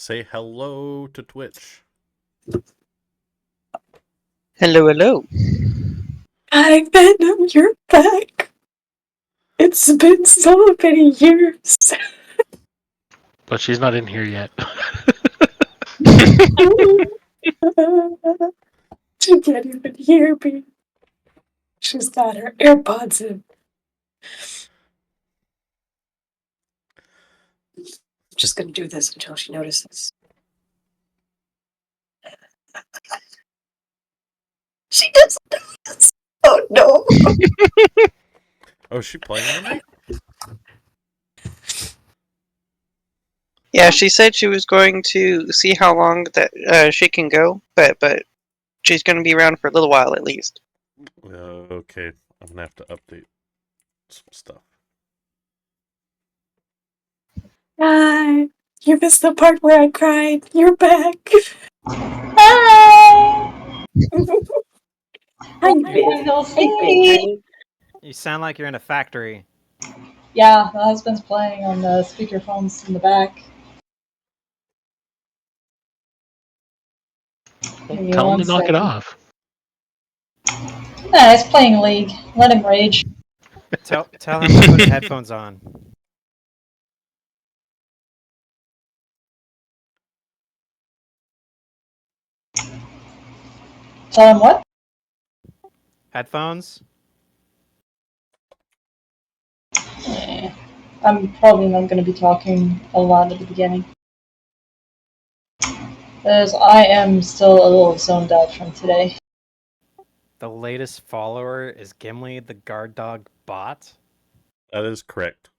say hello to Twitch. Hello, hello. Hi, Venom, you're back. It's been so many years. But she's not in here yet. She can't even hear me. She's got her AirPods in. I'm just gonna do this until she notices. She doesn't notice. Oh no. Oh, is she playing tonight? Yeah, she said she was going to see how long that she can go, but she's going to be around for a little while at least. Okay, I'm gonna have to update some stuff. Hi. You missed the part where I cried. You're back. Hi! How you been? Hey. You sound like you're in a factory. Yeah, my husband's playing on the speakerphones in the back. Tell him to knock it off. Nah, he's playing League. Let him rage. Tell him to put headphones on. Tell him what? Headphones? I'm probably not going to be talking a lot at the beginning. Because I am still a little zoned out from today. The latest follower is Gimli the guard dog bot? That is correct.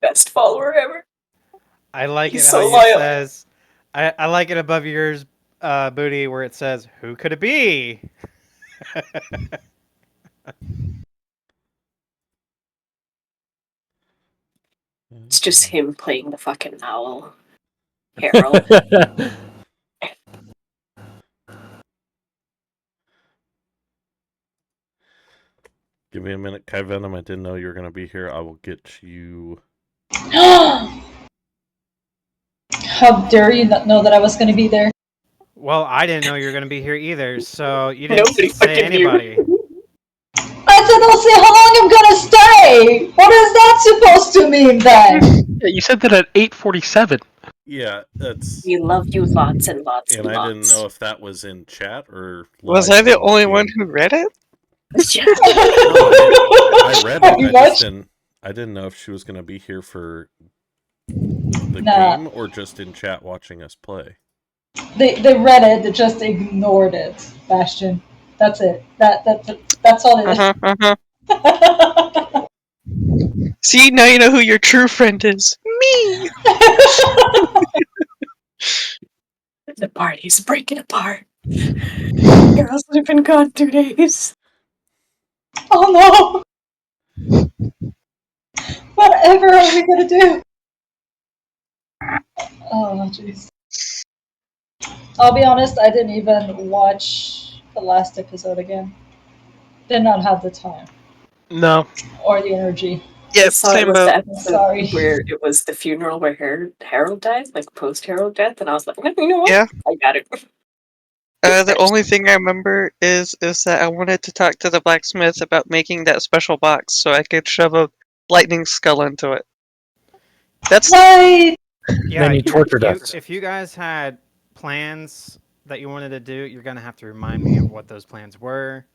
Best follower ever. I like He's it so how loyal. it says... I like it above yours, Booty, where it says, "Who could it be?" It's just him playing the fucking owl. Harold. Give me a minute, Kai Venom. I didn't know you were gonna be here. I will get you. How dare you not know that I was going to be there? Well, I didn't know you were going to be here either, so you didn't Nobody say fucking knew. anybody. I said I'll see how long I'm going to stay! What is that supposed to mean then? Yeah, you said that at 8:47. Yeah, that's. We love you lots and lots And and I lots. didn't know if that was in chat or. Was live I the on only game. one who read it? Yeah. I read Pretty it. much. I didn't know if she was gonna be here for the Nah. game or just in chat watching us play. They read it, they just ignored it, Bastion. That's it. That's all it is. See, now you know who your true friend is. Me! The party's breaking apart. Girls have been gone 2 days. Oh no! Whatever are we gonna do? Oh jeez. I'll be honest, I didn't even watch the last episode again. Did not have the time No. or the energy. Yep, I saw same it was boat. the episode Sorry. where it was the funeral where Harold died, like post-Harold death, and I was like, no, you know what? Yeah. I got it. The only thing I remember is that I wanted to talk to the blacksmith about making that special box so I could shove a lightning skull into it. That's Right! Yeah, Then you tortured us. If you guys had plans that you wanted to do, you're going to have to remind me of what those plans were,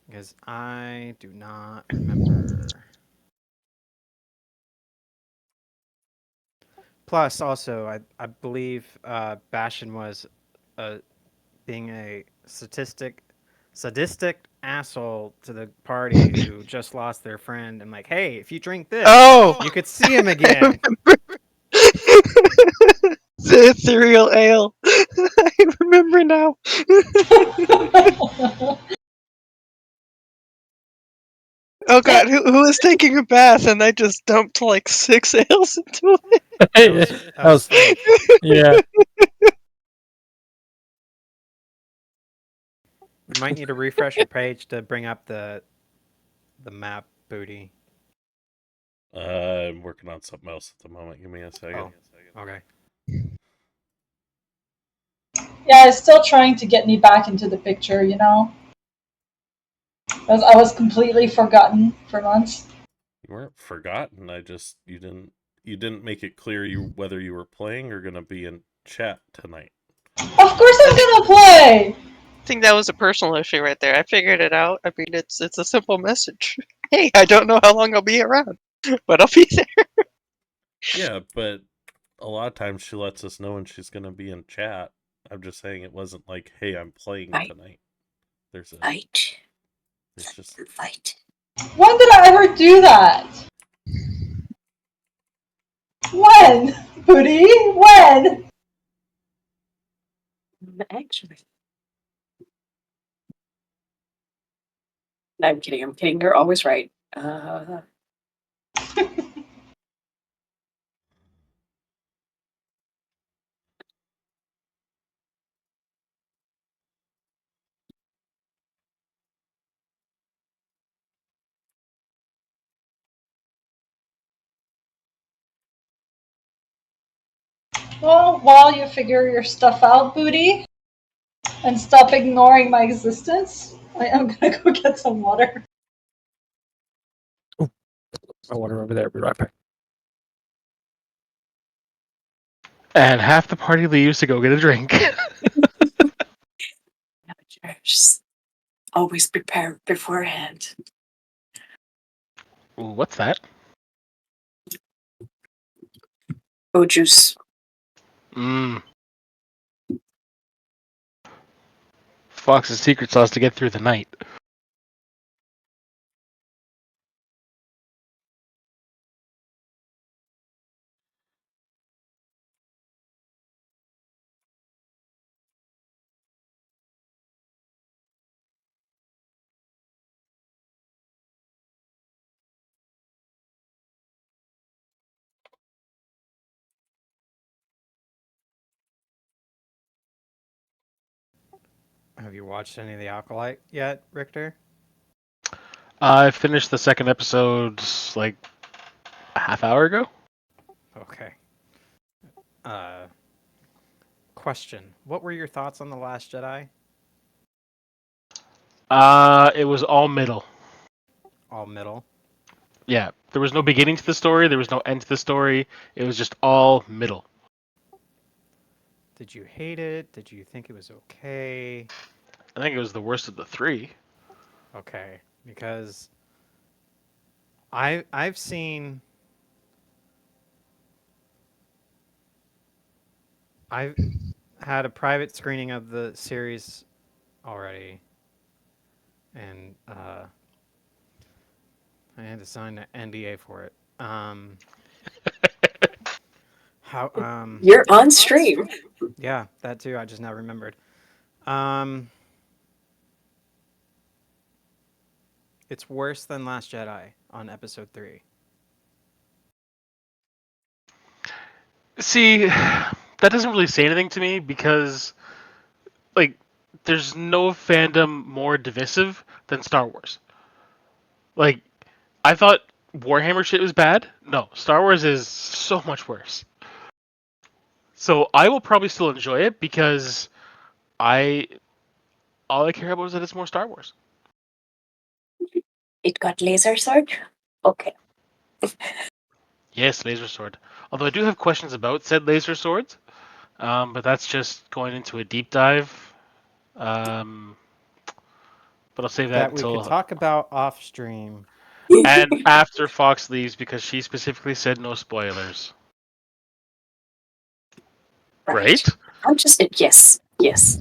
because I do not remember. Plus, also, I believe Bastion was being a sadistic asshole to the party who just lost their friend and like, hey, if you drink this, you could see him again. The ethereal ale. I remember now. Oh god, who was taking a bath and I just dumped like 6 ales into it? That was Snake. Yeah. You might need to refresh your page to bring up the map, Booty. I'm working on something else at the moment. Give me a second. Oh, okay. Yeah, it's still trying to get me back into the picture, you know? I was completely forgotten for months. You weren't forgotten. You didn't make it clear whether you were playing or gonna be in chat tonight. Of course I'm gonna play! I think that was a personal issue right there. I figured it out. I mean, it's a simple message. Hey, I don't know how long I'll be around, but I'll be there. Yeah, but a lot of times she lets us know when she's gonna be in chat. I'm just saying it wasn't like, hey, I'm playing Right. tonight. There's just Fight. When did I ever do that? When? Booty? When? Actually. No, I'm kidding. I'm kidding. You're always right. Well, while you figure your stuff out, Booty, and stop ignoring my existence, I am gonna go get some water. My water over there. Be right back. And half the party leaves to go get a drink. Just always prepare beforehand. Ooh, what's that? Oh, juice. Mmm. Fox's secret sauce to get through the night. Have you watched any of the Alkalite yet, Richter? I finished the second episode like a half hour ago. Okay. Question: what were your thoughts on The Last Jedi? It was all middle. All middle. Yeah, there was no beginning to the story. There was no end to the story. It was just all middle. Did you hate it? Did you think it was okay? I think it was the worst of the three. Okay, because I've seen I've had a private screening of the series already, and I had to sign an NDA for it. How You're on stream. Yeah, that too. I just now remembered. Um, it's worse than Last Jedi on episode 3. See, that doesn't really say anything to me because, like, there's no fandom more divisive than Star Wars. Like, I thought Warhammer shit was bad. No, Star Wars is so much worse. So I will probably still enjoy it because I all I care about is that it's more Star Wars. It got laser sword? Okay. Yes, laser sword. Although I do have questions about said laser swords, but that's just going into a deep dive. But I'll save that That we could until talk about off stream. and after Fox leaves because she specifically said no spoilers. Right? I'm just yes.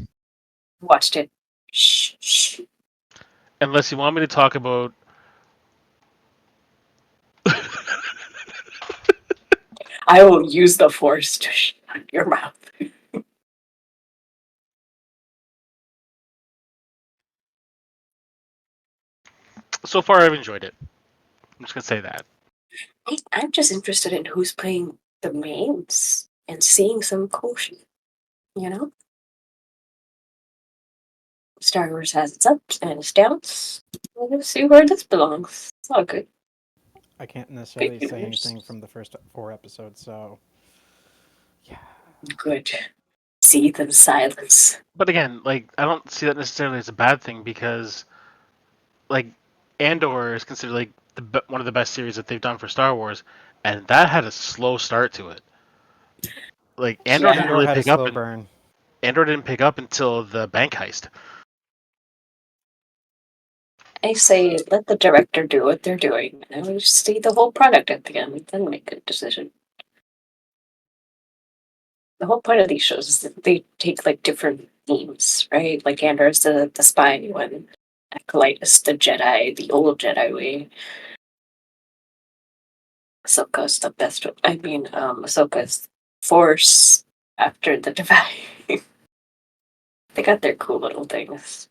Watched it. Shh. Unless you want me to talk about. I will use the force to shut your mouth. So far, I've enjoyed it. I'm just gonna say that. I'm just interested in who's playing the mains and seeing some cool shit, you know? Star Wars has its ups and its downs. Let's see where this belongs. It's all good. I can't necessarily Great say news. anything from the first 4 episodes, so yeah. Good. Seethe in silence. But again, like I don't see that necessarily as a bad thing because like Andor is considered like one of the best series that they've done for Star Wars, and that had a slow start to it. Like Andor Yeah. didn't Andor really had a pick up, slow and burn. Andor didn't pick up until the bank heist. I say let the director do what they're doing. And we just see the whole product at the end, then make a decision. The whole point of these shows is that they take like different themes, right? Like Andor's the spy one, Acolyte is the Jedi, the old Jedi way. Ahsoka's the best. Ahsoka's Force after the Divine. They got their cool little things.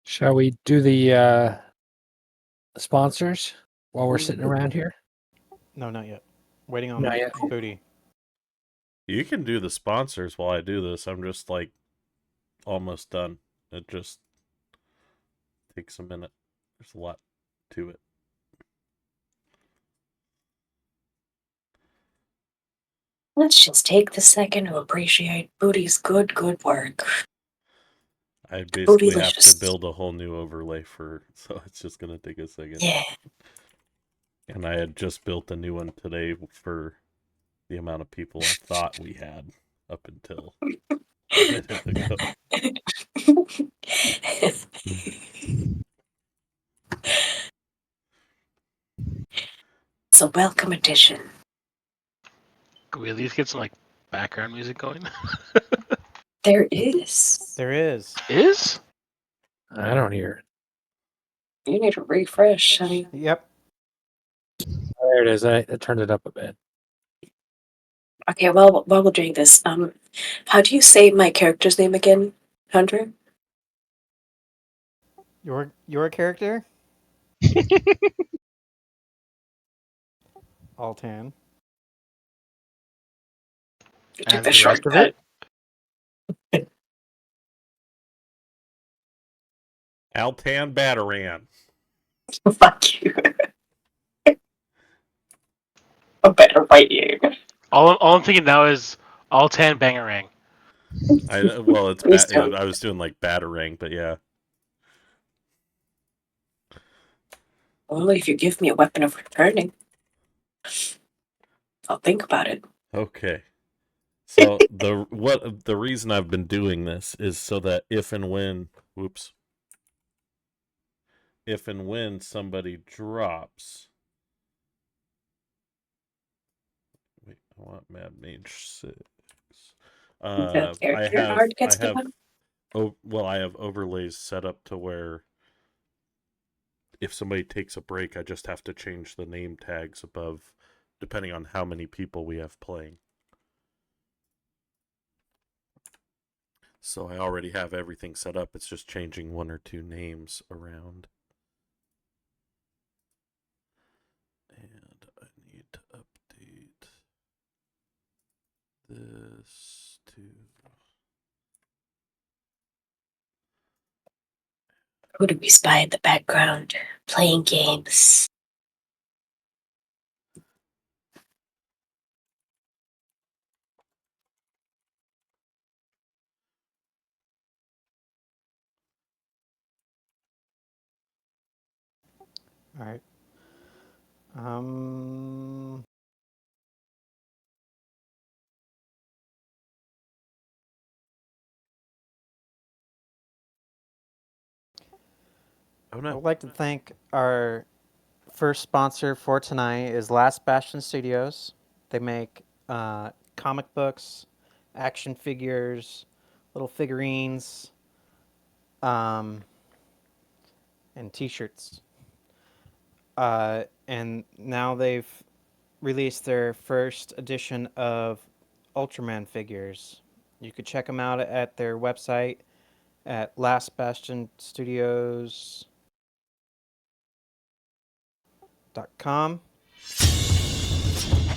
Shall we do the sponsors while we're sitting around here? No, not yet. Waiting on Not yet. Booty. You can do the sponsors while I do this. I'm just like almost done. It just takes a minute. There's a lot to it. Let's just take the second to appreciate Booty's good work. I basically have to Bootylicious. build a whole new overlay so it's just gonna take a second. Yeah. And I had just built a new one today for the amount of people I thought we had up until a minute ago. It's a welcome addition. Could we at least get some like background music going? There is. There is. Is? I don't hear it. You need a refresh, honey. Yep. There it is. I turned it up a bit. Okay, well, while we're doing this, how do you say my character's name again, Hunter? Your character? Altan. You took And the the rest of shortcut. Altan Bataran. Fuck you. I better bite you. all I'm thinking now is Altan Bangarang. It's Please don't. I was doing like Batarang, but yeah. Only if you give me a weapon of returning. I'll think about it. Okay. So the reason I've been doing this is so that if and when somebody drops. Wait, I want Mad Mage 6. I have overlays set up to where if somebody takes a break, I just have to change the name tags above, depending on how many people we have playing. So I already have everything set up. It's just changing one or two names around. And I need to update this to... Who do we spy in the background? Playing games. All right. Um. Oh I no. would like to thank our first sponsor for tonight is Last Bastion Studios. They make comic books, action figures, little figurines, and T-shirts. And now they've released their first edition of Ultraman figures. You could check them out at their website at lastbastionstudios.com.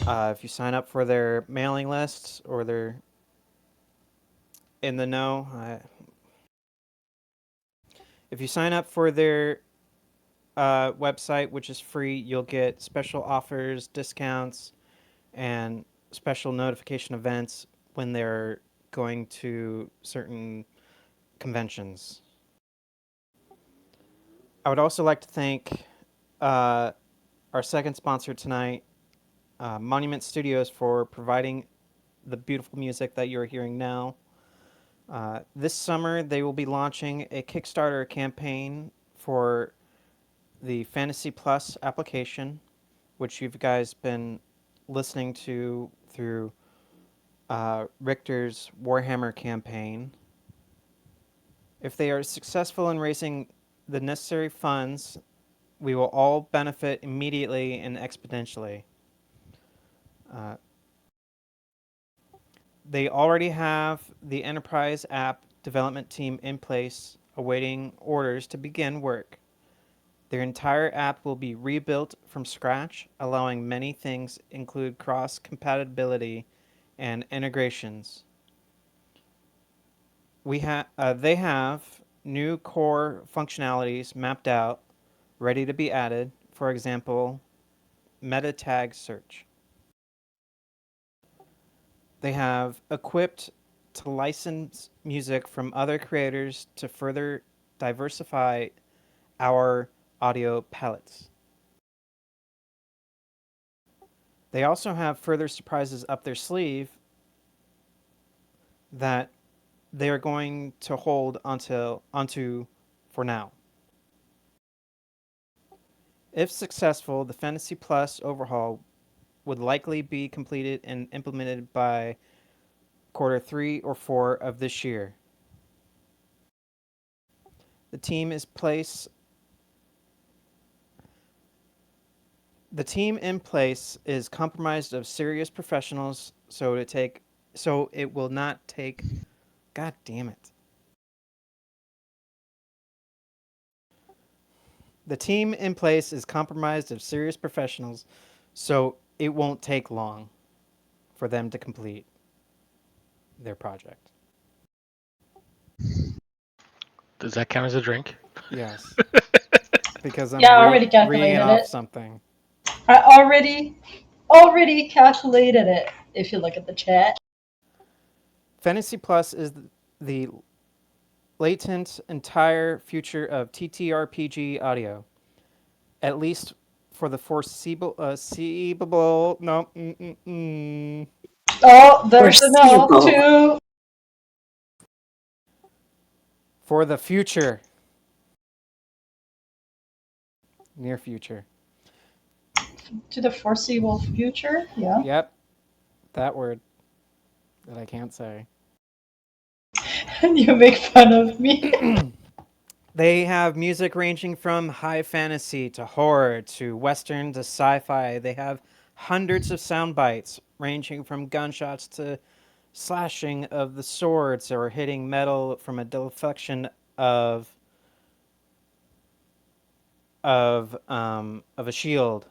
If you sign up for their mailing list or their in the know. If you sign up for their website, which is free, you'll get special offers, discounts, and special notification events when they're going to certain conventions. I would also like to thank our second sponsor tonight, Monument Studios, for providing the beautiful music that you're hearing now. This summer, they will be launching a Kickstarter campaign for the Fantasy Plus application, which you guys been listening to through Richter's Warhammer campaign. If they are successful in raising the necessary funds, we will all benefit immediately and exponentially. They already have the Enterprise app development team in place, awaiting orders to begin work. Their entire app will be rebuilt from scratch, allowing many things include cross-compatibility and integrations. They have new core functionalities mapped out, ready to be added. For example, meta tag search. They have equipped to license music from other creators to further diversify our audio palettes. They also have further surprises up their sleeve that they are going to hold onto for now. If successful, the Fantasy Plus overhaul would likely be completed and implemented by quarter 3 or 4 of this year. The team in place is comprised of serious professionals, so it will not take. God damn it. The team in place is comprised of serious professionals, so it won't take long for them to complete their project. Does that count as a drink? Yes. Because I'm Yeah, I already reading calculated off it. something. I already calculated it. If you look at the chat. Fantasy Plus is the latent entire future of TTRPG audio, at least for the foreseeable. No. Oh, there's a no. Foreseeable. 2. For the future, near future. To the foreseeable future. Yeah. Yep, that word that I can't say. And you make fun of me. They have music ranging from high fantasy to horror to western to sci-fi. They have hundreds of sound bites ranging from gunshots to slashing of the swords or hitting metal from a deflection of a shield,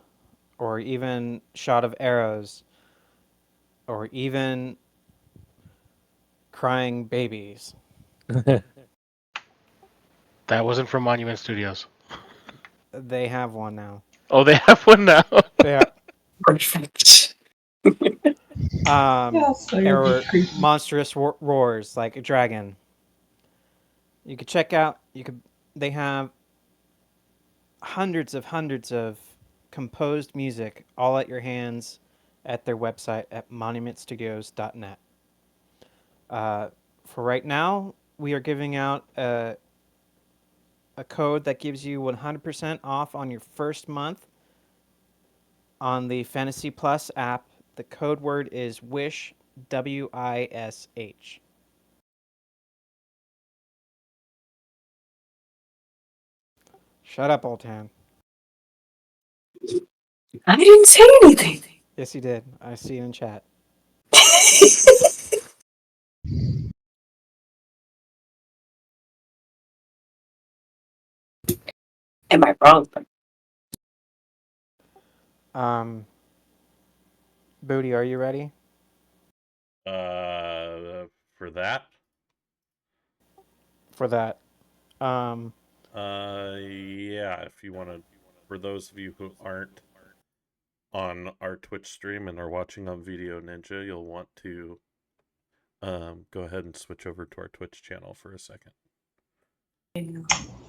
or even shot of arrows, or even crying babies. That wasn't from Monument Studios. They have one now. Oh, they have one now. Yeah. Perfect. Yeah, so you'll be Or creepy. monstrous roars like a dragon. You could check out. They have hundreds of composed music all at your hands at their website at monumentstudios.net. For right now, we are giving out a code that gives you 100% off on your first month on the Fantasy Plus app. The code word is WISH, WISH. Shut up, Old Town. I didn't say anything. Yes, you did. I see you in chat. Am I wrong? Booty, are you ready? For that? for that. Yeah, if you want to, for those of you who aren't on our Twitch stream and are watching on Video Ninja, you'll want to go ahead and switch over to our Twitch channel for a second.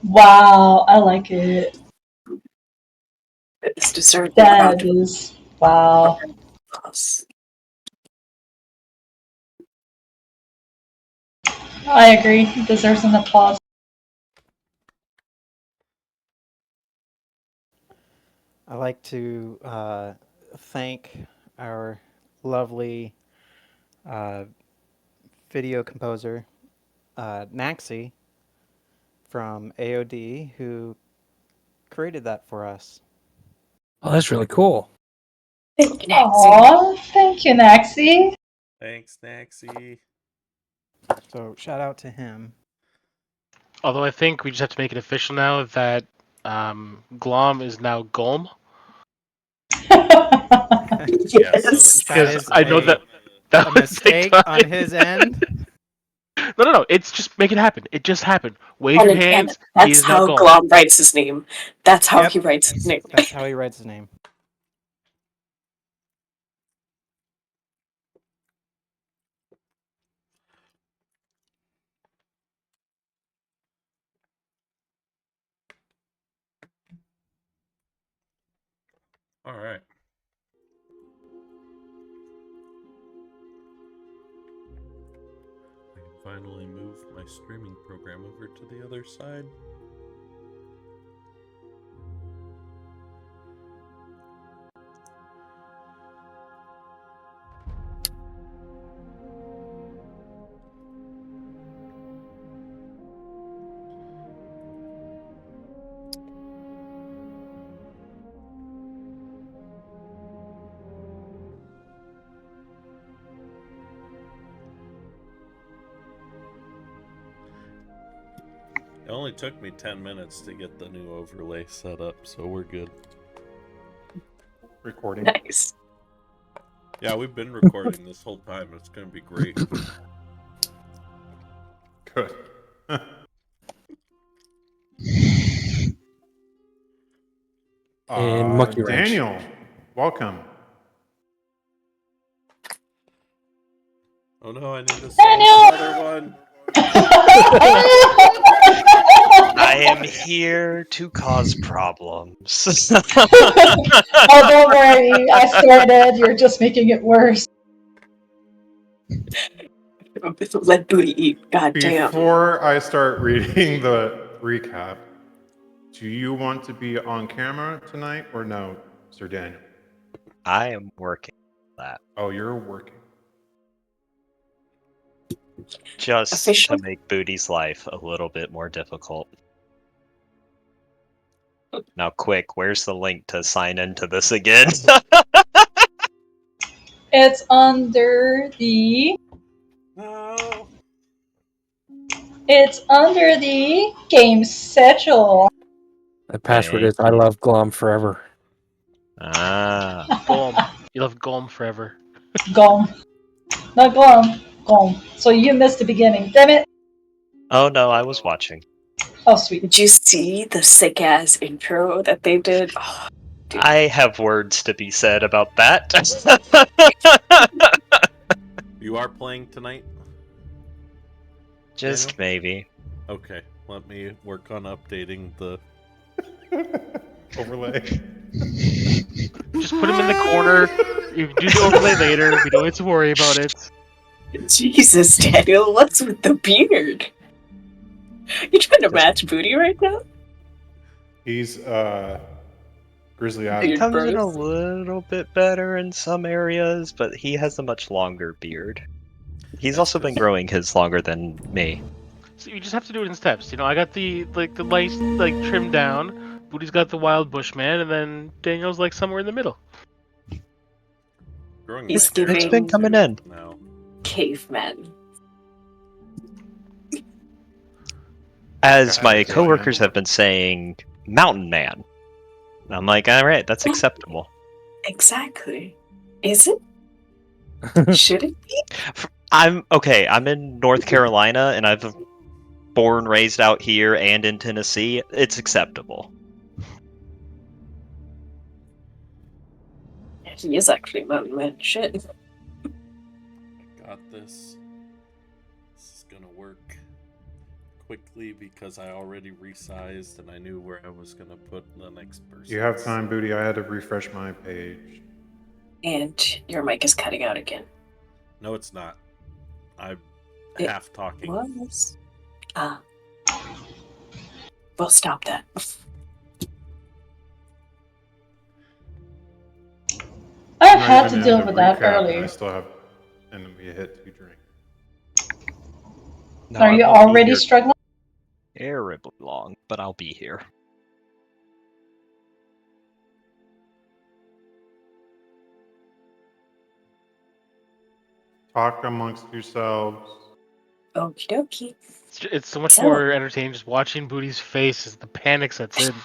Wow, I like it. It's deserved a round That of is wow. applause. I agree. It deserves an applause. I like to thank our lovely video composer, Naxi, from AOD, who created that for us. Oh, that's really cool. Thank you, Nancy. Aw, thank you, Naxi. Thanks, Naxi. So shout out to him. Although I think we just have to make it official now that Glom is now Golm. Yes. That Because is I know that a was mistake TikTok. on his end. No. It's just make it happen. It just happened. Wave And your again, hands. He that's is now how Golem. Glom writes his name. That's how Yep. he writes his name. That's how he writes his name. All right. I can finally move my streaming program over to the other side. It only took me 10 minutes to get the new overlay set up, so we're good. Recording. Nice. Yeah, we've been recording this whole time. It's going to be great. Good. And Monkey Wrench. Daniel, welcome. Oh no, I need to Daniel! solve another one. I am here to cause problems. Oh, don't worry. I started. You're just making it worse. Let booty eat. God damn. Before I start reading the recap, do you want to be on camera tonight or no, Sir Daniel? I am working on that. Oh, you're working. Just Official? to make Booty's life a little bit more difficult. Now, quick, where's the link to sign into this again? It's under the. No. It's under the game schedule. The password Thank is I love Glom forever. Ah. Golem. You love Golem forever. Gone. Not gone. Gone. So you missed the beginning. Damn it. Oh no, I was watching. Oh, sweet. Did you see the sick ass intro that they did? Oh, dude. I have words to be said about that. You are playing tonight? Just Daniel? maybe. Okay, let me work on updating the... Overlay. Just put him in the corner. You can do the overlay later. We don't need to worry about it. Jesus, Daniel, what's with the beard? You trying to match booty right now? He's Grizzly Beard Adams. Comes in a bros. little bit better in some areas, but he has a much longer beard. He's That's also been 'cause- growing his longer than me. So you just have to do it in steps. You know, I got the light trimmed down. Booty's got the wild bushman, and then Daniel's like somewhere in the middle. Growing He's my hair giving- out, It's been coming too, in. now. Caveman. As God, my yeah. coworkers have been saying, Mountain Man. And I'm like, all right, that's acceptable. Exactly. Is it? Should it be? I'm okay. I'm in North Carolina, and I've born, raised out here and in Tennessee, it's acceptable. He is actually Mountain Man. Shit. Got this. This is gonna work quickly because I already resized and I knew where I was gonna put the next person. You have time, Booty. I had to refresh my page. And your mic is cutting out again. No, it's not. I'm It half talking. Was. We'll stop that. I've I'm not had even to in deal the with that recap, and earlier. I still have, and we hit 2 drinks. No, Are I you won't be already here struggling? terribly long, but I'll be here. Talk amongst yourselves. Okie dokie. It's so much So- more entertaining just watching Booty's face as the panic sets in.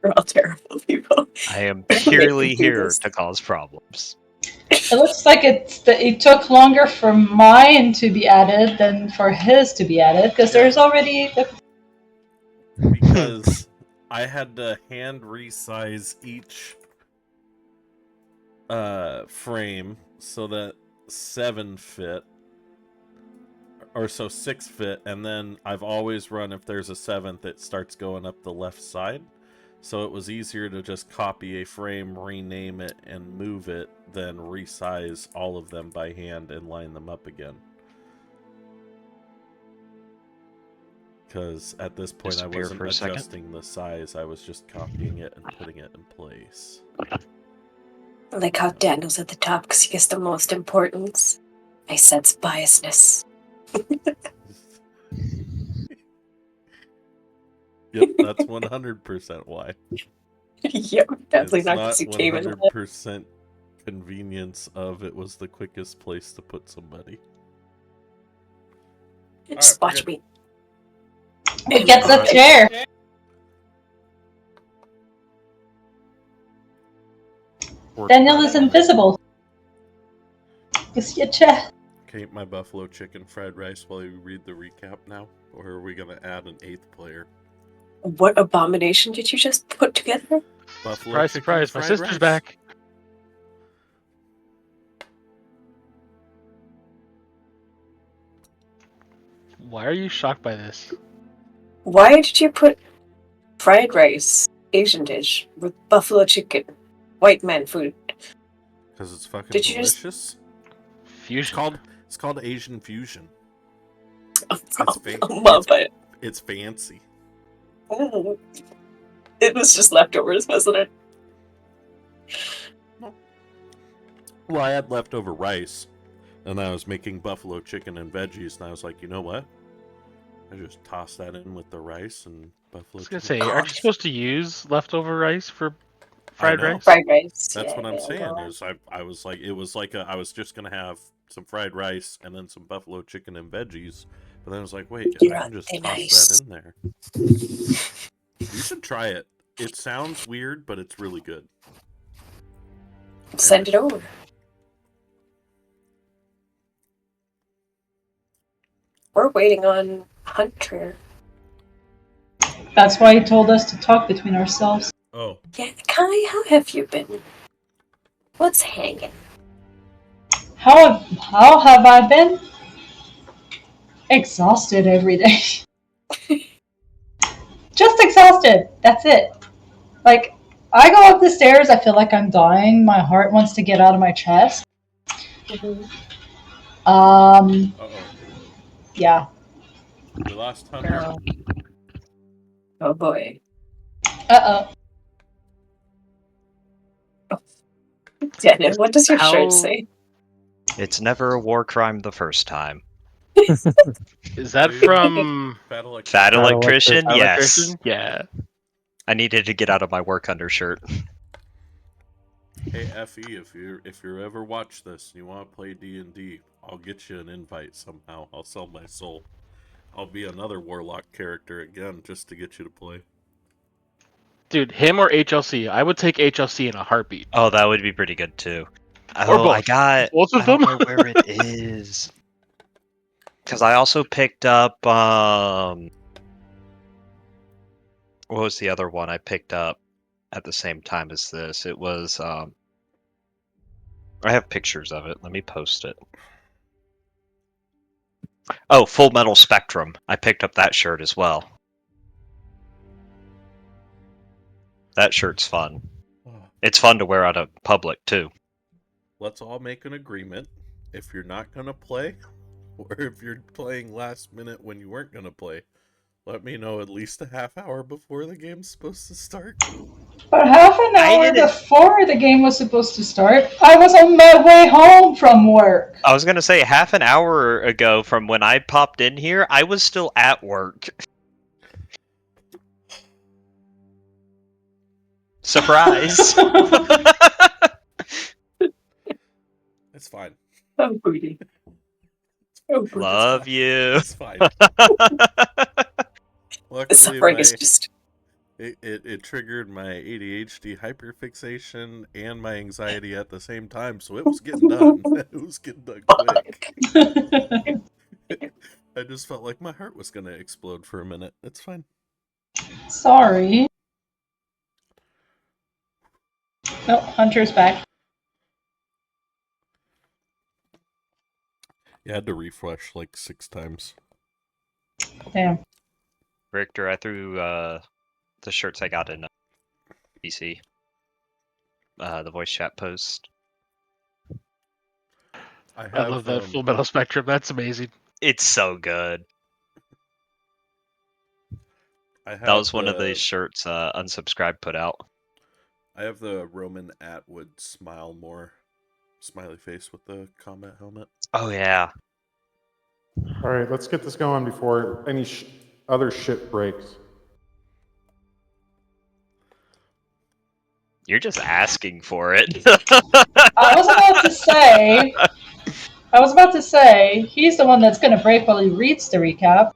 We're all terrible people. I am They purely do here this. to cause problems. It looks like it took longer for mine to be added than for his to be added, because Yeah. there's already... Because I had to hand resize each frame so that 7 fit, or so 6 fit, and then I've always run, if there's a 7th, it starts going up the left side. So it was easier to just copy a frame, rename it, and move it than resize all of them by hand and line them up again. Because at this point I Disappear wasn't for a second. adjusting the size, I was just copying it and putting it in place. I like how Daniel's at the top because he gets the most importance. I sense biasness. Yep, that's 100% why. Yep, definitely It's not not because you came in. 100% convenience of it was the quickest place to put somebody. Just Alright, watch me. It gets a chair. Daniel is invisible. You see a chair. Can I eat my buffalo chicken fried rice while you read the recap now? Or are we going to add an 8th player? What abomination did you just put together? Buffalo Surprise, chicken surprise, my fried sister's rice. back. Why are you shocked by this? Why did you put fried rice, Asian dish, with buffalo chicken, white man food? Because it's fucking Did you just- delicious. Fusion. It's called Asian fusion. It's fancy. It was just leftovers, wasn't it? Well, I had leftover rice, and I was making buffalo chicken and veggies, and I was like, you know what? I just toss that in with the rice and buffalo I was gonna chicken. say, aren't you supposed to use leftover rice for I fried know. rice? Fried rice. That's what I'm yeah, saying. no. Is I was like, it was like I was just gonna have some fried rice and then some buffalo chicken and veggies, but then I was like, wait, if You're I can just thin toss ice. that in there, you should try it. It sounds weird, but it's really good. Send it over. We're waiting on Hunter. That's why he told us to talk between ourselves. Oh, Yeah, Kai, how have you been? What's hanging? How have I been? Exhausted every day. Just exhausted. That's it. Like, I go up the stairs, I feel like I'm dying. My heart wants to get out of my chest. uh-oh. Yeah. We lost Hunter. No. Oh boy. Uh-oh. Daniel, what does your How- shirt say? It's never a war crime the first time. Is that Dude. from Fat electrician. Fat electrician, Fat yes. Electrician? Yeah. I needed to get out of my work undershirt. Hey Effie, if you ever watch this and you want to play D&D, I'll get you an invite somehow. I'll sell my soul. I'll be another warlock character again just to get you to play. Dude, him or HLC? I would take HLC in a heartbeat. Oh, that would be pretty good too. Or Oh, both. I got. Both of I don't them? know where it is. Because I also picked up what was the other one I picked up at the same time as this? It was I have pictures of it. Let me post it. Oh, Full Metal Spectrum. I picked up that shirt as well. That shirt's fun. It's fun to wear out of public too. Let's all make an agreement. If you're not gonna play, or if you're playing last minute when you weren't gonna play, let me know at least a half hour before the game's supposed to start. But half an hour didn't- before the game was supposed to start, I was on my way home from work. I was gonna say half an hour ago from when I popped in here, I was still at work. Surprise! It's fine. Oh, Booty. Oh, Booty. Love you. It's fine. The Luckily, suffering is just. it triggered my ADHD hyperfixation and my anxiety at the same time, so it was getting done. It was getting done quick. I just felt like my heart was gonna explode for a minute. It's fine. Sorry. No, Hunter's back. You had to refresh like 6 times. Damn. Richter, I threw the shirts I got in PC. The voice chat post. I love that Full Metal Spectrum. That's amazing. It's so good. That was one of the shirts Unsubscribe put out. I have the Roman Atwood smile more smiley face with the combat helmet. Oh yeah. All right, let's get this going before any other shit breaks. You're just asking for it. I was about to say, he's the one that's going to break while he reads the recap.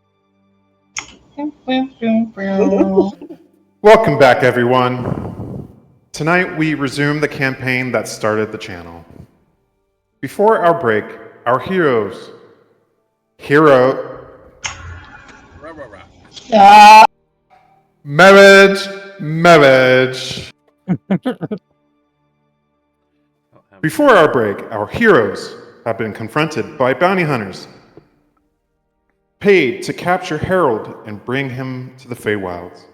Welcome back, everyone. Tonight we resume the campaign that started the channel. Before our break, our heroes... Marriage! Before our break, our heroes have been confronted by bounty hunters, paid to capture Harold and bring him to the Feywilds.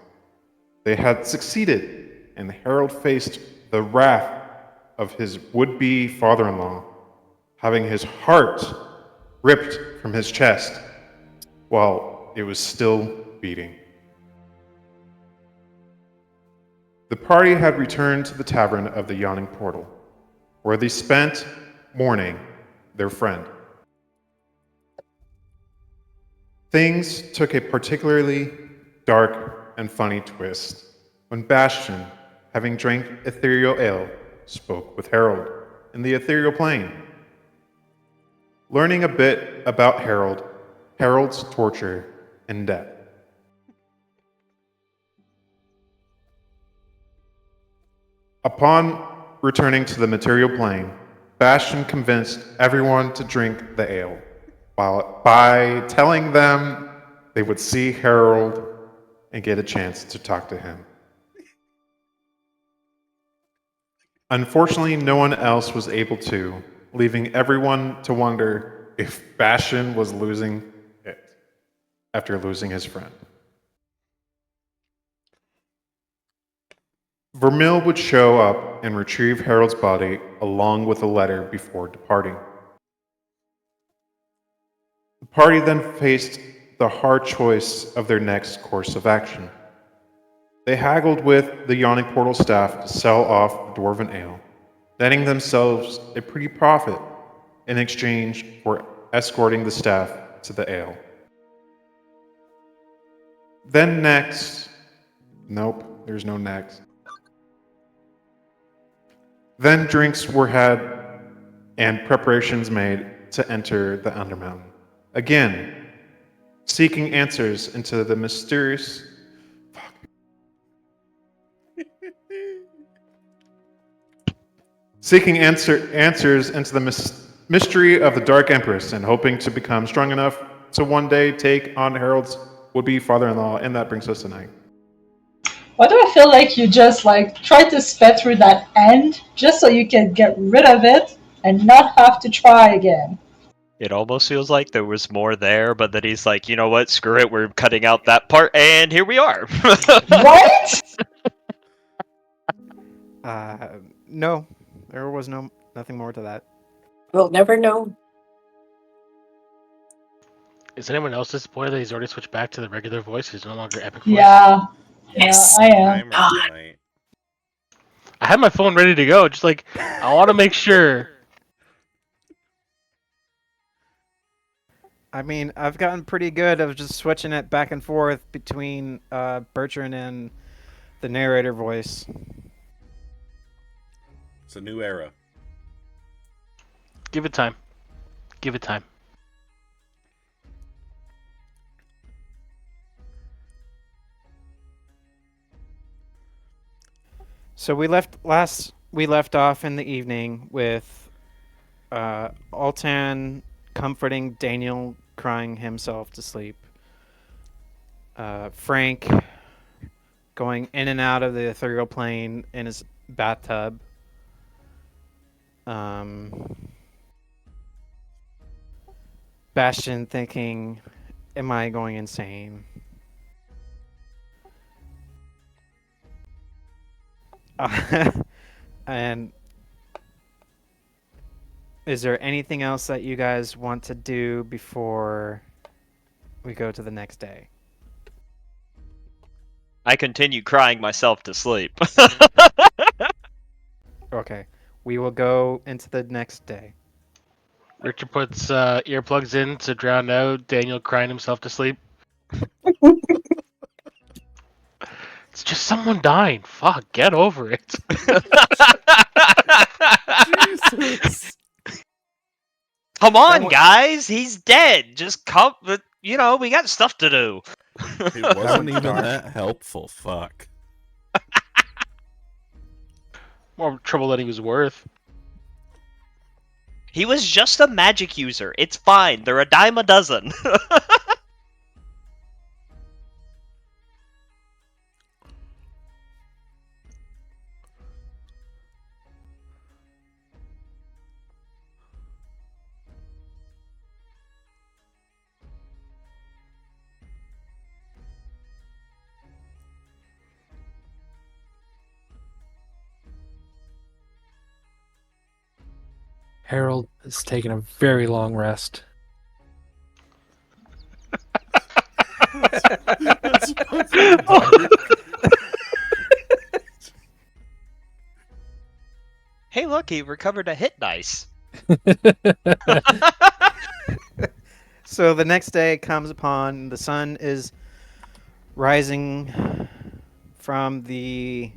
They had succeeded, and Harold faced the wrath of his would-be father-in-law, having his heart ripped from his chest while it was still beating. The party had returned to the tavern of the Yawning Portal, where they spent mourning their friend. Things took a particularly dark and funny twist when Bastion, having drank ethereal ale, spoke with Harold in the ethereal plane. Learning a bit about Harold, Harold's torture and death. Upon returning to the material plane, Bastion convinced everyone to drink the ale, by telling them they would see Harold and get a chance to talk to him. Unfortunately, no one else was able to, leaving everyone to wonder if Bastion was losing it after losing his friend. Vermil would show up and retrieve Harold's body along with a letter before departing. The party then faced the hard choice of their next course of action. They haggled with the Yawning Portal staff to sell off the Dwarven Ale, netting themselves a pretty profit in exchange for escorting the staff to the ale. Then next... Nope, there's no next. Then drinks were had and preparations made to enter the Undermountain. Again, seeking answers into the mysterious... Seeking answers into the mystery of the Dark Empress and hoping to become strong enough to one day take on Harold's would-be father-in-law, and that brings us to 9. Why do I feel like you just like try to sped through that end just so you can get rid of it and not have to try again? It almost feels like there was more there, but then he's like, you know what? Screw it. We're cutting out that part, and here we are. Right? No, there was nothing more to that. We'll never know. Is anyone else disappointed that he's already switched back to the regular voice? He's no longer epic voice. Yeah. Yes. Yeah, I am. Timer God. tonight. I had my phone ready to go. Just like I want to make sure. I mean, I've gotten pretty good of just switching it back and forth between Bertrand and the narrator voice. It's a new era. Give it time. Give it time. So we left off in the evening with Altan comforting Daniel crying himself to sleep. Frank going in and out of the ethereal plane in his bathtub. Bastion thinking, am I going insane? And is there anything else that you guys want to do before we go to the next day? I continue crying myself to sleep. Okay, we will go into the next day. Richard puts earplugs in to drown out Daniel crying himself to sleep. It's just someone dying. Fuck, get over it. Jesus. Come on, guys. He's dead. Just come. You know, we got stuff to do. It wasn't even dark. that helpful. Fuck. More trouble than he was worth. He was just a magic user. It's fine. They're a dime a dozen. Harold is taking a very long rest. That's fucking dark. Hey, look, he recovered a hit dice. So the next day comes upon, the sun is rising from the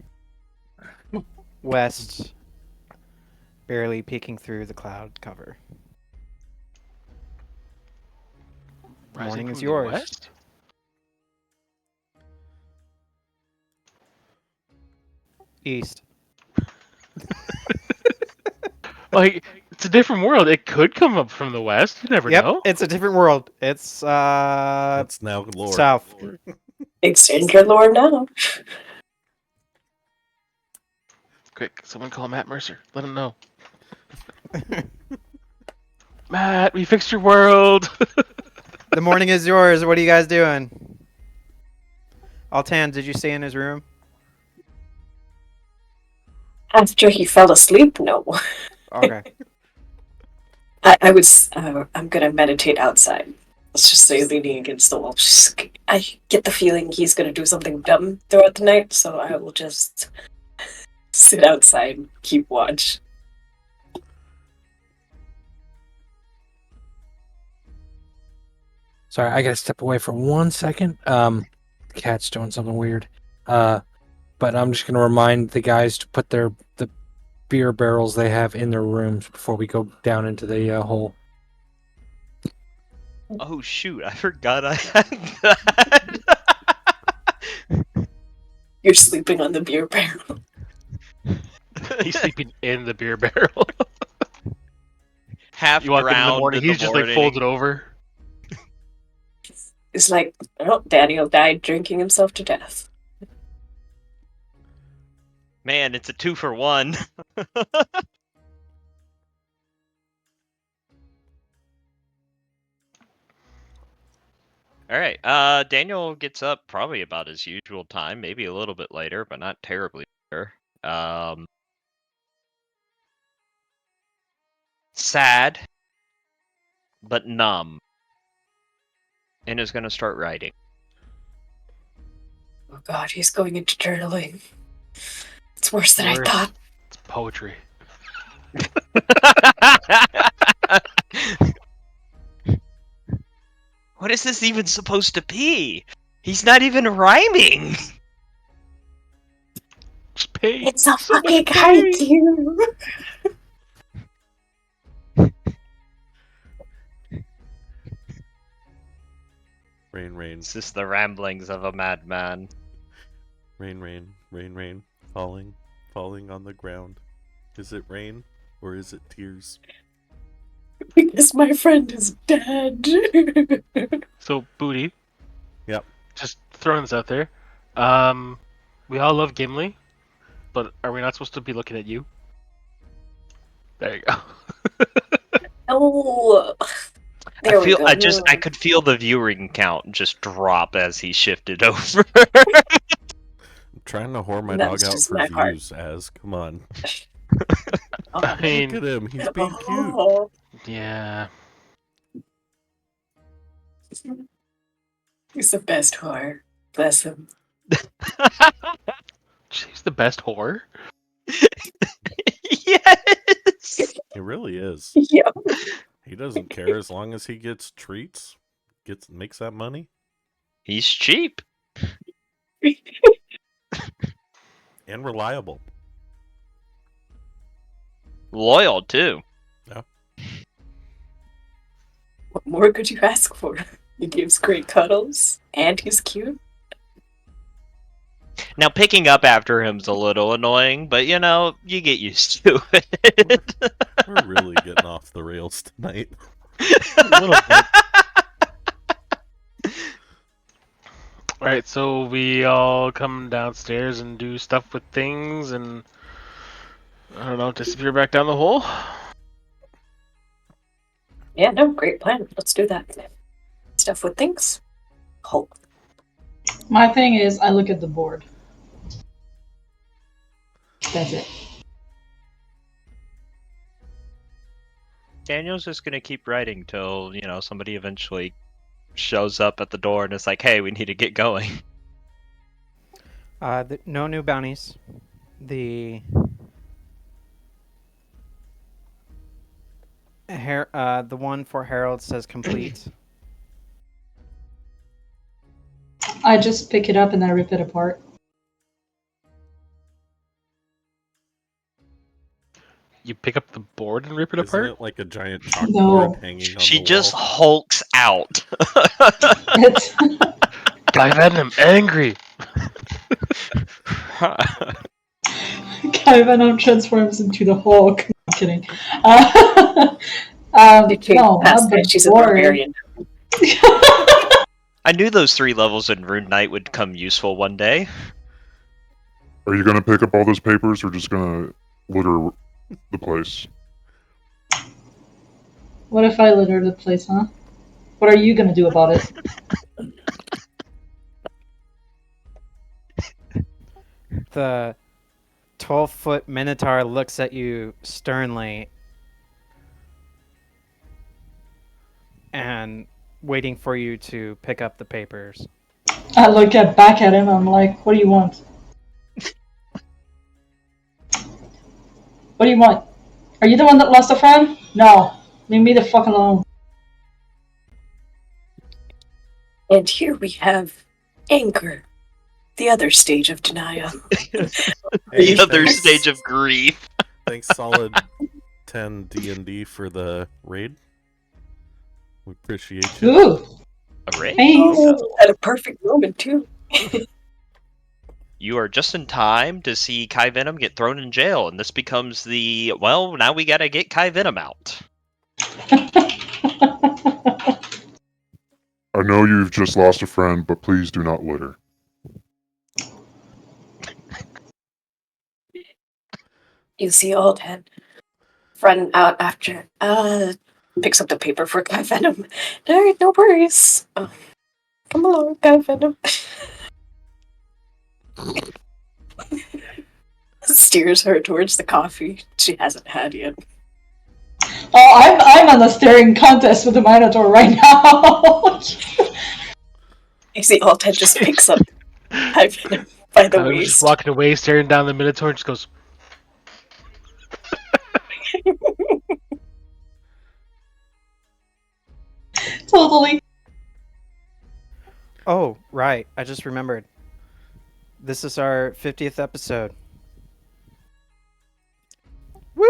west, barely peeking through the cloud cover. Rising Morning from is the yours. west? East. Like, it's a different world. It could come up from the west. You never Yep, know. it's a different world. It's That's now lore. south. Extend your lore now. Quick, someone call Matt Mercer. Let him know. Matt, we fixed your world. The morning is yours. What are you guys doing? Altan, did you stay in his room? After he fell asleep, no. Okay. I'm gonna meditate outside. Let's just say leaning against the wall. I get the feeling he's gonna do something dumb throughout the night, so I will just sit outside, keep watch. Sorry, I gotta step away for 1 second. Cat's doing something weird. But I'm just gonna remind the guys to put the beer barrels they have in their rooms before we go down into the hole. Oh, shoot. I forgot I had that. You're sleeping on the beer barrel. He's sleeping in the beer barrel. Half You walk in the drowned morning, he's just like folded over. It's like, oh, Daniel died drinking himself to death. Man, it's a 2-for-1. All right. Daniel gets up probably about his usual time, maybe a little bit later, but not terribly later. Sad, but numb, and is going to start writing. Oh God, he's going into journaling. It's worse than I Worse. thought. It's poetry. What is this even supposed to be? He's not even rhyming. It's pain. It's a So much fucking pain. haiku. Rain, rain, It's just the ramblings of a madman. rain, rain, rain, rain, falling, falling on the ground. Is it rain or is it tears? Because my friend is dead. So, Booty. Yep. Just throwing this out there. We all love Gimli, but are we not supposed to be looking at you? There you go. Oh, there we go. I could feel the viewing count just drop as he shifted over. I'm trying to whore my That dog was out just for my part. views, as come on. I mean, Look at him, he's being cute. Oh. yeah. He's the best whore. Bless him. She's the best whore. Yes. He really is. Yep. He doesn't care as long as he gets treats, makes that money. He's cheap. And reliable. Loyal, too. What more could you ask for? He gives great cuddles, and he's cute. Now, picking up after him's a little annoying, but, you know, you get used to it. We're really getting off the rails tonight. A little bit. Alright, so we all come downstairs and do stuff with things and I don't know, disappear back down the hole. Yeah, no, great plan. Let's do that. Stuff with things. Hope. My thing is, I look at the board. That's it. Daniel's just gonna keep writing till, you know, somebody eventually shows up at the door and is like, hey, we need to get going. No new bounties. The one for Harold says complete. I just pick it up and I rip it apart. You pick up the board and rip it Isn't apart? it like a giant chalkboard No. hanging on She the just wall? hulks out. It's I've had him angry. Venom transforms into the Hulk. I'm kidding. Between No, past not the that, she's a board. barbarian. I knew those 3 levels in Rune Knight would come useful one day. Are you gonna pick up all those papers or just gonna litter the place? What if I litter the place, huh? What are you gonna do about it? The 12-foot Minotaur looks at you sternly and waiting for you to pick up the papers. I look back at him. I'm like, what do you want? What do you want? Are you the one that lost a friend? No. Leave me the fuck alone. And here we have anger, the other stage of denial. The other stage of grief. Thanks, solid 10 D&D for the raid. We appreciate you. Ooh, A raid? thanks. At a perfect moment, too. You are just in time to see Kai Venom get thrown in jail, and this becomes the, well, now we gotta get Kai Venom out. I know you've just lost a friend, but please do not litter. You see old head run out after picks up the paper for Guy Venom. Alright, no worries. Oh, come along, Guy Venom. Steers her towards the coffee she hasn't had yet. Oh, I'm on a staring contest with the Minotaur right now. You see old head just picks up Guy Venom by the I was just waist. walking away, staring down the Minotaur, and just goes, Totally. Oh, right. I just remembered. This is our 50th episode. Woo!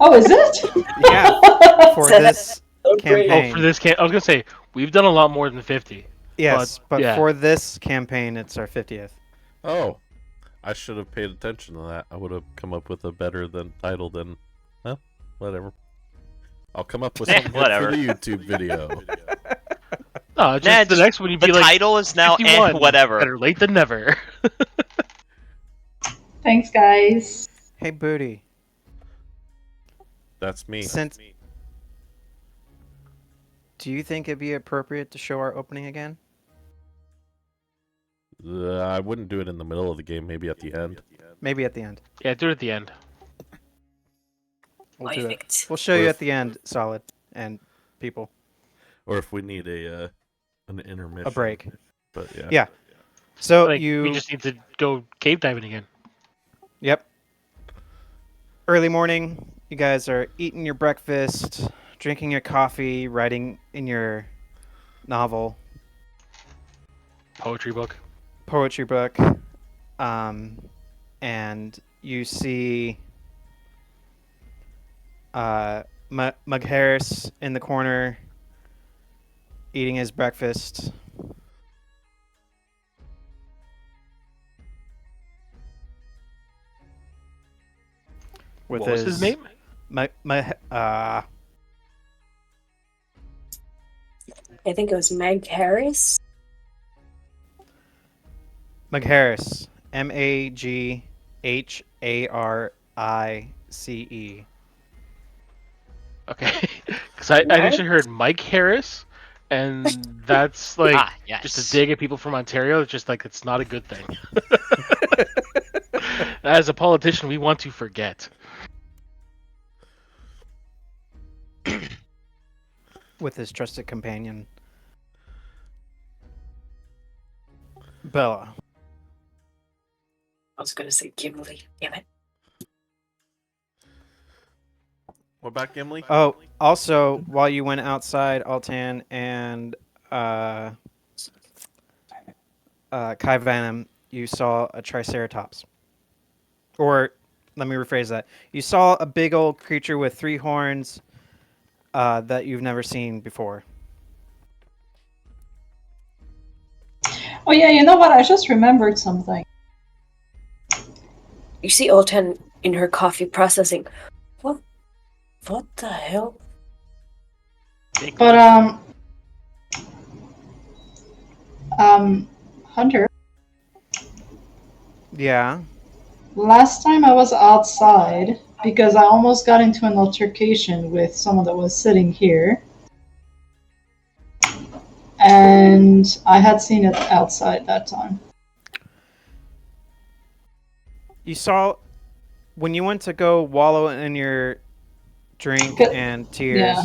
Oh, is it? Yeah, for this So great. "Oh, campaign. for this camp." I was gonna say we've done a lot more than 50. Yes, but yeah. for this campaign, it's our 50th. Oh, I should have paid attention to that. I would have come up with a better than title than, well, whatever. I'll come up with something good Whatever. for the YouTube video. No, just Nah, the next one. You'd the be like, title is now 51. whatever. Better late than never. Thanks, guys. Hey, Booty. That's me. Do you think it'd be appropriate to show our opening again? I wouldn't do it in the middle of the game. Maybe at the end. Maybe at the end. Yeah, do it at the end. We'll I do think it. We'll show you at the end, Solid, and people. Or if we need an intermission. A break. But yeah. Yeah. So Like, you... we just need to go cave diving again. Yep. Early morning, you guys are eating your breakfast, drinking your coffee, writing in your novel, Poetry book. poetry book, and you see Mug Harris in the corner eating his breakfast. With What was his name? I think it was Meg Harris. Mug Harris. Magharice. Okay, because I initially heard Mike Harris, and that's like yes. just a dig at people from Ontario. It's just like it's not a good thing. As a politician, we want to forget. With his trusted companion, Bella. I was gonna say Gimli. Damn it. What about Gimli? Oh, also, while you went outside, Altan and Kai Venom, you saw a Triceratops. Or, let me rephrase that. You saw a big old creature with 3 horns that you've never seen before. Oh yeah, you know what? I just remembered something. You see Olten in her coffee processing. What the hell? But Hunter, Yeah. last time I was outside because I almost got into an altercation with someone that was sitting here. And I had seen it outside that time. You saw, when you went to go wallow in your drink Good. and tears,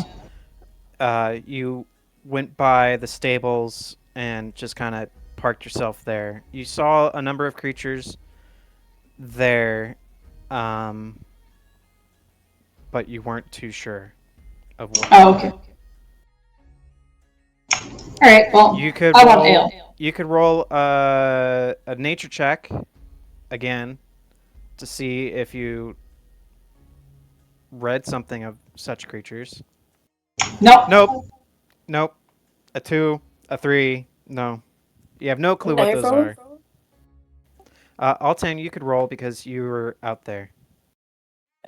you went by the stables and just kind of parked yourself there. You saw a number of creatures there, but you weren't too sure of what. Oh, okay. All right. Well, You could I roll, want ale. You could roll a nature check again to see if you read something of such creatures. Nope. Nope. A 2, a 3. No. You have no clue what those Never? are. Altan, you could roll because you were out there.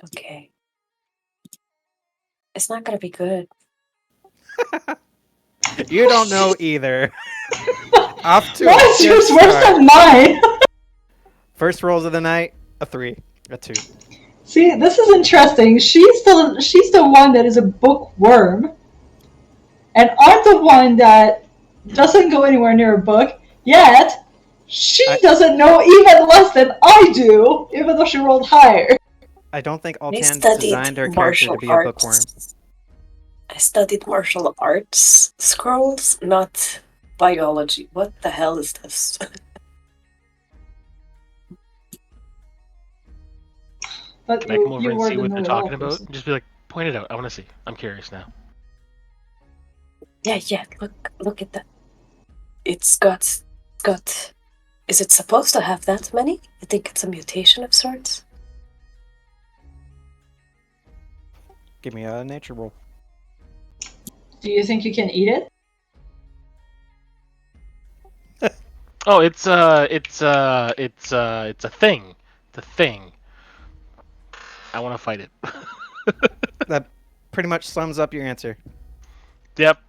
Okay. It's not gonna be good. You don't know either. Off to Why a is good yours worse start. than mine? First rolls of the night, a 3, a 2. See, this is interesting. She's the one that is a bookworm, and I'm the one that doesn't go anywhere near a book. Yet she doesn't know even less than I do, even though she rolled higher. I don't think I Altan's studied designed her character to martial be a bookworm. arts. I studied martial arts scrolls, not biology. What the hell is this? But Can I come you over and were see the what they're know-it-all talking about? person. Just be like, point it out. I want to see. I'm curious now. Yeah. Look at that. It's got. Is it supposed to have that many? I think it's a mutation of sorts. Give me a nature roll. Do you think you can eat it? Oh, it's a thing. It's a thing. I want to fight it. That pretty much sums up your answer. Yep.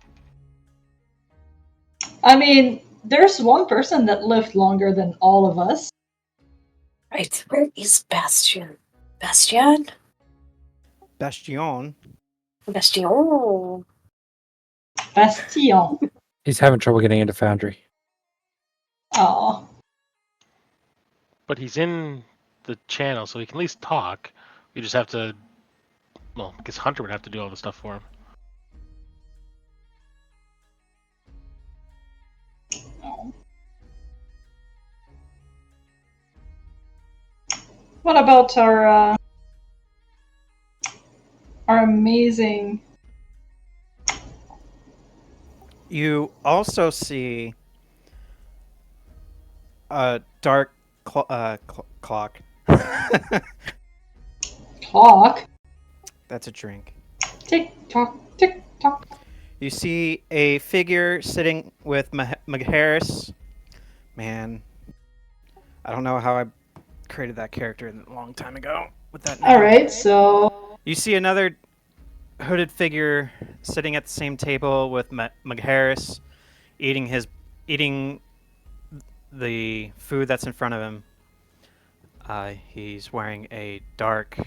I mean, there's one person that lived longer than all of us. Right, where is Bastion? Bastion? Bastion. Bastion. Bastion. He's having trouble getting into Foundry. Aw. But he's in the channel, so he can at least talk. We just have to. Well, I guess Hunter would have to do all the stuff for him. What about our amazing... You also see a dark clock. Clock? That's a drink. Tick-tock, tick-tock. You see a figure sitting with Harris. Man, I don't know how I created that character a long time ago with that name. Alright, so... You see another hooded figure sitting at the same table with Harris, eating the food that's in front of him. He's wearing a dark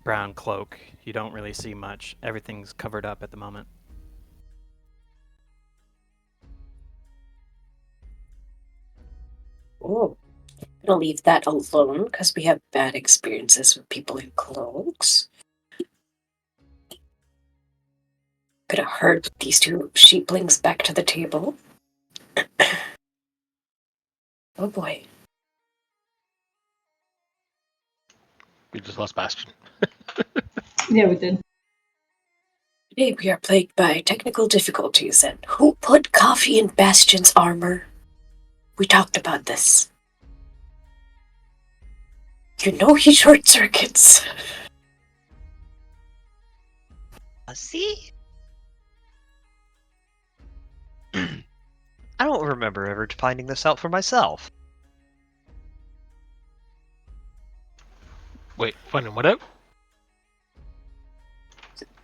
brown cloak. You don't really see much. Everything's covered up at the moment. Oh, I'm gonna leave that alone because we have bad experiences with people in cloaks. Gonna herd these two sheeplings back to the table. Oh boy. We just lost Bastion. Yeah, we did. Today we are plagued by technical difficulties, and who put coffee in Bastion's armor? We talked about this. You know he short circuits. See? I don't remember ever finding this out for myself. Wait, finding what out?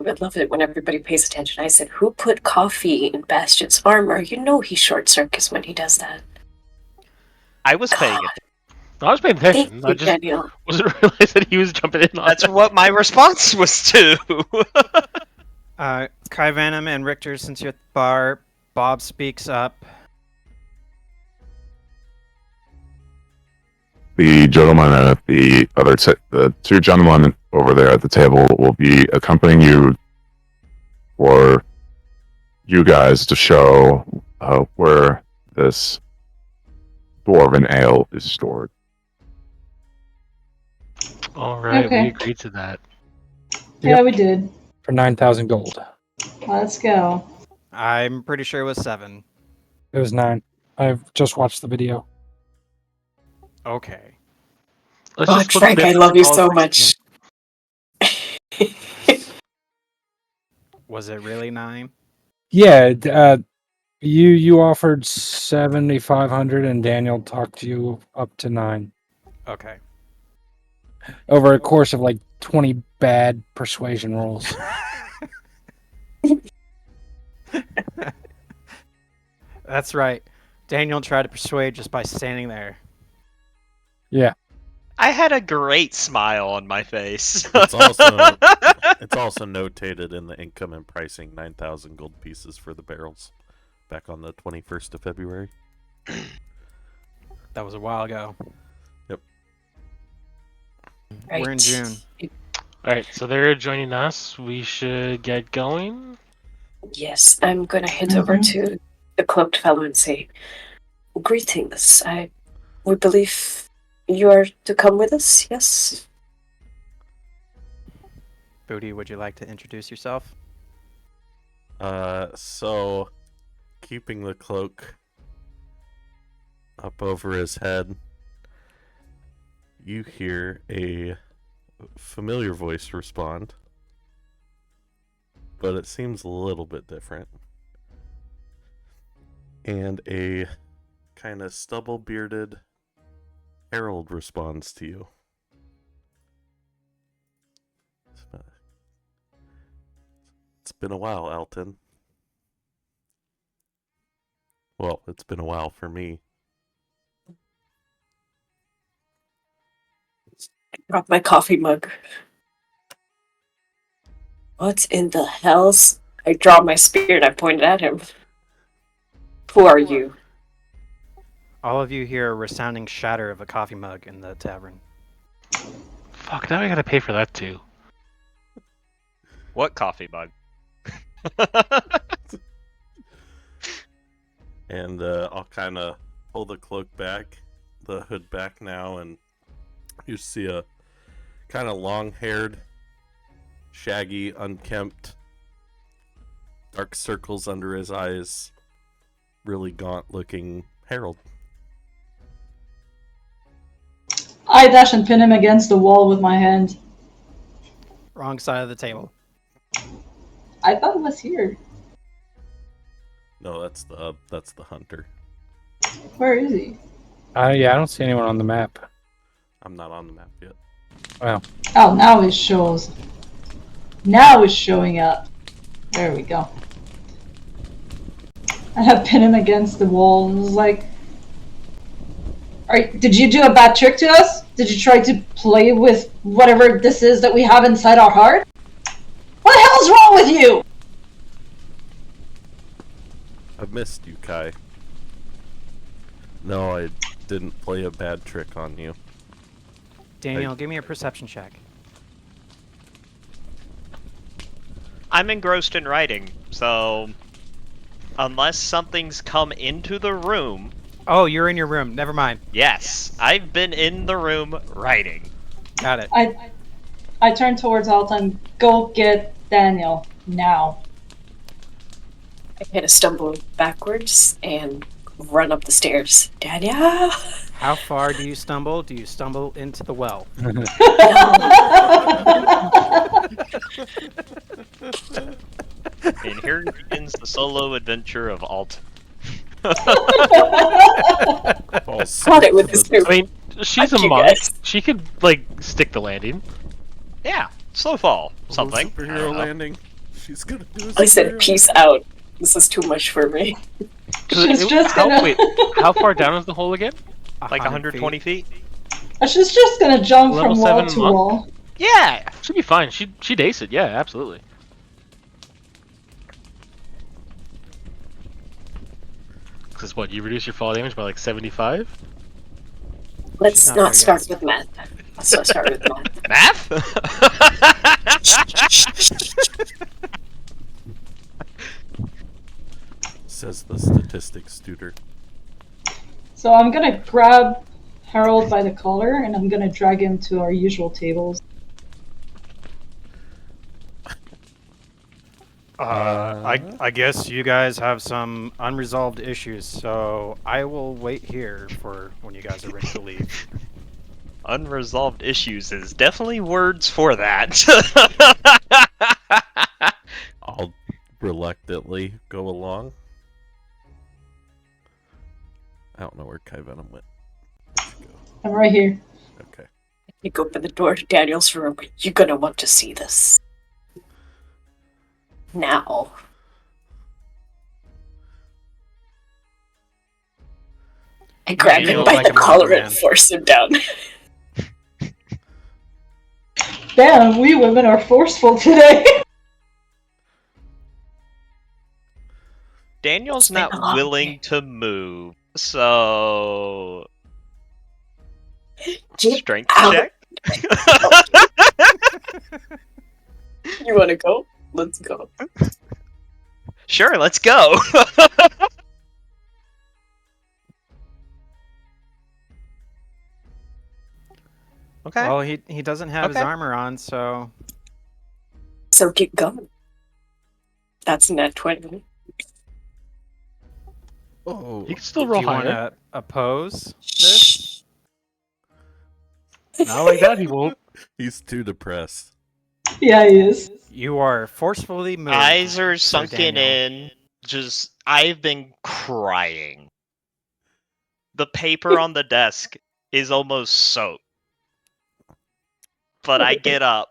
I love it when everybody pays attention. I said, who put coffee in Bastion's armor? You know he short circuits when he does that. I was paying God. it. I was paying Thank attention. you, I just Daniel. wasn't realize that he was jumping in on That's that. what my response was to. Kai Venom and Richter, since you're at the bar, Bob speaks up. The gentleman at the other, the two gentlemen over there at the table will be accompanying you for you guys to show where this dwarven ale is stored. All right, Okay. we agreed to that. Yeah, we did. For 9,000 gold. Let's go. I'm pretty sure it was 7. It was 9. I've just watched the video. Okay. Let's God, just look Frank, I at love you all so three much. Was it really 9? Yeah, you offered 7,500 and Daniel talked you up to 9 Okay. over a course of like 20 bad persuasion rolls. That's right. Daniel tried to persuade just by standing there. Yeah. I had a great smile on my face. It's also notated in the income and pricing 9,000 gold pieces for the barrels back on the 21st of February. That was a while ago. Yep. Right. We're in June. Alright, so they're joining us. We should get going. Yes, I'm gonna head over to the cloaked fellow and say, "Greetings. We believe you are to come with us, yes?" Booty, would you like to introduce yourself? So keeping the cloak up over his head, you hear a familiar voice respond, but it seems a little bit different. And a kind of stubble-bearded herald responds to you. It's been a while, Alton. Well, it's been a while for me. Drop my coffee mug. What in the hells? I draw my spear and I point it at him. Who are you? All of you hear a resounding shatter of a coffee mug in the tavern. Fuck, now I gotta pay for that too. What coffee mug? And I'll kind of pull the cloak back, the hood back now, and you see a kind of long-haired, shaggy, unkempt, dark circles under his eyes, really gaunt-looking herald. I dash and pin him against the wall with my hand. Wrong side of the table. I thought it was here. No, that's the hunter. Where is he? Yeah, I don't see anyone on the map. I'm not on the map yet. Wow. Oh, now it shows. Now it's showing up. There we go. I have pinned him against the wall and was like, did you do a bad trick to us? Did you try to play with whatever this is that we have inside our heart? What the hell's wrong with you? I've missed you, Kai. No, I didn't play a bad trick on you. Daniel, give me a perception check. I'm engrossed in writing, so unless something's come into the room. Oh, you're in your room. Never mind. Yes, I've been in the room writing. Got it. I turn towards Alton. Go get Daniel now. I kind of stumble backwards and run up the stairs. Daniel! How far do you stumble? Do you stumble into the well? And here begins the solo adventure of Alt. Caught it with his I mean, she's Fuck a you monk. guys. She could, like, stick the landing. Yeah, slow fall, something. I don't Superhero know. landing. She's gonna do a I said, superhero peace landing. out. This is too much for me. She's just gonna. Wait, how far down is the hole again? Like 100 120 feet? She's just gonna jump Level from wall 7 to monk? wall. Yeah! She'd be fine. She'd ace it. Yeah, absolutely. Because what, you reduce your fall damage by like 75? Let's not not there start yet. with math. Let's not start with math. Math? Says the statistics tutor. So I'm gonna grab Harold by the collar and I'm gonna drag him to our usual tables. I guess you guys have some unresolved issues, so I will wait here for when you guys are ready to leave. Unresolved issues is definitely words for that. I'll reluctantly go along. I don't know where Kai Venom went. Where'd she go? I'm right here. Okay. You go open the door to Daniel's room. You're gonna want to see this. Now. I grab you him look by like the a mountain collar man. and force him down. Damn, we women are forceful today. Daniel's It's been a not long willing to move, so Get strength out. check. You want to go? Let's go. Sure, let's go. Okay. Well, he doesn't have his Okay. armor on, so So get going. That's net 20. Oh, You can still do roll you want higher. to oppose this? Not like that, he won't. he's too depressed. Yeah, he is. You are forcefully moved. Eyes are Sir sunken Daniel. in. Just, I've been crying. The paper on the desk is almost soaked. But I get up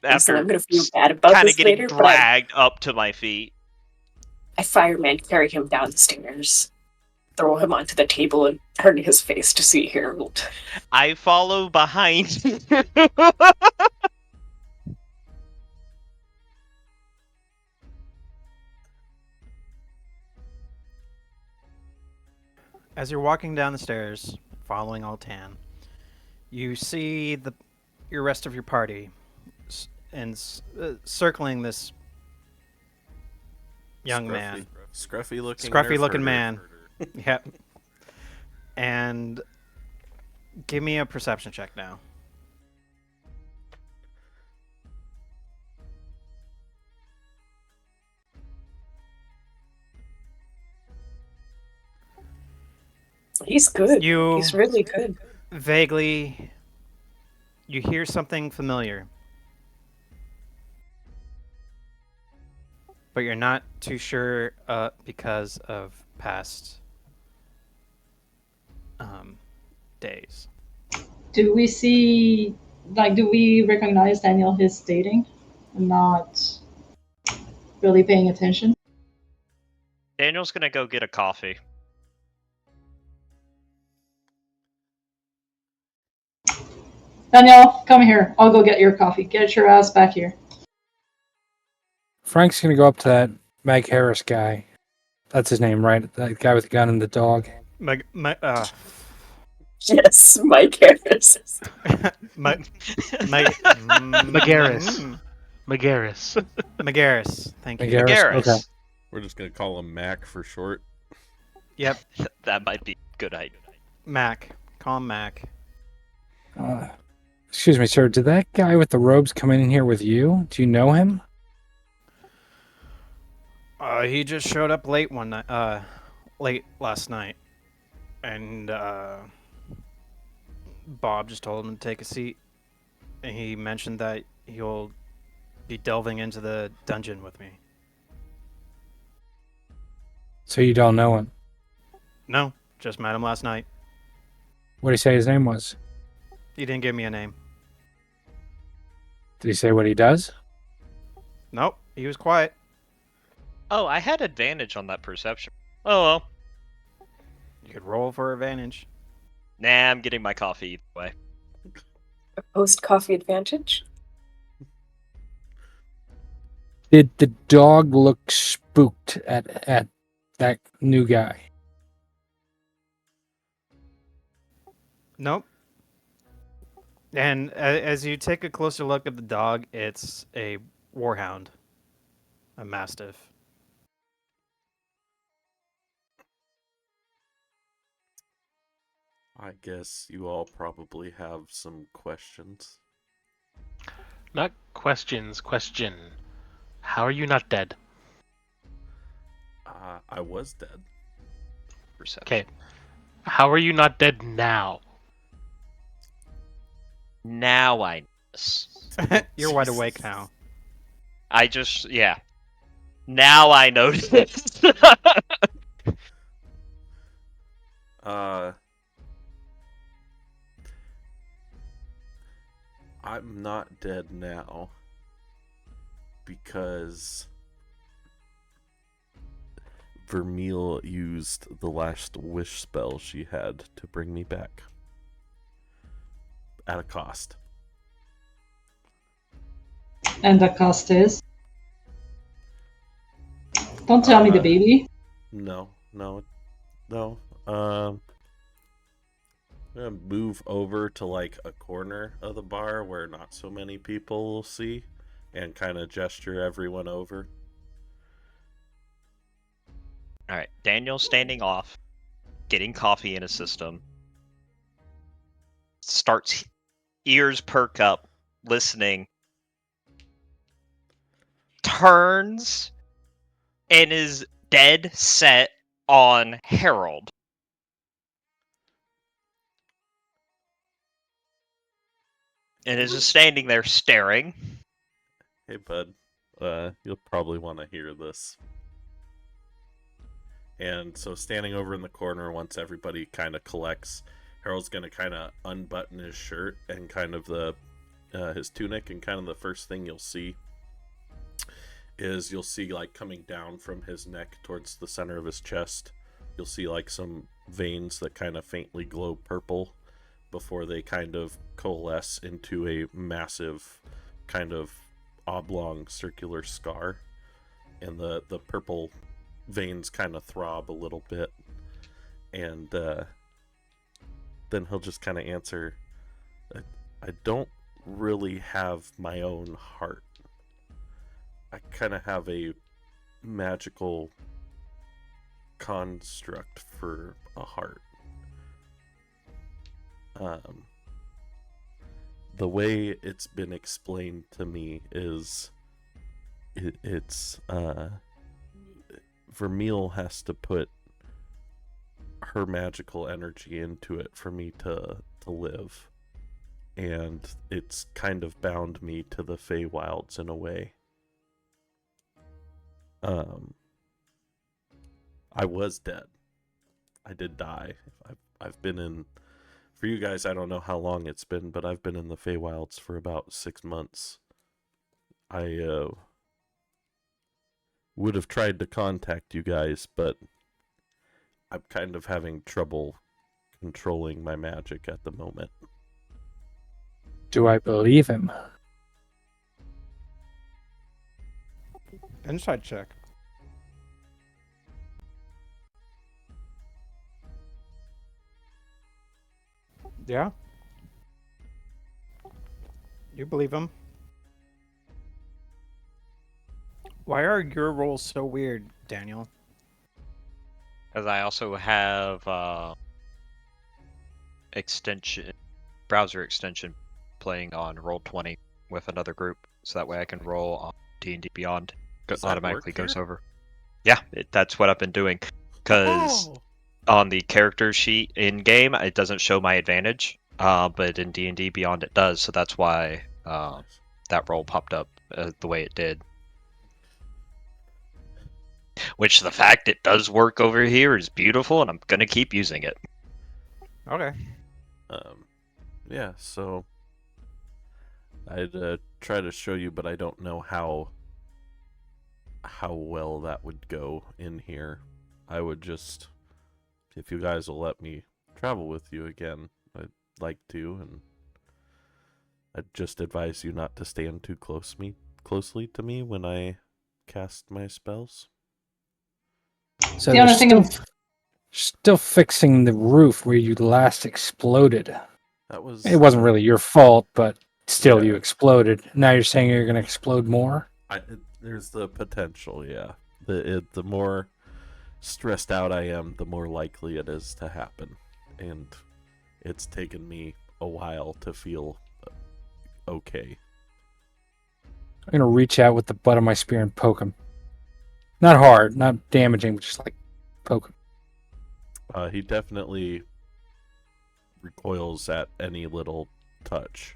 Listen, I'm after gonna feel bad about kind of this getting later, but dragged up to my feet. I fireman carry him down the stairs, throw him onto the table, and turn his face to see Harold. I follow behind you. As you're walking down the stairs, following Altan, you see your rest of your party circling this young man, Scruffy looking man. Yep. And give me a perception check now. He's good. You He's really good. vaguely, you hear something familiar, but you're not too sure because of past days. Do we see, do we recognize Daniel his dating? I'm not really paying attention. Daniel's gonna go get a coffee. Daniel, come here. I'll go get your coffee. Get your ass back here. Frank's gonna go up to that Meg Harris guy. That's his name, right? That guy with the gun and the dog. Yes, Mike Harris. Magaris. Magaris. Magaris. Thank you. Magaris? Magaris. Okay. We're just gonna call him Mac for short. Yep. That might be a good idea. Mac. Call him Mac. Excuse me, sir. Did that guy with the robes come in here with you? Do you know him? He just showed up late one night. Late last night, and Bob just told him to take a seat. And he mentioned that he'll be delving into the dungeon with me. So you don't know him? No, just met him last night. What did he say his name was? He didn't give me a name. Did he say what he does? Nope, he was quiet. Oh, I had advantage on that perception. Oh well. You could roll for advantage. Nah, I'm getting my coffee either way. Post coffee advantage? Did the dog look spooked at that new guy? Nope. And as you take a closer look at the dog, it's a warhound, a mastiff. I guess you all probably have some questions. Not questions, question. How are you not dead? I was dead. Perception. Okay. How are you not dead now? Now I know. You're wide awake now. I just, yeah. Now I notice. I'm not dead now Vermeil used the last wish spell she had to bring me back. At a cost. And the cost is? Don't tell me the baby. No. I'm gonna move over to like a corner of the bar where not so many people will see, and kind of gesture everyone over. All right, Daniel's standing off, getting coffee in his system. Starts, ears perk up, listening. Turns and is dead set on Harold. And is just standing there staring. Hey, bud. You'll probably want to hear this. And so, standing over in the corner, once everybody kind of collects, Harold's gonna kind of unbutton his shirt and kind of his tunic, and kind of the first thing you'll see is like coming down from his neck towards the center of his chest, you'll see like some veins that kind of faintly glow purple before they kind of coalesce into a massive kind of oblong circular scar, and the purple veins kind of throb a little bit, and then he'll just kind of answer, I don't really have my own heart. I kind of have a magical construct for a heart. The way it's been explained to me is it's Vermeil has to put her magical energy into it for me to live, and it's kind of bound me to the Feywilds in a way. I was dead. I did die. I've been in, for you guys, I don't know how long it's been, but I've been in the Feywilds for about 6 months. I would have tried to contact you guys, but I'm kind of having trouble controlling my magic at the moment. Do I believe him? Insight check. Yeah. You believe him. Why are your rolls so weird, Daniel? Because I also have browser extension playing on Roll20 with another group, so that way I can roll on D&D Beyond. Automatically goes over. Yeah, that's what I've been doing. Because on the character sheet in game, it doesn't show my advantage, but in D&D Beyond it does. So that's why that roll popped up the way it did. Which the fact it does work over here is beautiful, and I'm gonna keep using it. Okay. Yeah, so I'd try to show you, but I don't know how well that would go in here. I would just, if you guys will let me travel with you again, I'd like to, and I'd just advise you not to stand too closely to me when I cast my spells. So The they're only thing still fixing the roof where you last exploded. That was. It wasn't really your fault, but still, Yeah. you exploded. Now you're saying you're going to explode more? There's the potential, yeah. The more stressed out I am, the more likely it is to happen. And it's taken me a while to feel okay. I'm going to reach out with the butt of my spear and poke him. Not hard, not damaging, but just like poke him. He definitely recoils at any little touch.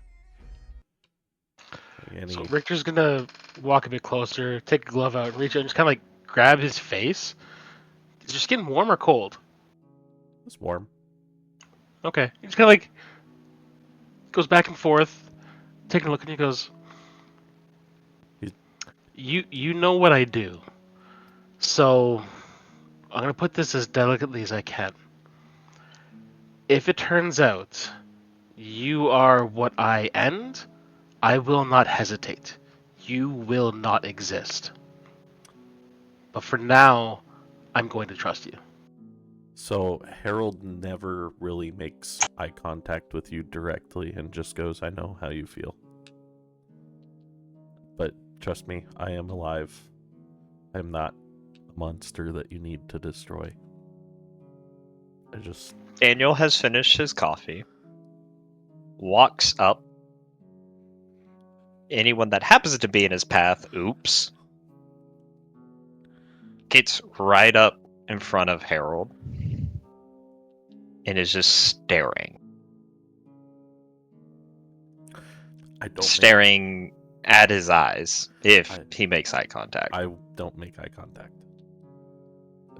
So Richter's gonna walk a bit closer, take a glove out, reach out, and just kind of like grab his face. Is your skin warm or cold? It's warm. Okay. He just kind of like goes back and forth, taking a look, and he goes, "You know what I do, so I'm gonna put this as delicately as I can. If it turns out you are what I end, I will not hesitate. You will not exist. But for now, I'm going to trust you. So Harold never really makes eye contact with you directly and just goes, I know how you feel. But trust me, I am alive. I am not a monster that you need to destroy. Daniel has finished his coffee, walks up. Anyone that happens to be in his path, oops, gets right up in front of Harold and is just staring. Staring at his eyes if he makes eye contact. I don't make eye contact.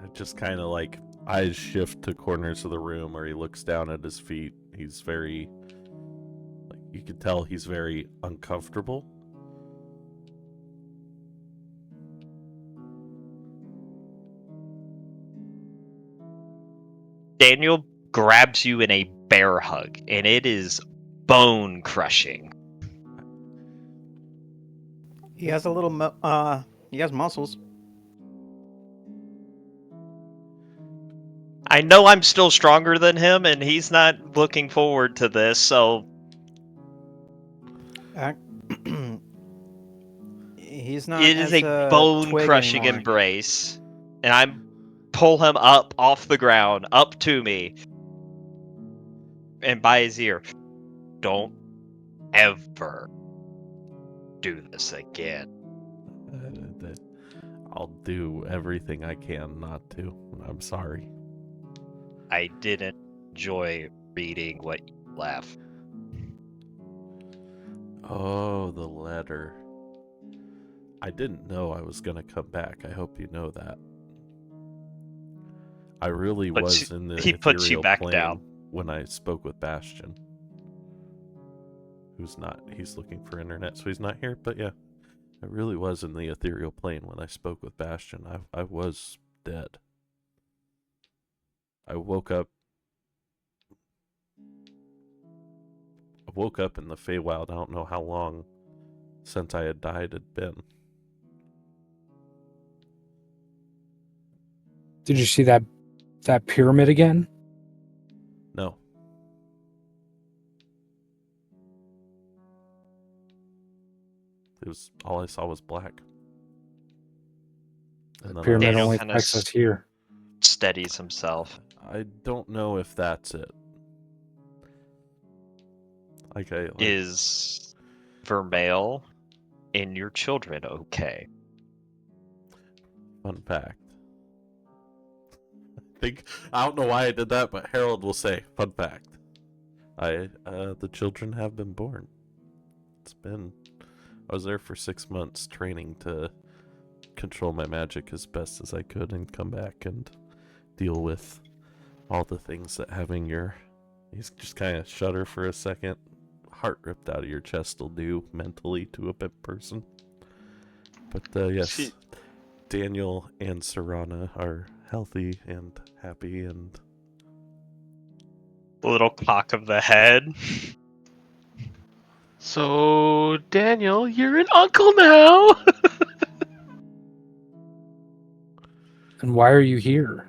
I just kind of like eyes shift to corners of the room, or he looks down at his feet. He's very, like, you can tell he's very uncomfortable. Daniel grabs you in a bear hug, and it is bone crushing. He has a little, he has muscles. I know I'm still stronger than him, and he's not looking forward to this, so... He's not It is a bone-crushing embrace, and I pull him up off the ground, up to me, and by his ear. Don't ever do this again. I'll do everything I can not to. I'm sorry. I didn't enjoy reading what you left. Oh, the letter. I didn't know I was going to come back. I hope you know that. I really was in the ethereal plane down when I spoke with Bastion. He's looking for internet, so he's not here, but yeah. I really was in the ethereal plane when I spoke with Bastion. I was dead. I woke up in the Feywild. I don't know how long since I had died had been. Did you see that pyramid again? No. All I saw was black. The pyramid only affects us here. Steadies himself. I don't know if that's it. Is Vermeil and your children okay? Fun fact. I don't know why I did that, but Harold will say, fun fact. The children have been born. I was there for 6 months training to control my magic as best as I could and come back and deal with all the things that having you just kind of shudder for a second, heart ripped out of your chest will do mentally to a person. But yes, Daniel and Serana are healthy and happy and... A little cock of the head. So, Daniel, you're an uncle now! And why are you here?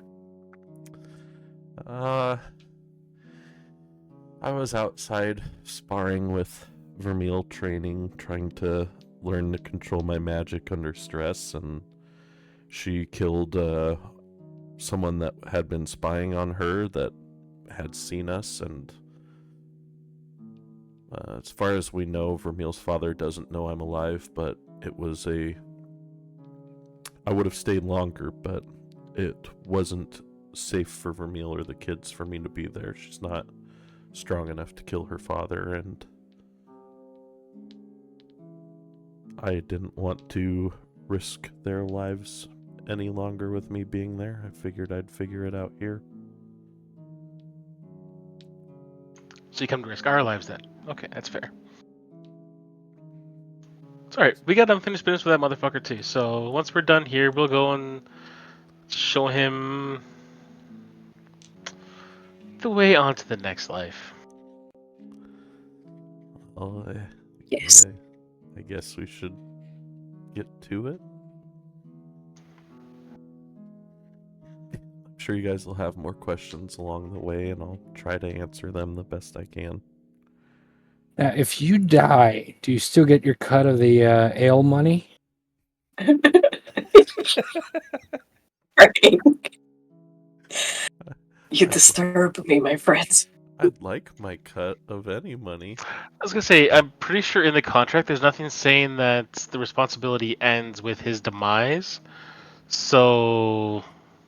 I was outside sparring with Vermeil training, trying to learn to control my magic under stress, and she killed someone that had been spying on her that had seen us, and as far as we know, Vermeil's father doesn't know I'm alive, but I would have stayed longer, but it wasn't safe for Vermeil or the kids for me to be there. She's not strong enough to kill her father, and I didn't want to risk their lives any longer with me being there. I figured I'd figure it out here. So you come to risk our lives then? Okay, that's fair. It's alright, we got unfinished business with that motherfucker too, so once we're done here, we'll go and show him the way onto the next life. Well, Yes. I guess we should get to it. I'm sure you guys will have more questions along the way, and I'll try to answer them the best I can. Now, if you die, do you still get your cut of the ale money? Right. You disturb me, my friends. I'd like my cut of any money. I was gonna say, I'm pretty sure in the contract there's nothing saying that the responsibility ends with his demise. So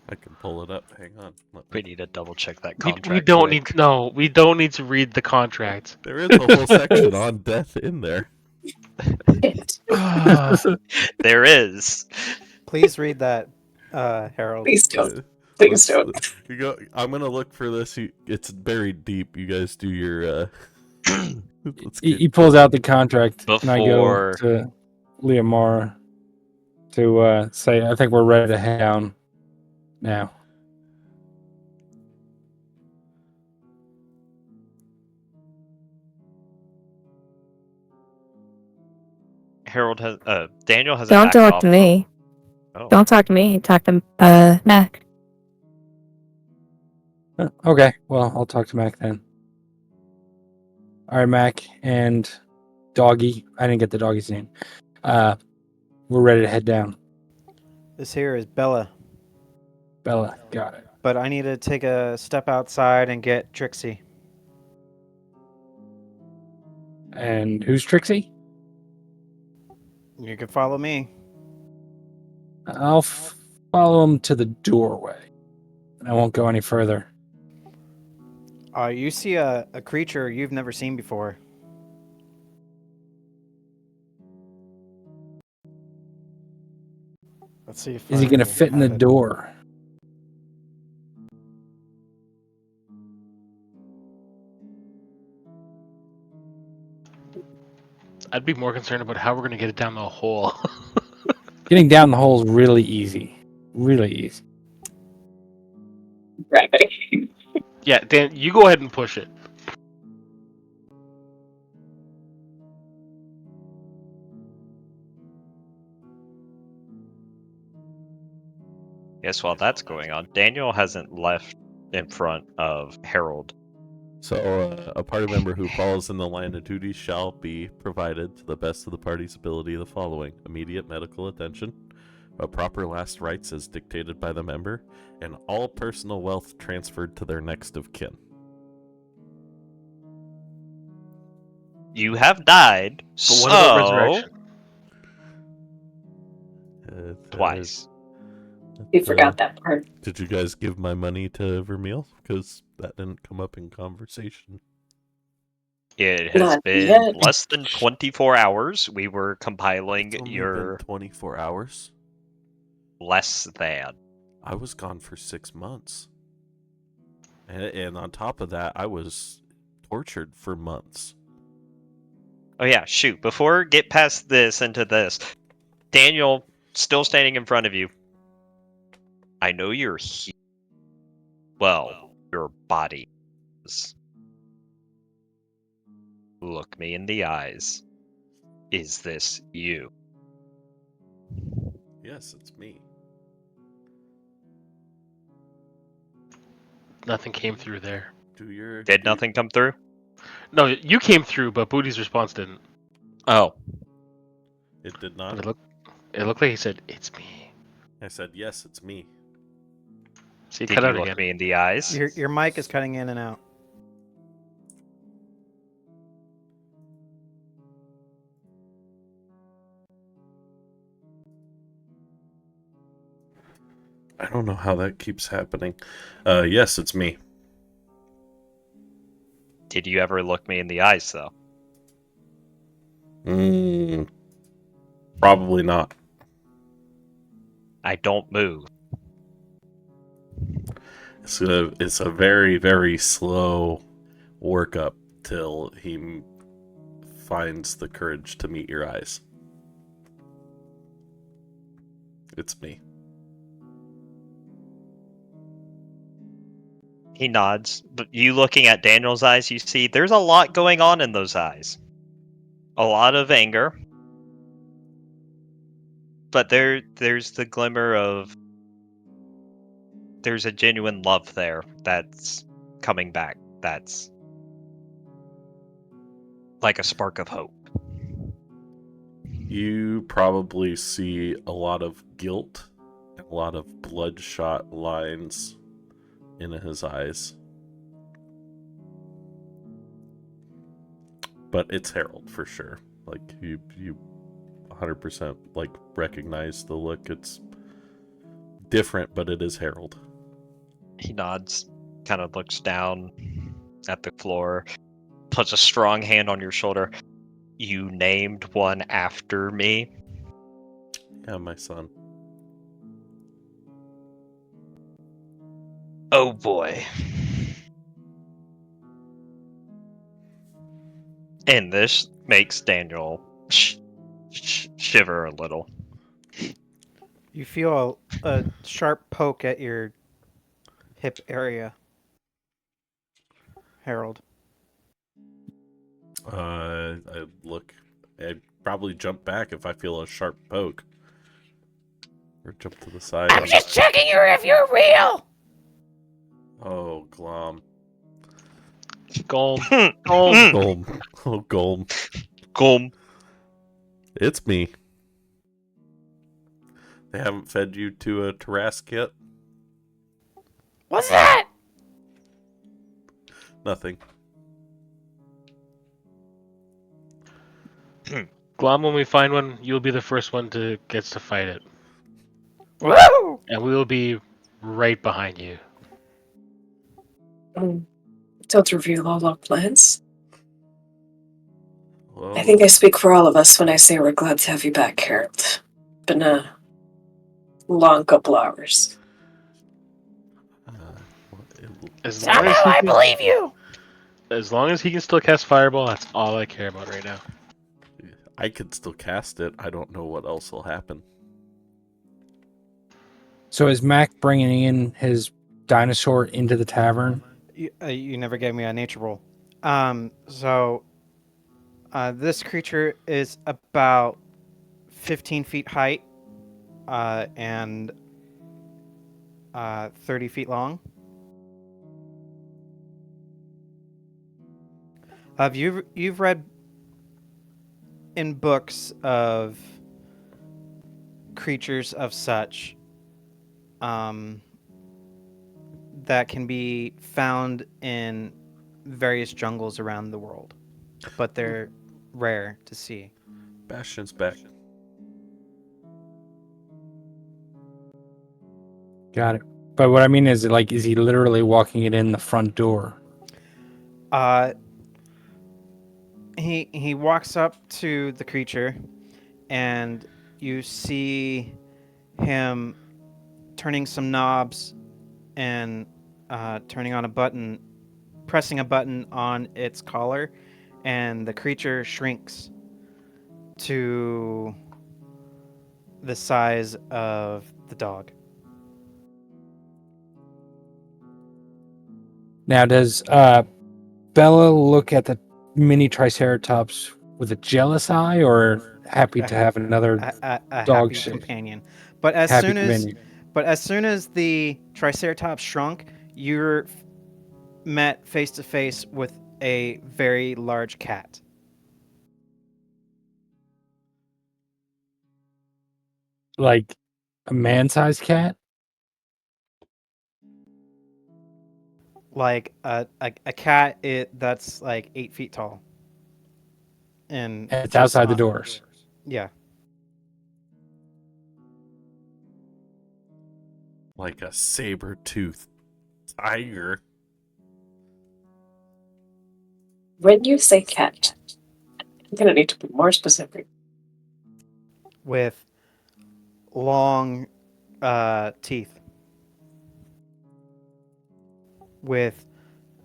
I can pull it up. Hang on. We need to double check that we contract. don't quick. we don't need to read the contract. There is a whole section on death in there. There is. Please read that, Harold. Please don't. Please Let's- don't. You go. I'm gonna look for this. It's buried deep. You guys do your. Let's He get pulls out the contract, and I go Before to Leomara to say, I think we're ready to head down now. Harold has Daniel has Don't talk to me. Oh. Don't talk to me. Talk to Mac. Okay, well, I'll talk to Mac then. All right, Mac and Doggy. I didn't get the doggy's name. We're ready to head down. This here is Bella, Bella, got it. but I need to take a step outside and get Trixie. And who's Trixie? You can follow me. I'll follow him to the doorway. I won't go any further. You see a creature you've never seen before. Let's see if Is he going to I fit in the have it. door? I'd be more concerned about how we're gonna get it down the hole. Getting down the hole is really easy. Really easy. Right. Yeah, Dan, you go ahead and push it. Guess while that's going on, Daniel hasn't left in front of Harold. So, a party member who falls in the line of duty shall be provided, to the best of the party's ability, the following: immediate medical attention, a proper last rites as dictated by the member, and all personal wealth transferred to their next of kin. You have died, But what about resurrection? Twice. You forgot that part. Did you guys give my money to Vermeil? Because that didn't come up in conversation. It has Not been yet. less than 24 hours. We were compiling It's only your been 24 hours. less than. I was gone for 6 months. And on top of that, I was tortured for months. Oh yeah, shoot. Before get past this into this, Daniel still standing in front of you. I know you're here. Well, your body is. Look me in the eyes. Is this you? Yes, it's me. Nothing came through there. Did nothing come through? No, you came through, but Booty's response didn't. Oh. It did not? It looked like he said, "It's me." I said, yes, it's me. So you Did cut you out look again. me in the eyes? Your mic is cutting in and out. I don't know how that keeps happening. Yes, it's me. Did you ever look me in the eyes, though? Probably not. I don't move. It's a very, very slow workup till he finds the courage to meet your eyes. It's me. He nods. But you looking at Daniel's eyes, you see there's a lot going on in those eyes. A lot of anger. But there's the glimmer of... There's a genuine love there that's coming back. That's like a spark of hope. You probably see a lot of guilt, a lot of bloodshot lines in his eyes. But it's Harold for sure. Like you 100% like recognize the look. It's different, but it is Harold. He nods, kind of looks down at the floor, puts a strong hand on your shoulder. You named one after me. Yeah, my son. Oh boy. And this makes Daniel shiver a little. You feel a sharp poke at your hip area, Harold. I look. I'd probably jump back if I feel a sharp poke. Or jump to the side. I'm just checking you if you're real. Oh, Glom. Golm. Golm. Oh, Golm. Golm. It's me. They haven't fed you to a Tarask yet? What's that? Nothing. Glom, when we find one, you'll be the first one to gets to fight it. Woo! And we will be right behind you. Don't reveal all our plans. Well, I think I speak for all of us when I say we're glad to have you back, Harold. Been a long couple hours. As long Somehow as he I can, believe you. as long as he can still cast Fireball, that's all I care about right now. I could still cast it. I don't know what else will happen. So is Mac bringing in his dinosaur into the tavern? You never gave me a nature roll. This creature is about 15 feet height and 30 feet long. You've read in books of creatures of such that can be found in various jungles around the world, but they're rare to see. Bastion's back. Got it. But what I mean is, like, is he literally walking it in the front door? He walks up to the creature, and you see him turning some knobs and turning on a button, pressing a button on its collar, and the creature shrinks to the size of the dog. Now, does Bella look at the mini Triceratops with a jealous eye, or happy to have another a dog happy shape? companion? But as Happy soon as companion. the Triceratops shrunk, you're met face to face with a very large cat. Like a man-sized cat? Like a cat that's like 8 feet tall. And It's just outside the doors. Yeah. Like a saber-toothed tiger. When you say cat, I'm gonna need to be more specific. With long teeth. With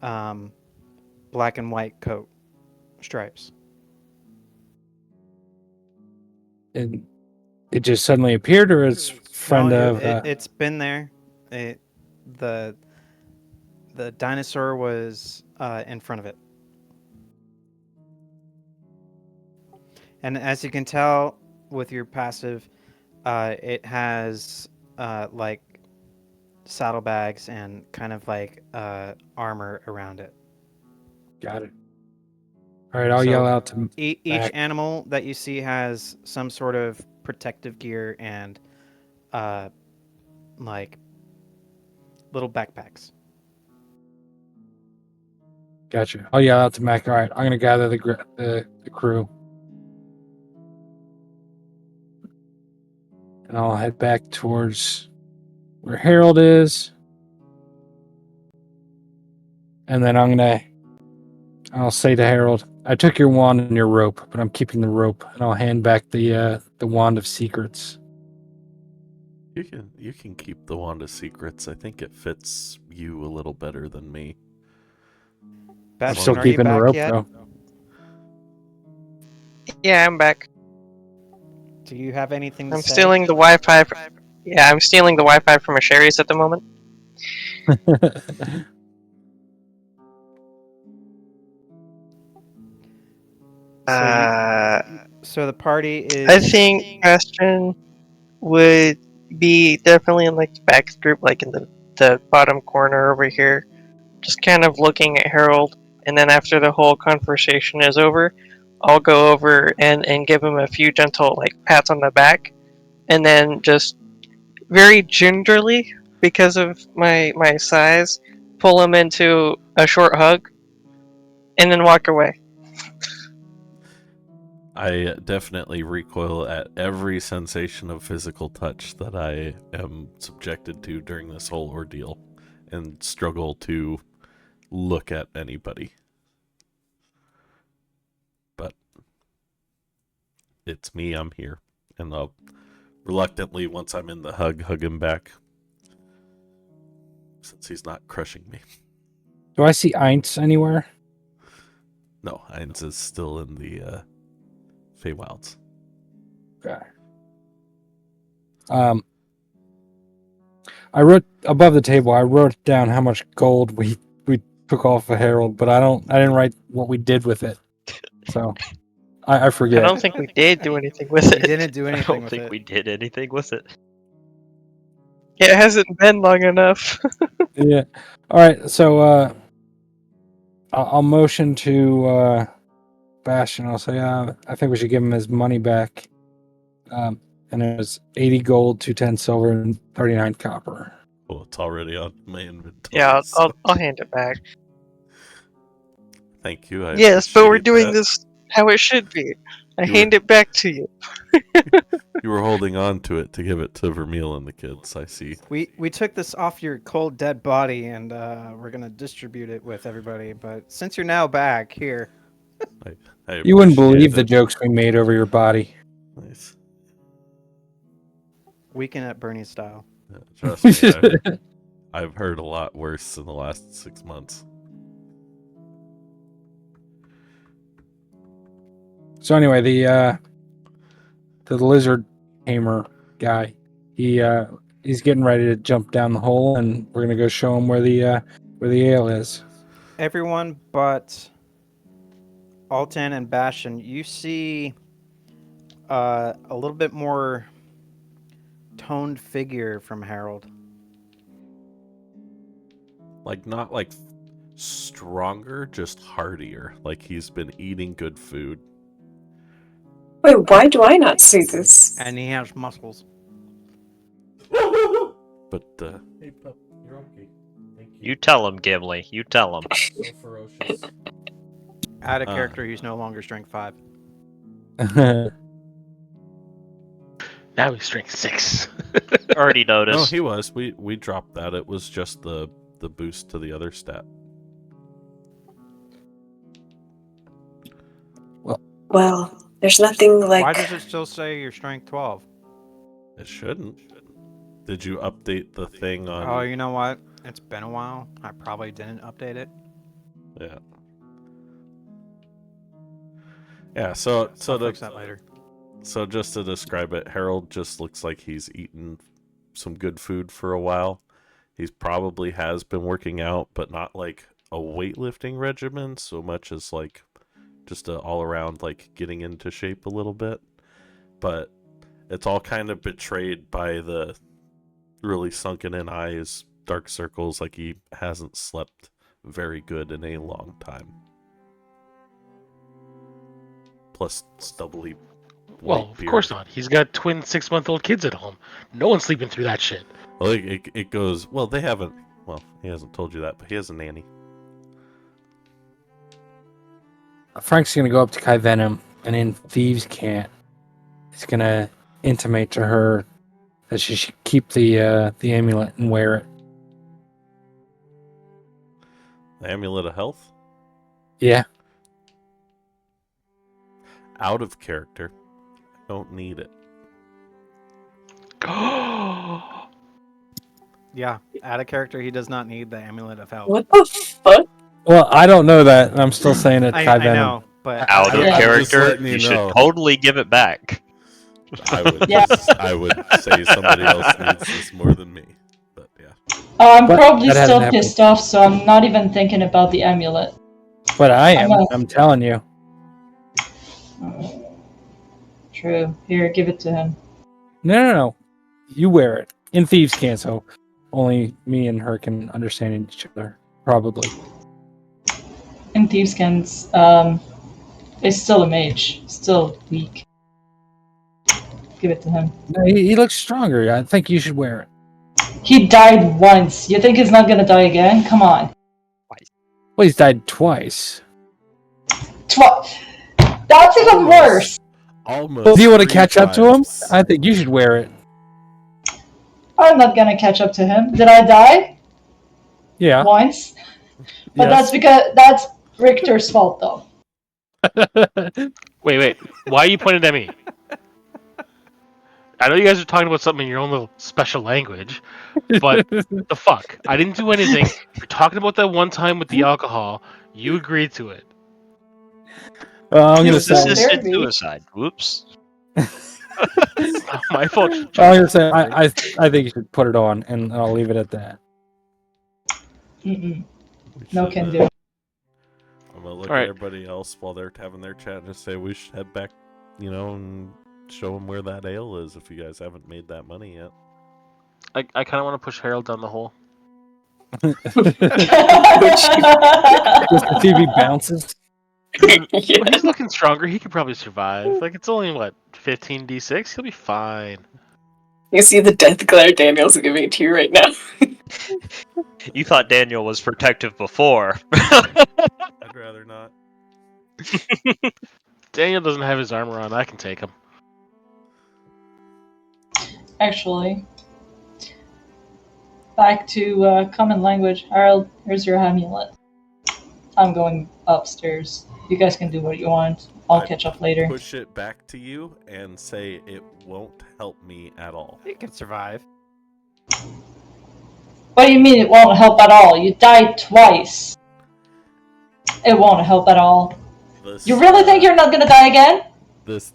black and white coat stripes. And it just suddenly appeared, or it's friend No, of... it's been there. The The dinosaur was in front of it. And as you can tell with your passive, it has like saddlebags and kind of like armor around it. Got it. All right, I'll So yell out to each Mac. animal that you see has some sort of protective gear and like little backpacks. Gotcha. I'll yell out to Mac. All right, I'm gonna gather the crew, and I'll head back towards where Harold is, and then I'll say to Harold, "I took your wand and your rope, but I'm keeping the rope, and I'll hand back the wand of secrets." You can keep the wand of secrets. I think it fits you a little better than me. I'm Bastion, still are you keeping the back rope yet? though. Yeah, I'm back. Do you have anything to I'm say? stealing the Wi-Fi. Yeah, I'm stealing the Wi-Fi from Sherry's at the moment. So the party is. I think Bastion would be definitely in like the back group, like in the bottom corner over here, just kind of looking at Harold. And then after the whole conversation is over, I'll go over and give him a few gentle like pats on the back, and then just very gingerly, because of my size, pull him into a short hug, and then walk away. I definitely recoil at every sensation of physical touch that I am subjected to during this whole ordeal and struggle to look at anybody. But it's me, I'm here. And I'll reluctantly, once I'm in the hug him back. Since he's not crushing me. Do I see Einz anywhere? No, Heinz is still in the Feywilds. Okay. I wrote above the table. I wrote down how much gold we took off of Harold, but I didn't write what we did with it. So I forget. I don't think we did do anything with it. You didn't do I anything don't with think it. we did anything with it. It hasn't been long enough. Yeah. All right. So I'll motion to Bastion. I'll say I think we should give him his money back. And it was 80 gold, 210 silver, and 39 copper. Well, it's already on my inventory. Yeah, so I'll hand it back. thank you. I Yes, but we're appreciate doing that. this how it should be. I You hand it back to you. You were holding on to it to give it to Vermeil and the kids, I see. We took this off your cold dead body and we're gonna distribute it with everybody. But since you're now back here, I You wouldn't appreciate believe the it. jokes we made over your body. Nice. weekend at Bernie style. Trust me, I've heard a lot worse in the last 6 months. So anyway, the lizard tamer guy, he's getting ready to jump down the hole, and we're gonna go show him where the ale is. Everyone but Altan and Bastion, you see a little bit more toned figure from Harold. Like, not like stronger, just hardier. Like he's been eating good food. Wait, why do I not see this? And he has muscles. But, hey, pup, you're okay. Thank you. You tell him, Gimli. You tell him. So ferocious. Add a character who's no longer strength 5. Now he's strength 6. Already No, noticed. he was. We dropped that. It was just the boost to the other stat. Well, there's nothing like. Why does it still say you're strength 12? It shouldn't. Did you update the thing on? Oh, you know what? It's been a while. I probably didn't update it. Yeah. Yeah. So I'll fix that later. So just to describe it, Harold just looks like he's eaten some good food for a while, He's probably has been working out, but not like a weightlifting regimen so much as like just a all around like getting into shape a little bit. But it's all kind of betrayed by the really sunken in eyes, dark circles, like he hasn't slept very good in a long time. Plus stubbly Well, white of beard. course not. He's got twin 6-month-old kids at home. No one's sleeping through that shit. Well, it goes, well, they haven't, well, he hasn't told you that, but he has a nanny. Frank's gonna go up to Kai Venom, and in Thieves' Cant, he's gonna intimate to her that she should keep the amulet and wear it. The amulet of health? Yeah. Out of character. Don't need it. Yeah, out of character, he does not need the amulet of health. What the fuck? Well, I don't know that, and I'm still saying it, I Kai Venom. know, but Out of Yeah. I'm just character, letting you you should know. totally give it back. I would Yeah. I would say somebody else needs this more than me. But yeah. I'm But probably that hasn't still happened. pissed off, so I'm not even thinking about the amulet. But I am. I know. I'm telling you. True. Here, give it to him. No. You wear it. In Thieves' Cant, so only me and her can understand each other, probably. In Thieveskins, is still a mage. Still weak. Give it to him. No, he looks stronger. I think you should wear it. He died once. You think he's not gonna die again? Come on. Well, he's died twice. That's even worse. Almost. Do you want to 3 catch up to him? times. I think you should wear it. I'm not gonna catch up to him. Did I die? Yeah. Once? But Yes. that's Richter's fault, though. Wait. Why are you pointing at me? I know you guys are talking about something in your own little special language, but the fuck? I didn't do anything. You're talking about that one time with the alcohol. You agreed to it. I'm He gonna was say. so Assisted therapy. suicide. Whoops. It's not my fault. I'm gonna say. I think you should put it on, and I'll leave it at that. Mm-mm. We No should, can do. I'm gonna look All right. at everybody else while they're having their chat and just say we should head back, and show them where that ale is if you guys haven't made that money yet. I kind of want to push Harold down the hole. Just the TV bounces. Yeah. Well, he's looking stronger. He could probably survive. Like, it's only, what, 15d6? He'll be fine. You see the death glare Daniel's giving to you right now. You thought Daniel was protective before. I'd rather not. Daniel doesn't have his armor on. I can take him. Actually, back to common language. Harold, here's your amulet. I'm going upstairs. You guys can do what you want. I'll I catch up later. Push it back to you and say it won't help me at all. he can survive. What do you mean it won't help at all? You died twice. It won't help at all. This, You really think you're not gonna die again? this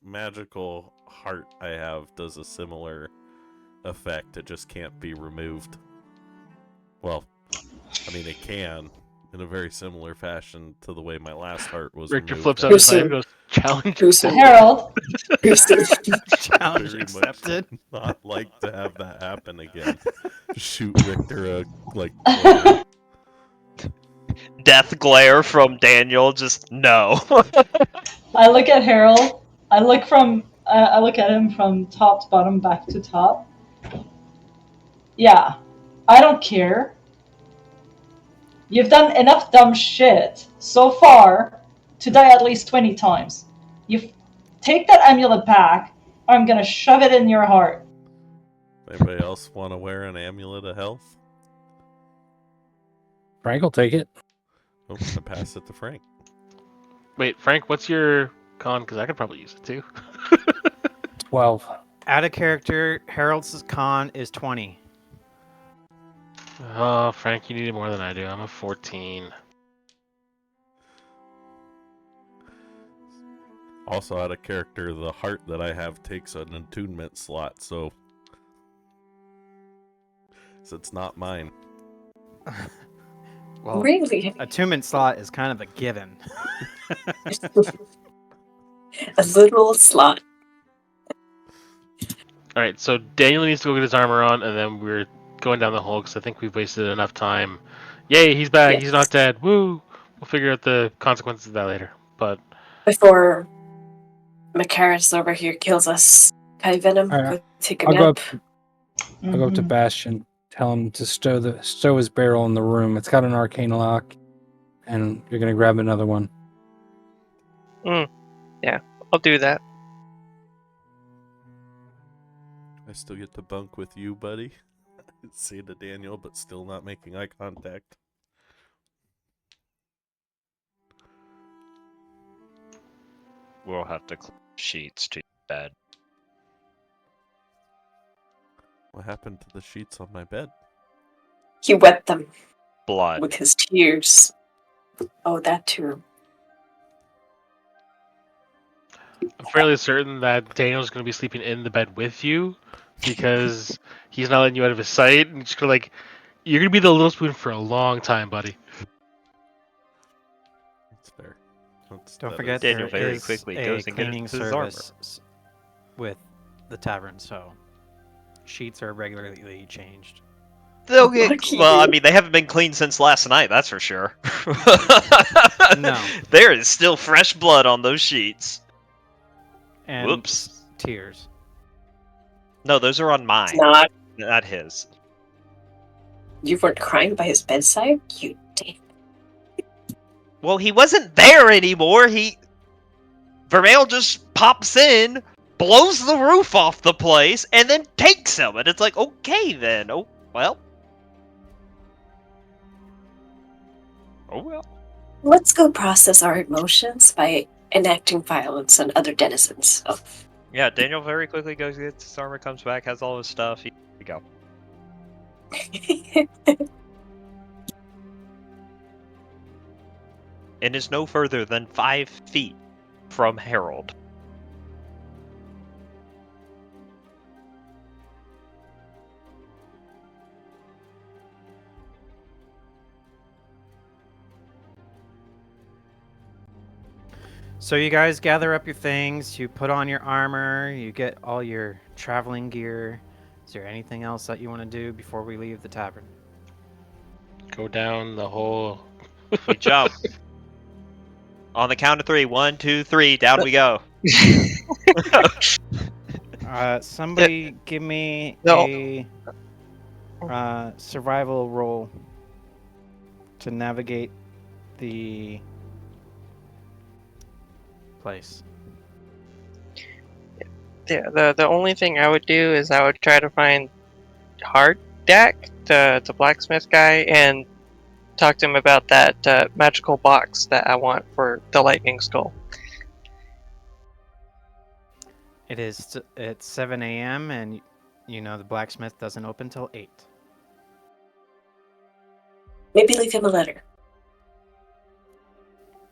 magical heart I have does a similar effect. It just can't be removed. Well, I mean it can in a very similar fashion to the way my last heart was Richter removed. flips I out his hand and goes, challenge Too soon. Harold, Challenge very much accepted. not like to have that happen again. Shoot Richter a glare. Death glare from Daniel. Just no. I look at Harold. I look at him from top to bottom, back to top. Yeah, I don't care. You've done enough dumb shit so far to die at least 20 times. You take that amulet back, or I'm gonna shove it in your heart. Anybody else want to wear an amulet of health? Frank will take it. Oh, I pass it to Frank. Wait, Frank, what's your con? Because I could probably use it too. 12. Out of character, Harold's con is 20. Oh, Frank, you needed more than I do. I'm a 14. Also out of character, the heart that I have takes an attunement slot, so because it's not mine. Well, Really? attunement slot is kind of a given. A literal slot. All right, so Daniel needs to go get his armor on, and then we're going down the hole because I think we've wasted enough time. Yay, he's back. Yes. He's not dead. Woo! We'll figure out the consequences of that later. But Before Macaris over here kills us, Kai Venom, All right, go take a I'll nap. go up. I'll go up to Bastion. Tell him to stow his barrel in the room. It's got an arcane lock, and you're gonna grab another one. Yeah, I'll do that. I still get to bunk with you, buddy. Say to Daniel, but still not making eye contact. We'll have to clean sheets to bed. What happened to the sheets on my bed? He wet them Blood. with his tears. Oh, that too. I'm fairly certain that Daniel's going to be sleeping in the bed with you because he's not letting you out of his sight. And just gonna, you're going to be the little spoon for a long time, buddy. That's fair. Don't forget, Daniel there very is quickly a goes and gets cleaning his armor. service with the tavern, so sheets are regularly changed. Okay, Lucky well, I you. mean, they haven't been cleaned since last night, that's for sure. No. There is still fresh blood on those sheets. And Whoops. tears. No, those are on mine, It's not. not his. You weren't crying by his bedside? You damn. Well, he wasn't there anymore. Vermeil just pops in, blows the roof off the place, and then takes him. And it's like, okay then. Oh, well. Oh, well. Let's go process our emotions by enacting violence on other denizens of. Yeah, Daniel very quickly goes, gets his armor, comes back, has all his stuff. Here we go. And is no further than 5 feet from Harold. So you guys gather up your things, you put on your armor, you get all your traveling gear. Is there anything else that you want to do before we leave the tavern? Go down the hole. We jump. On the count of 3. 1, 2, 3. Down we go. Somebody give me No. a survival roll to navigate the place. Yeah, the only thing I would do is I would try to find Harddak, the blacksmith guy, and talk to him about that magical box that I want for the lightning skull. It's 7 a.m. and you know the blacksmith doesn't open till 8. Maybe leave him a letter.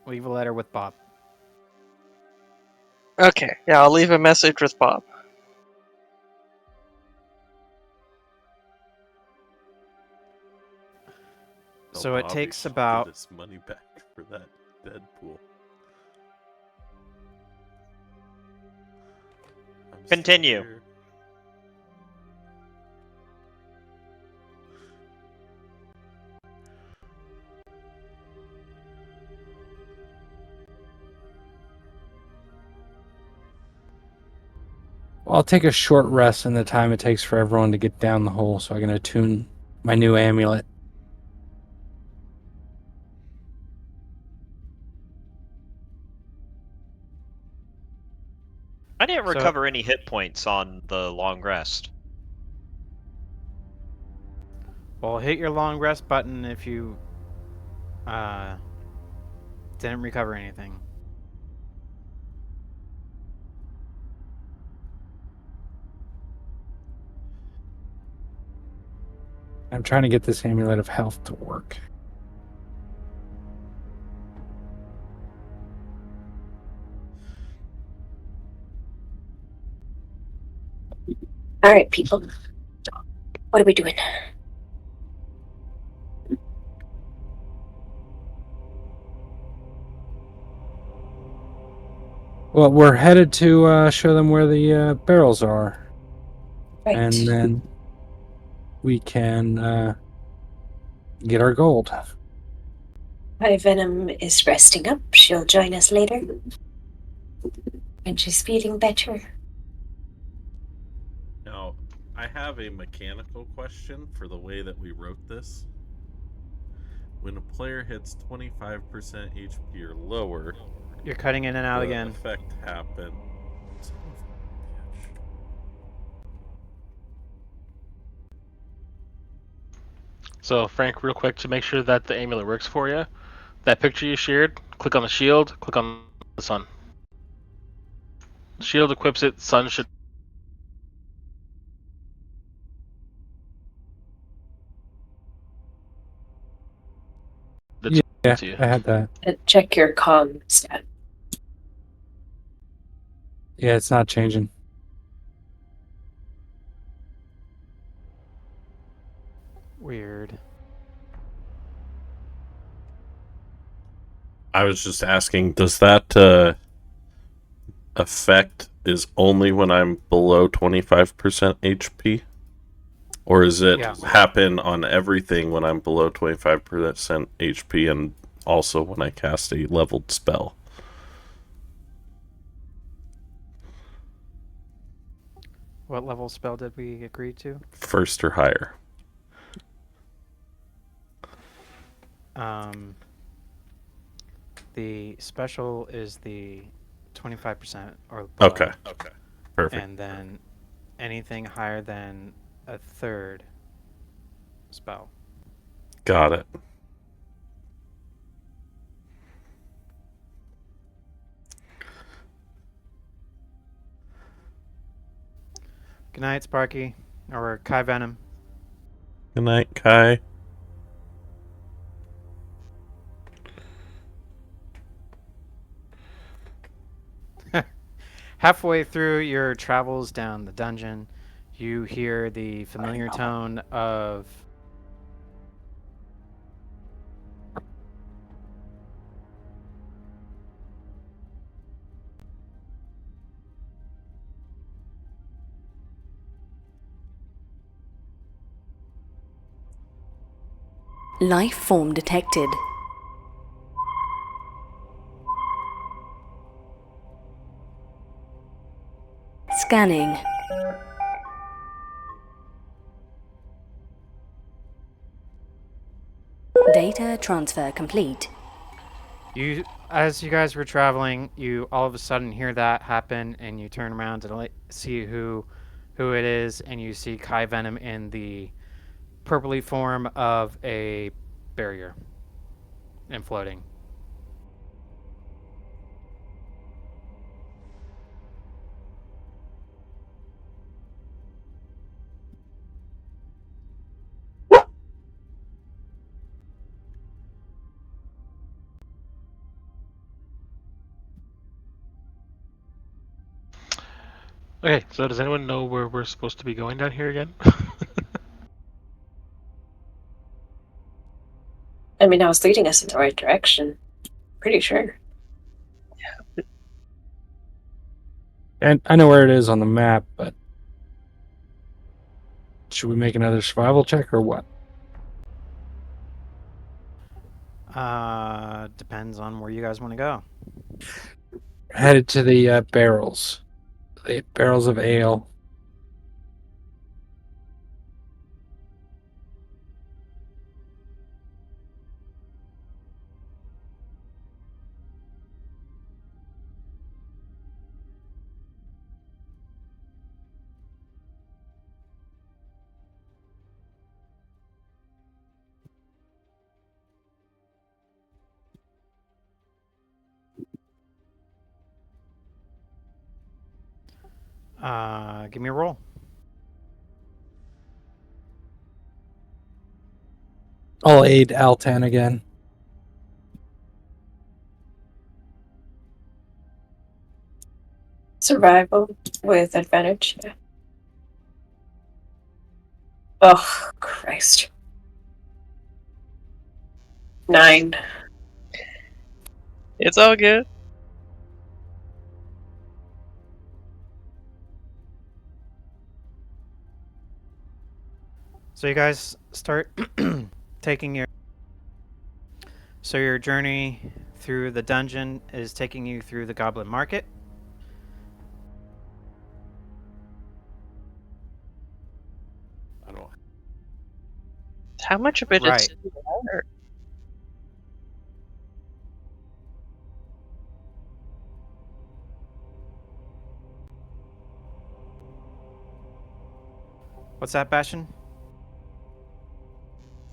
Leave a letter with Bob. Okay, yeah, I'll leave a message with Bob. So it Bobby takes should about- get his money back for that Deadpool. I'm still Continue. here. Well, I'll take a short rest in the time it takes for everyone to get down the hole, so I can attune my new amulet. I didn't So- recover any hit points on the long rest. Well, hit your long rest button if you didn't recover anything. I'm trying to get this amulet of health to work. All right, people. What are we doing? Well, we're headed to show them where the barrels are. Right. And then we can get our gold. My Venom is resting up. She'll join us later. When she's feeling better. Now, I have a mechanical question for the way that we wrote this. When a player hits 25% HP or lower, You're cutting in and out the again. effect happens. So, Frank, real quick, to make sure that the amulet works for you, that picture you shared, click on the shield, click on the sun. Shield equips it, sun should. Yeah, to you. I had that. Check your con stat. Yeah, it's not changing. Weird. I was just asking, does that effect is only when I'm below 25% HP? Or is it happen on everything when I'm below 25% HP and also when I cast a leveled spell? What level spell did we agree to? First or higher. The special is the 25% or below. Okay. Perfect. And then anything higher than a third spell. Got it. Good night, Sparky. Or Kai Venom. Good night, Kai. Halfway through your travels down the dungeon, you hear the familiar tone of life form detected. Scanning. Data transfer complete. As you guys were traveling, you all of a sudden hear that happen, and you turn around to see who it is, and you see Kai Venom in the purpley form of a barrier and floating. Okay, so does anyone know where we're supposed to be going down here again? I mean, I was leading us in the right direction. Pretty sure. And I know where it is on the map, but should we make another survival check or what? Depends on where you guys want to go. Headed to the barrels. The barrels of ale. Give me a roll. I'll aid Altan again. Survival with advantage. Yeah. Oh, Christ. 9. It's all good. So you guys start taking your. So your journey through the dungeon is taking you through the Goblin Market. I don't. How much of it is Right. still there? What's that, Bastion?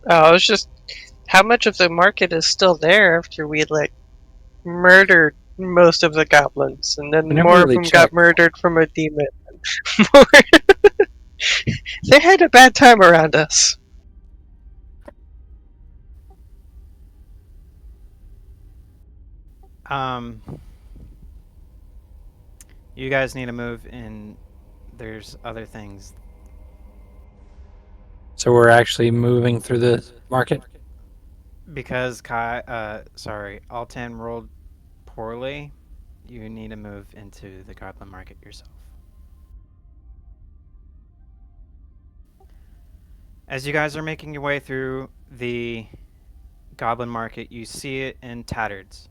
Oh, it's just how much of the market is still there after we like murdered most of the goblins, and then We never more of really them got checked. murdered from a demon. They had a bad time around us. You guys need to move in. There's other things. So we're actually moving through the market. Because Altan rolled poorly, you need to move into the Goblin Market yourself. As you guys are making your way through the Goblin Market, you see it in tatters,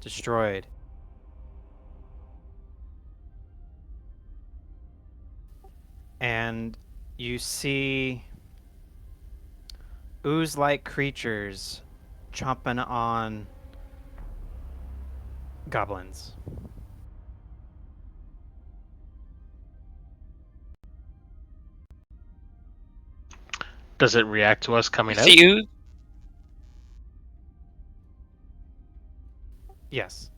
destroyed. And you see ooze-like creatures chomping on goblins. Does it react to us coming out? The ooze? Yes.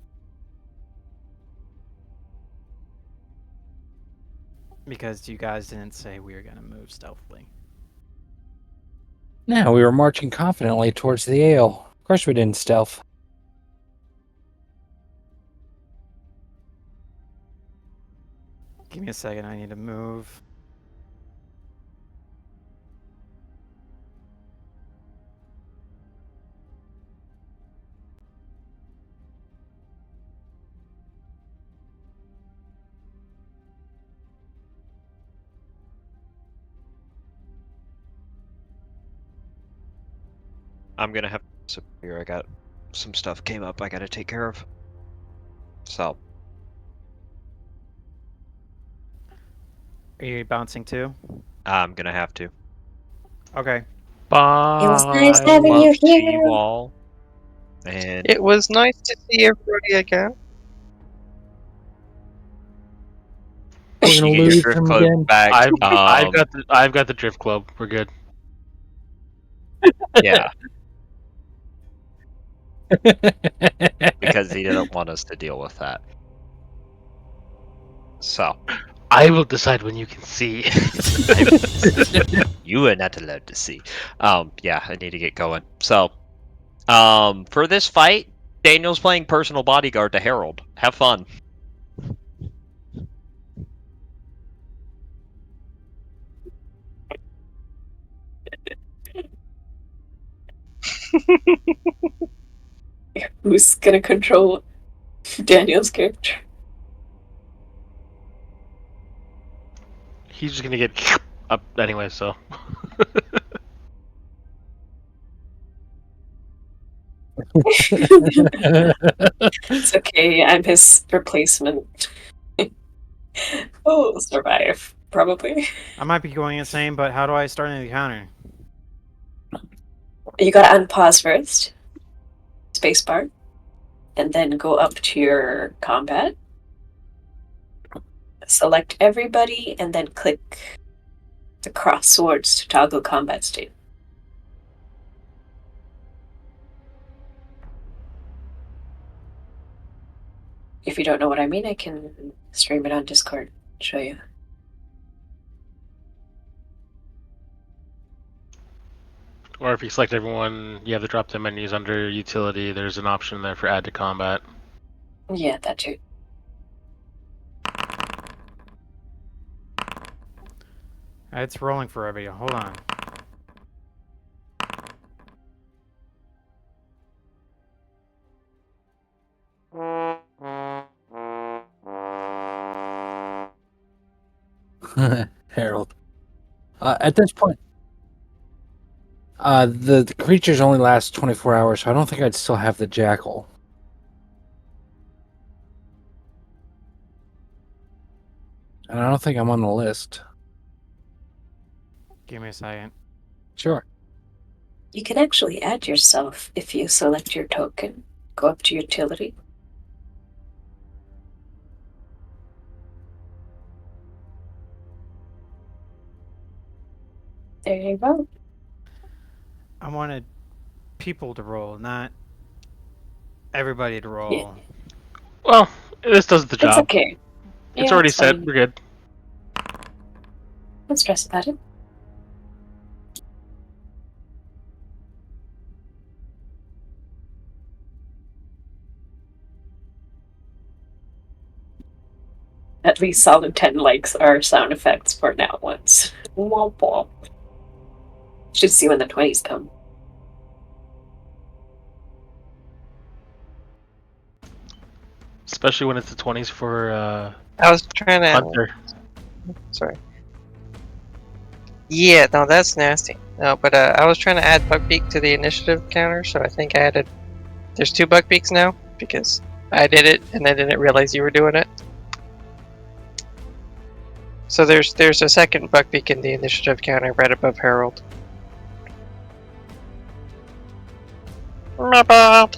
Because you guys didn't say we were going to move stealthily. No, we were marching confidently towards the ale. Of course we didn't stealth. Give me a second, I need to move. I'm gonna have to disappear. I got some stuff came up I gotta take care of. So Are you bouncing too? I'm gonna have to. Okay. Bye. It was nice I having love you to see here. you all. And It was nice to see everybody again. We're you gonna get your lose drift him club again. back. I've got the drift club. We're good. Yeah, because he didn't want us to deal with that. So I will decide when you can see. you are not allowed to see. Yeah, I need to get going. So, for this fight, Daniel's playing personal bodyguard to Harold. Have fun. Who's gonna control Daniel's character? He's just gonna get up anyway, so. It's okay, I'm his replacement. Oh, survive, probably. I might be going insane, but how do I start an encounter? You gotta unpause first, spacebar, and then go up to your combat. Select everybody, and then click the cross swords to toggle combat state. If you don't know what I mean, I can stream it on Discord, show you. Or if you select everyone, you have the drop down menus under utility. There's an option there for add to combat. Yeah, that too. It's rolling for everybody. Hold on. Harold. At this point, the creatures only last 24 hours, so I don't think I'd still have the jackal. And I don't think I'm on the list. Give me a second. Sure. You can actually add yourself if you select your token. Go up to utility. There you go. I wanted people to roll, not everybody to roll. Well, this does the It's job. okay. It's Yeah, already it's set. fine. We're good. Don't stress about it. At least Solid 10 likes our sound effects for now once. Womp womp. Should see when the 20s come. Especially when it's the 20s for I was trying to. Hunter. Sorry. Yeah, no, that's nasty. No, but I was trying to add Buckbeak to the initiative counter, so I think I added. There's 2 Buckbeaks now because I did it and I didn't realize you were doing it. So there's a second Buckbeak in the initiative counter right above Harold. My bad.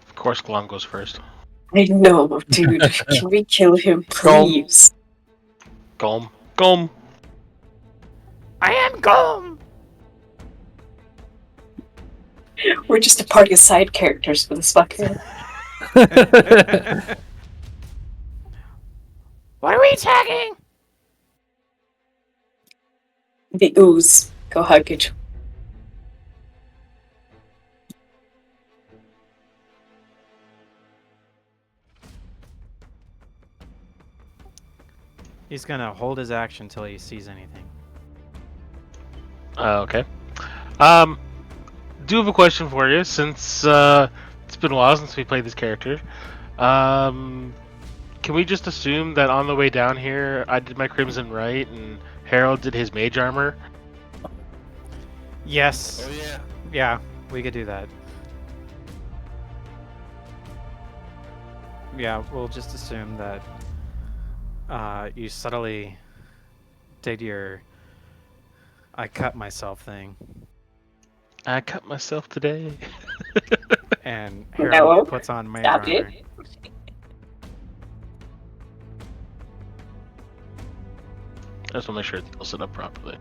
Of course, Glom goes first. I know, dude. Can we kill him, please? Gulm. Gulm. I am Gulm. We're just a party of side characters for this fucker. What are we attacking? The ooze. Go hug it. He's gonna hold his action until he sees anything. Okay. Do have a question for you since it's been a while since we played this character. Can we just assume that on the way down here, I did my Crimson right and Harold did his Mage Armor? Yes. Oh yeah. Yeah, we could do that. Yeah, we'll just assume that you subtly did your I cut myself thing. I cut myself today. And No, Harold puts on Mage stop Armor. it. I just want to make sure it's all set up properly.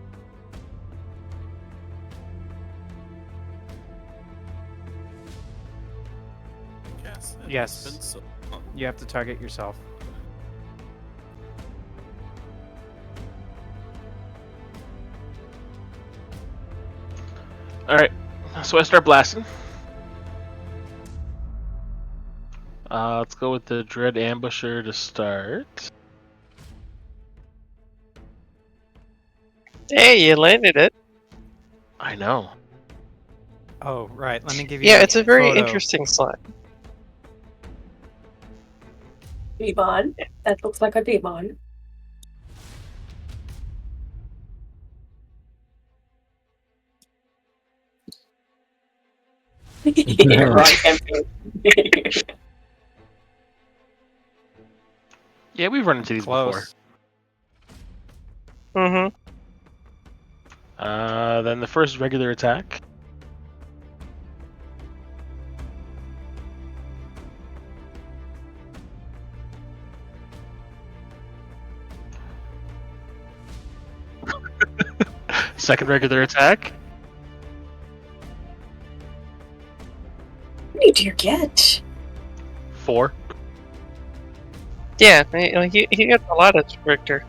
Yes. You have to target yourself. Alright, so I start blasting. Let's go with the Dread Ambusher to start. Hey, you landed it. I know. Oh, right. Let me give you Yeah, it's a very photo. interesting slot. Beamon. That looks like a Beamon. Wrong campaign. Yeah, we've run into these Close. Mm-hmm. before. Then the first regular attack. Second regular attack. How many do you get? 4. Yeah, he got a lot of Richter.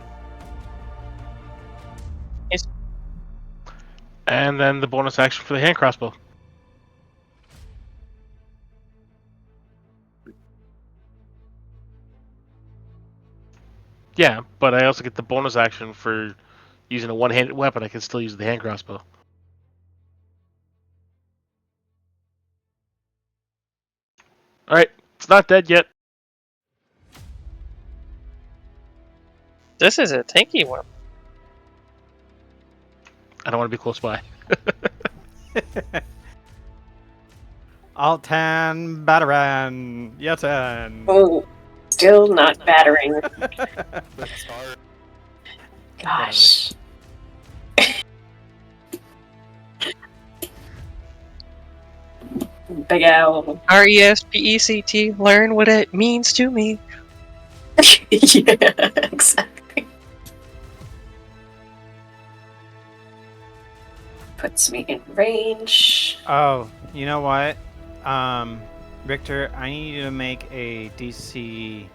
And then the bonus action for the hand crossbow. Yeah, but I also get the bonus action for using a one-handed weapon. I can still use the hand crossbow. Alright, It's not dead yet. This is a tanky one. I don't want to be close by. Altan Bataran Yeten. Oh, still not battering. Gosh. Big owl. RESPECT. Learn what it means to me. Yeah, exactly. Puts me in range. Oh, you know what? Richter, I need you to make a DC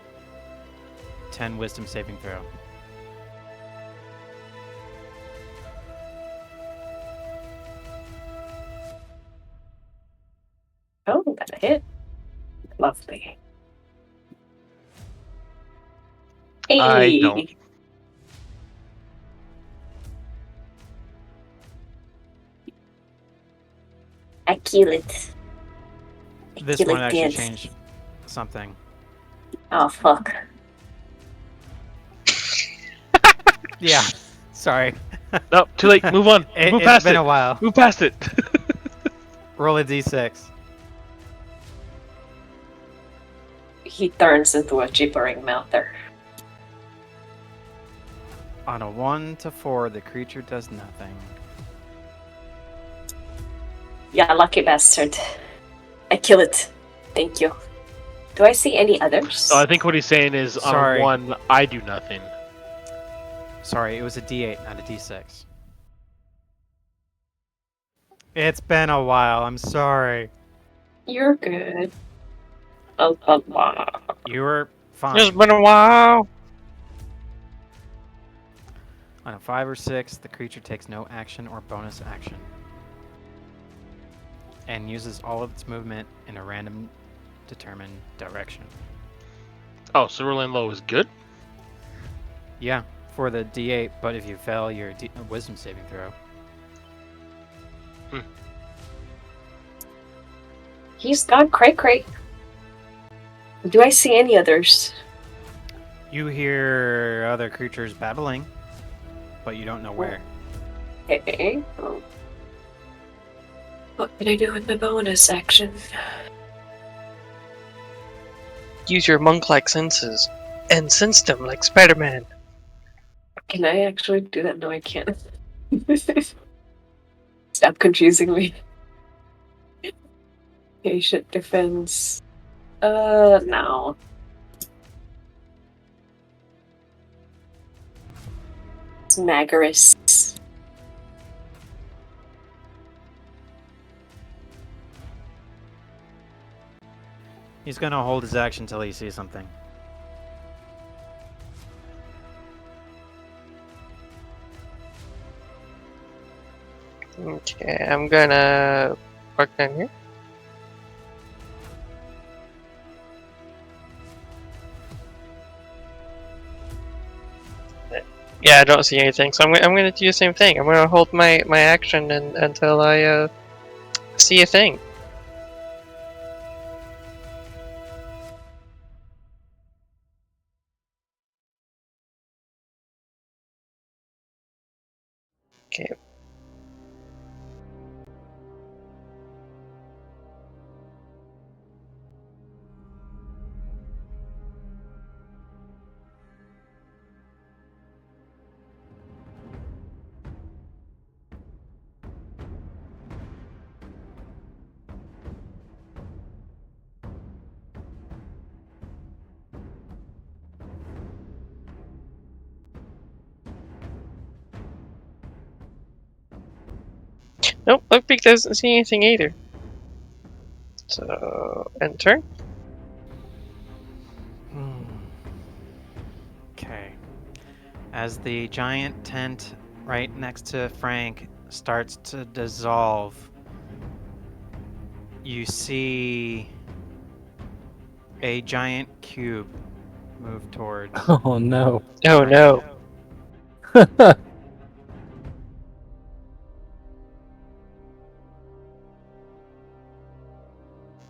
10 Wisdom saving throw. Oh, that hit. Lovely. I don't. I kill it. This one actually changed something. Oh, fuck. Yeah, sorry. No, too late. Move on. Move past It's been a while. Move past it. Roll a d6. He turns into a gibbering mouther. On a 1 to 4, the creature does nothing. Yeah, lucky bastard. I kill it. Thank you. Do I see any others? So I think what he's saying is Sorry. on a 1, I do nothing. Sorry, it was a d8, not a d6. It's been a while, I'm sorry. You're good. You were fine. It's been a while. On a 5 or 6, the creature takes no action or bonus action. And uses all of its movement in a random determined direction. Oh, so rolling low is good? Yeah, for the d8, but if you fail your wisdom saving throw. He's gone cray-cray. Do I see any others? You hear other creatures babbling, but you don't know where. Okay. Oh. What can I do with my bonus action? Use your monk-like senses and sense them like Spider-Man. Can I actually do that? No, I can't. Stop confusing me. Patient defense. No. Smagarus. He's gonna hold his action till he sees something. Okay, I'm gonna walk down here. Yeah, I don't see anything, so I'm gonna do the same thing. I'm gonna hold my action until I see a thing. Okay. Nope, Lookbeak doesn't see anything either. So, end turn. Okay. As the giant tent right next to Frank starts to dissolve, you see a giant cube move towards. Oh no. Oh no.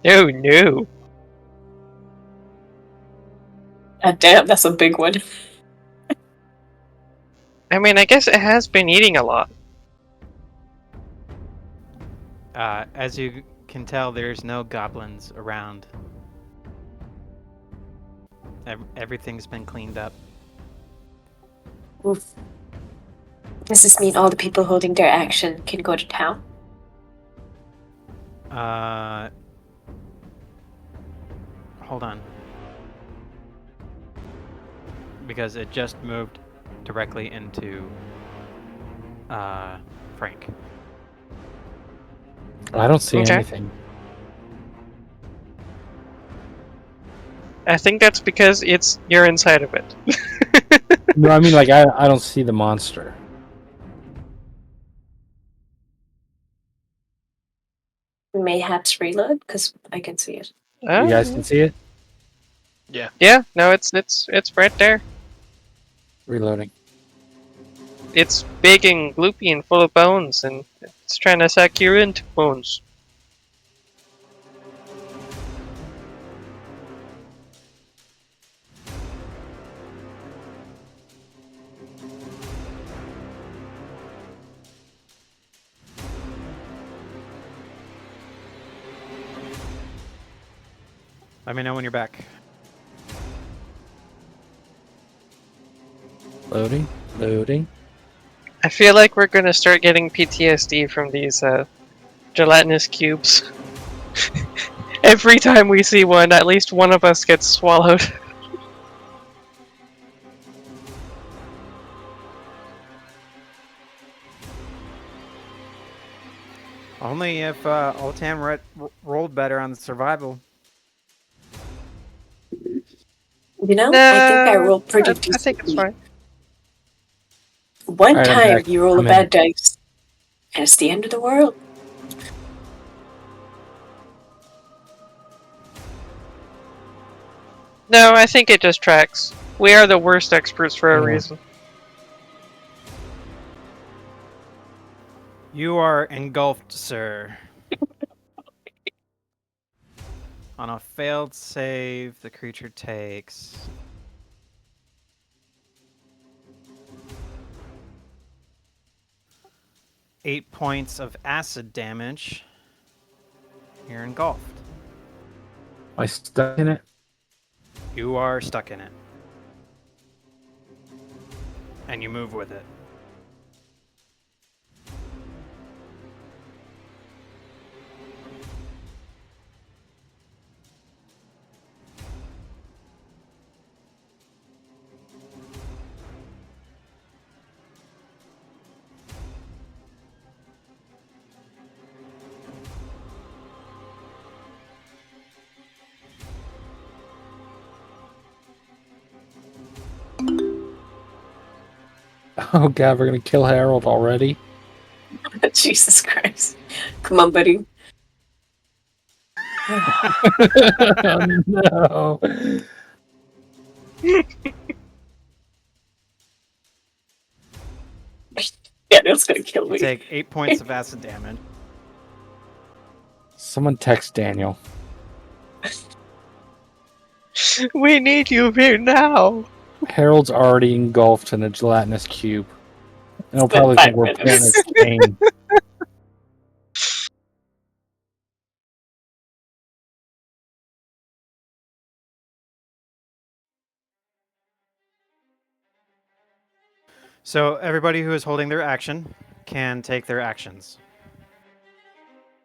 Oh no. Damn, that's a big one. I mean, I guess it has been eating a lot. As you can tell, there's no goblins around. Everything's been cleaned up. Oof. Does this mean all the people holding their action can go to town? Hold on. Because it just moved directly into Frank. I don't see Okay. anything. I think that's because you're inside of it. No, I mean, like, I don't see the monster. Mayhaps reload, because I can see it. You guys can see it? Yeah, no, it's right there. Reloading. It's big and gloopy and full of bones, and it's trying to suck you into bones. Let me know when you're back. Loading. Loading. I feel like we're gonna start getting PTSD from these gelatinous cubes. Every time we see one, at least one of us gets swallowed. Only if Oltam rolled better on the survival. You know, I think I rolled pretty I decently. think it's fine. One Alright, I'm time back. you roll I'm a in. bad dice, and it's the end of the world. No, I think it just tracks. We are the worst experts for a Yeah. reason. You are engulfed, sir. On a failed save, the creature takes 8 points of acid damage. You're engulfed. Am I stuck in it? You are stuck in it. And you move with it. Oh god, we're gonna kill Harold already? Jesus Christ. Come on, buddy. Oh, no. Yeah, that's gonna kill You me. take 8 points of acid damage. Someone text Daniel. We need you here now. Harold's already engulfed in a gelatinous cube. And he'll It's been probably 5 think we're minutes. pain. So everybody who is holding their action can take their actions.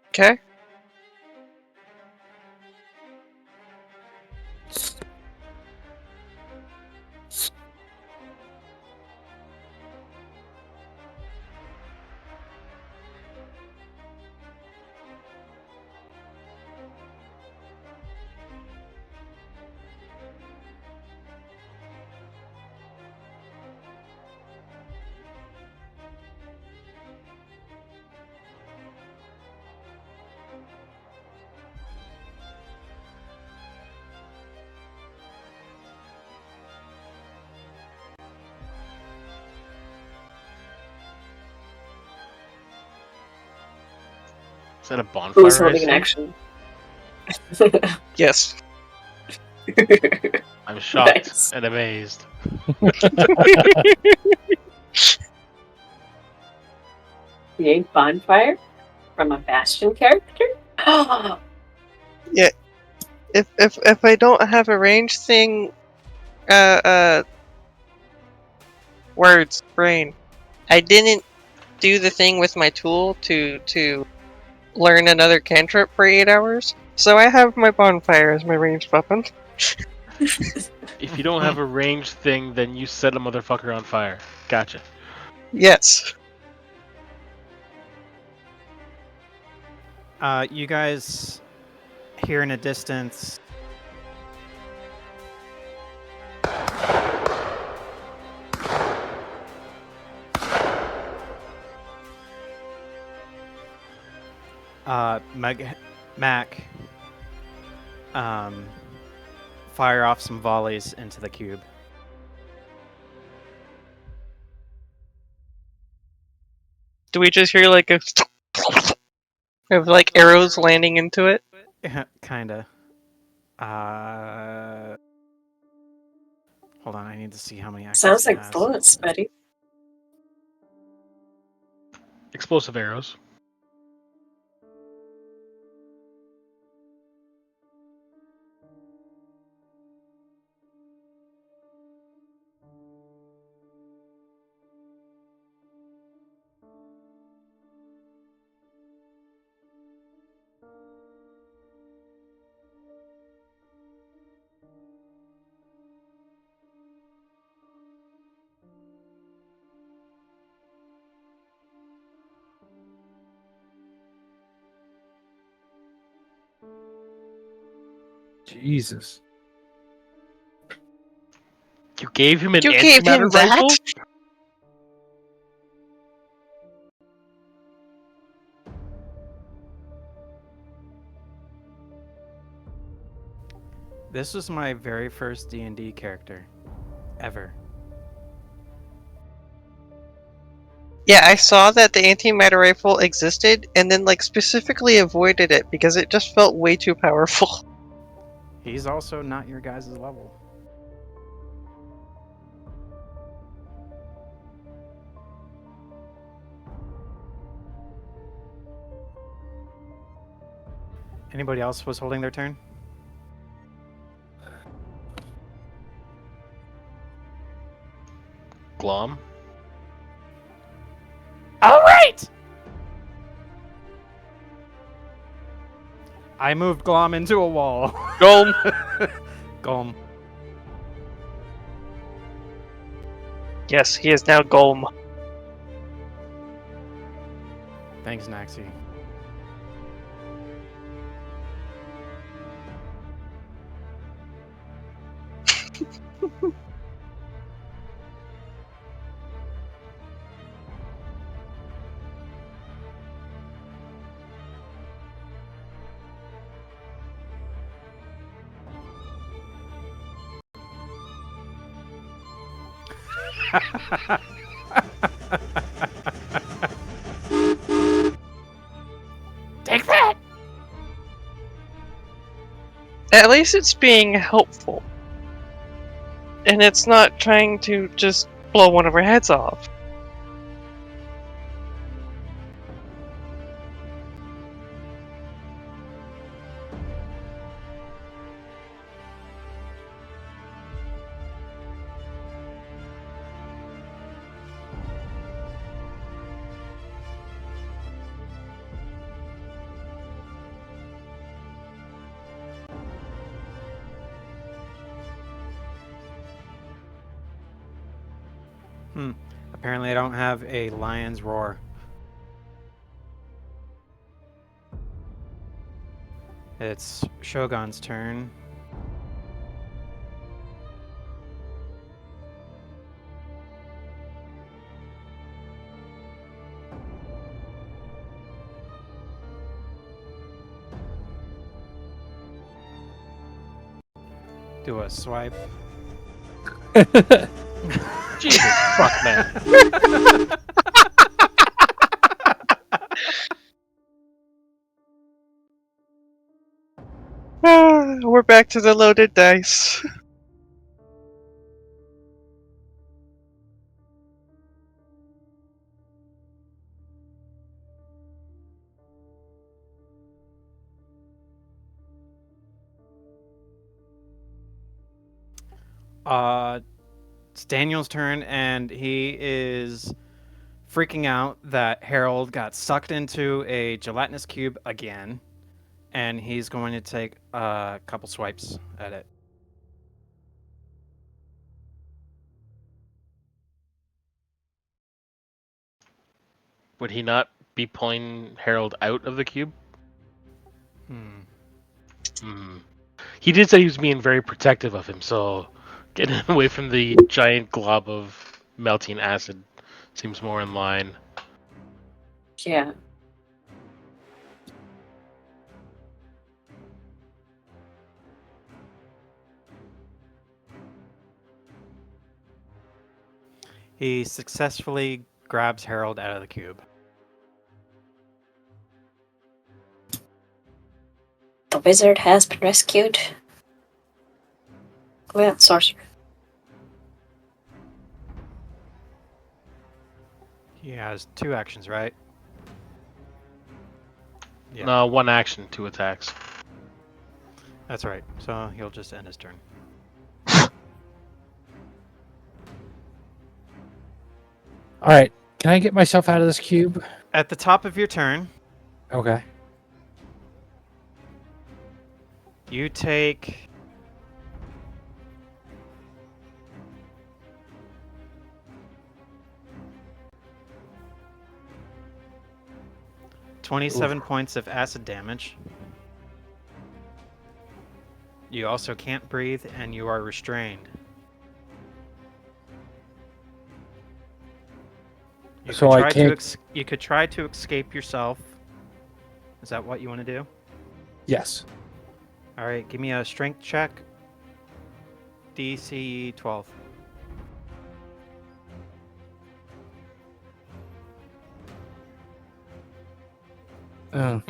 Okay. Is that a bonfire? Who's I holding an see? action? Yes. I'm shocked Nice. and amazed. Create bonfire from a Bastion character? Yeah. If I don't have a range thing, words, brain. I didn't do the thing with my tool to learn another cantrip for 8 hours, so I have my bonfire as my ranged weapon. If you don't have a ranged thing, then you set a motherfucker on fire. Gotcha. Yes. You guys hear in a distance. Mac fire off some volleys into the cube. Do we just hear like a of like arrows landing into it? Kinda. Hold on, I need to see how many accuracy Sounds it like has. bullets, buddy. Explosive arrows. Jesus. You gave him an You gave antimatter him that? rifle? This was my very first D&D character ever. Yeah, I saw that the antimatter rifle existed, and then like specifically avoided it because it just felt way too powerful. He's also not your guys' level. Anybody else was holding their turn? Glom. All right. I moved Glom into a wall. Golem. Golem. Yes, he is now Golem. Thanks, Naxi. Take that. At least it's being helpful. And it's not trying to just blow one of our heads off. Apparently I don't have a lion's roar. It's Shogun's turn. Do a swipe. Jesus fuck, man. we're back to the loaded dice. It's Daniel's turn, and he is freaking out that Harold got sucked into a gelatinous cube again, and he's going to take a couple swipes at it. Would he not be pulling Harold out of the cube? He did say he was being very protective of him, so getting away from the giant glob of melting acid seems more in line. Yeah. He successfully grabs Harold out of the cube. The wizard has been rescued. Well, sorcerer. He has 2 actions, right? Yeah. No, 1 action, 2 attacks. That's right. So he'll just end his turn. All right. Can I get myself out of this cube? At the top of your turn, Okay. you take 27 points of acid damage. You also can't breathe, and you are restrained. You So could I try can't. you could try to escape yourself. Is that what you want to do? Yes. All right, give me a strength check. DC 12. Oh.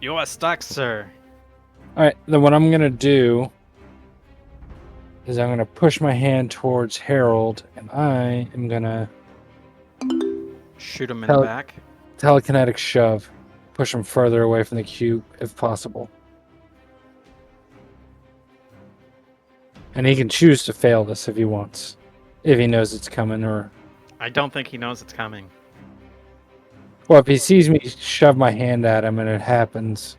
You are stuck, sir. All right. Then what I'm gonna do is I'm gonna push my hand towards Harold, and I am gonna Shoot him in the back. telekinetic shove, push him further away from the cube if possible. And he can choose to fail this if he wants, if he knows it's coming, or I don't think he knows it's coming. well, if he sees me shove my hand at him and it happens,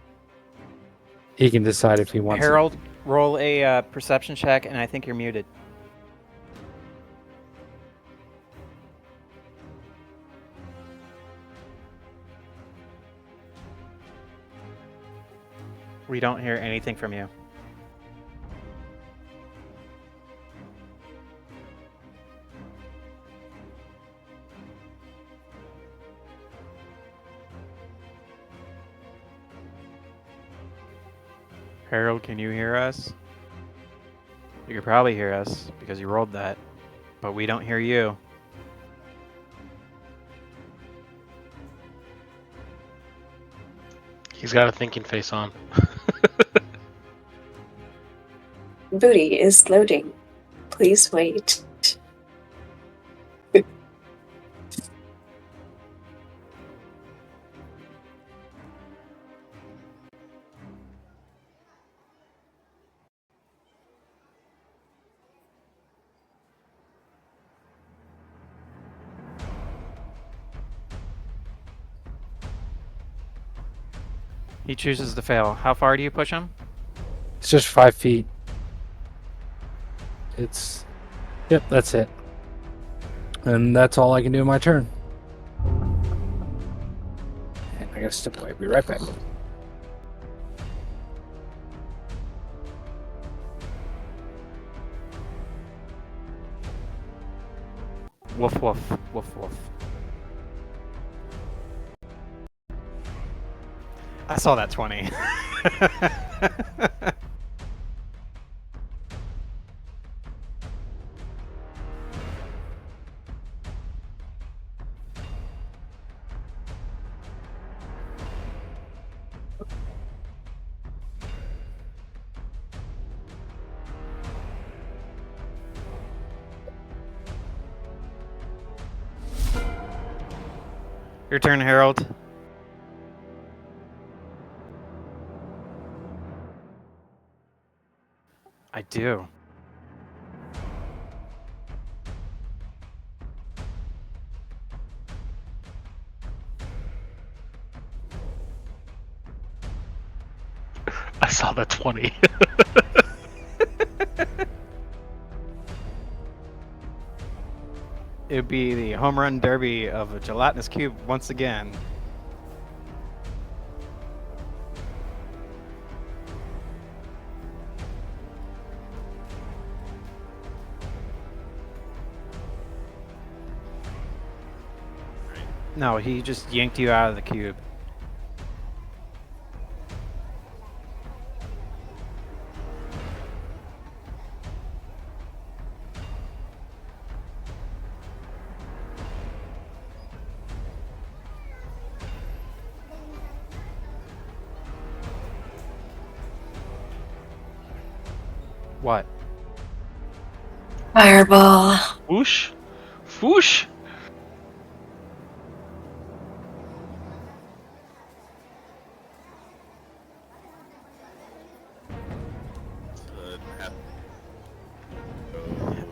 he can decide if he wants Harold, roll a perception check, and I think you're muted. We don't hear anything from you. Harold, can you hear us? You could probably hear us because you rolled that, but we don't hear you. He's got a thinking face on. Booty is loading. Please wait. He chooses to fail. How far do you push him? It's just 5 feet. It's... Yep, that's it. And that's all I can do in my turn. And I gotta step away. Be right back. Woof woof, woof woof. I saw that 20. Your turn, Harold. I do. I saw the 20. It would be the home run derby of a gelatinous cube once again. No, he just yanked you out of the cube. What? Fireball. Whoosh. Whoosh.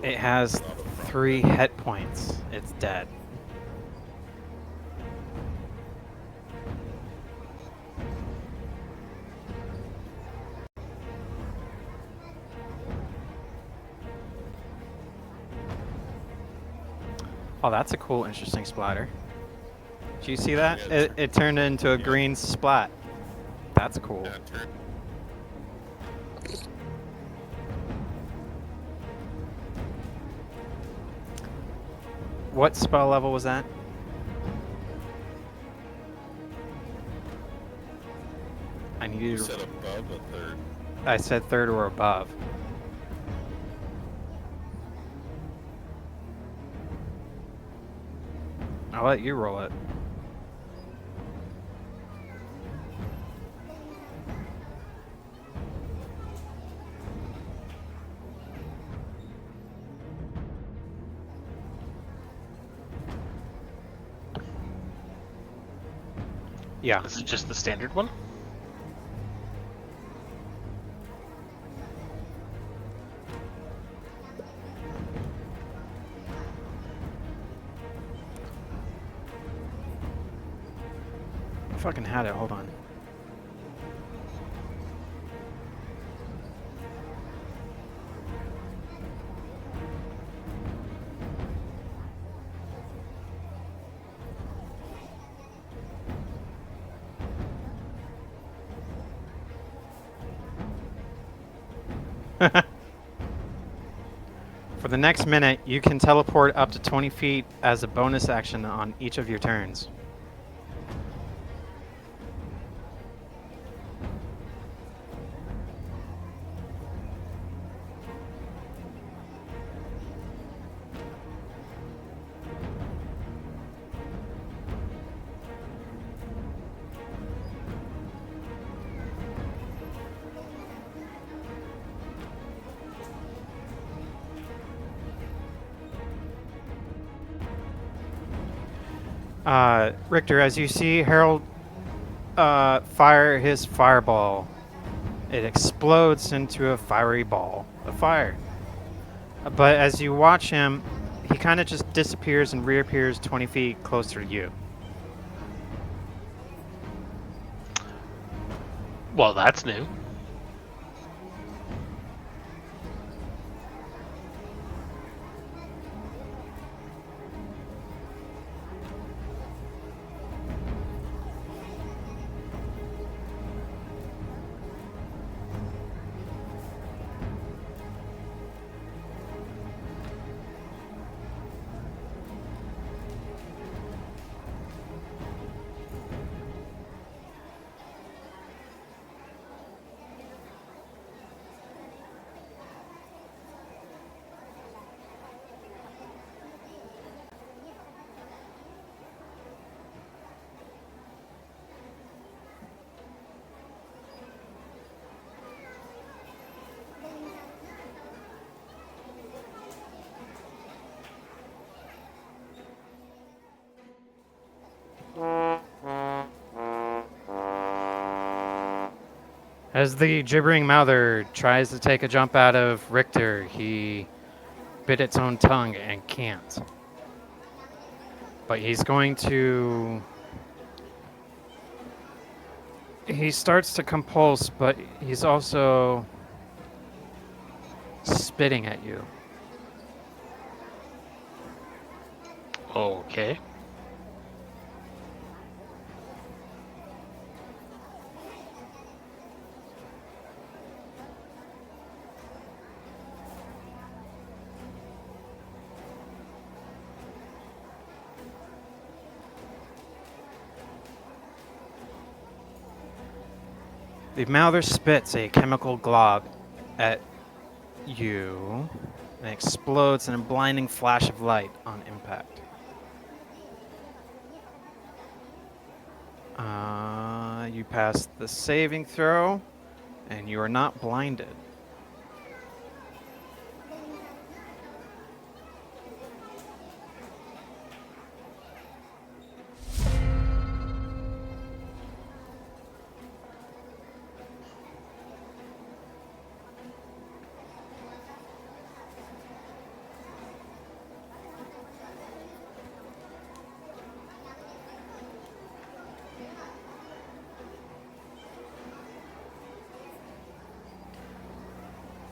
It has 3 hit points. It's dead. Oh, that's a cool, interesting splatter. Did you see that? It turned into a green splat. That's cool. What spell level was that? I need you to... said above a third. I said 3rd or above. I'll let you roll it. Yeah. Is it just the standard one? I fucking had it, hold on. For the next minute, you can teleport up to 20 feet as a bonus action on each of your turns. Richter, as you see Harold fire his fireball, it explodes into a fiery ball of fire. But as you watch him, he kind of just disappears and reappears 20 feet closer to you. Well, that's new. As the gibbering mouther tries to take a jump out of Richter, he bit its own tongue and can't. But he's going to... He starts to compulse, but he's also spitting at you. Okay. The mouther spits a chemical glob at you and explodes in a blinding flash of light on impact. You pass the saving throw, and you are not blinded.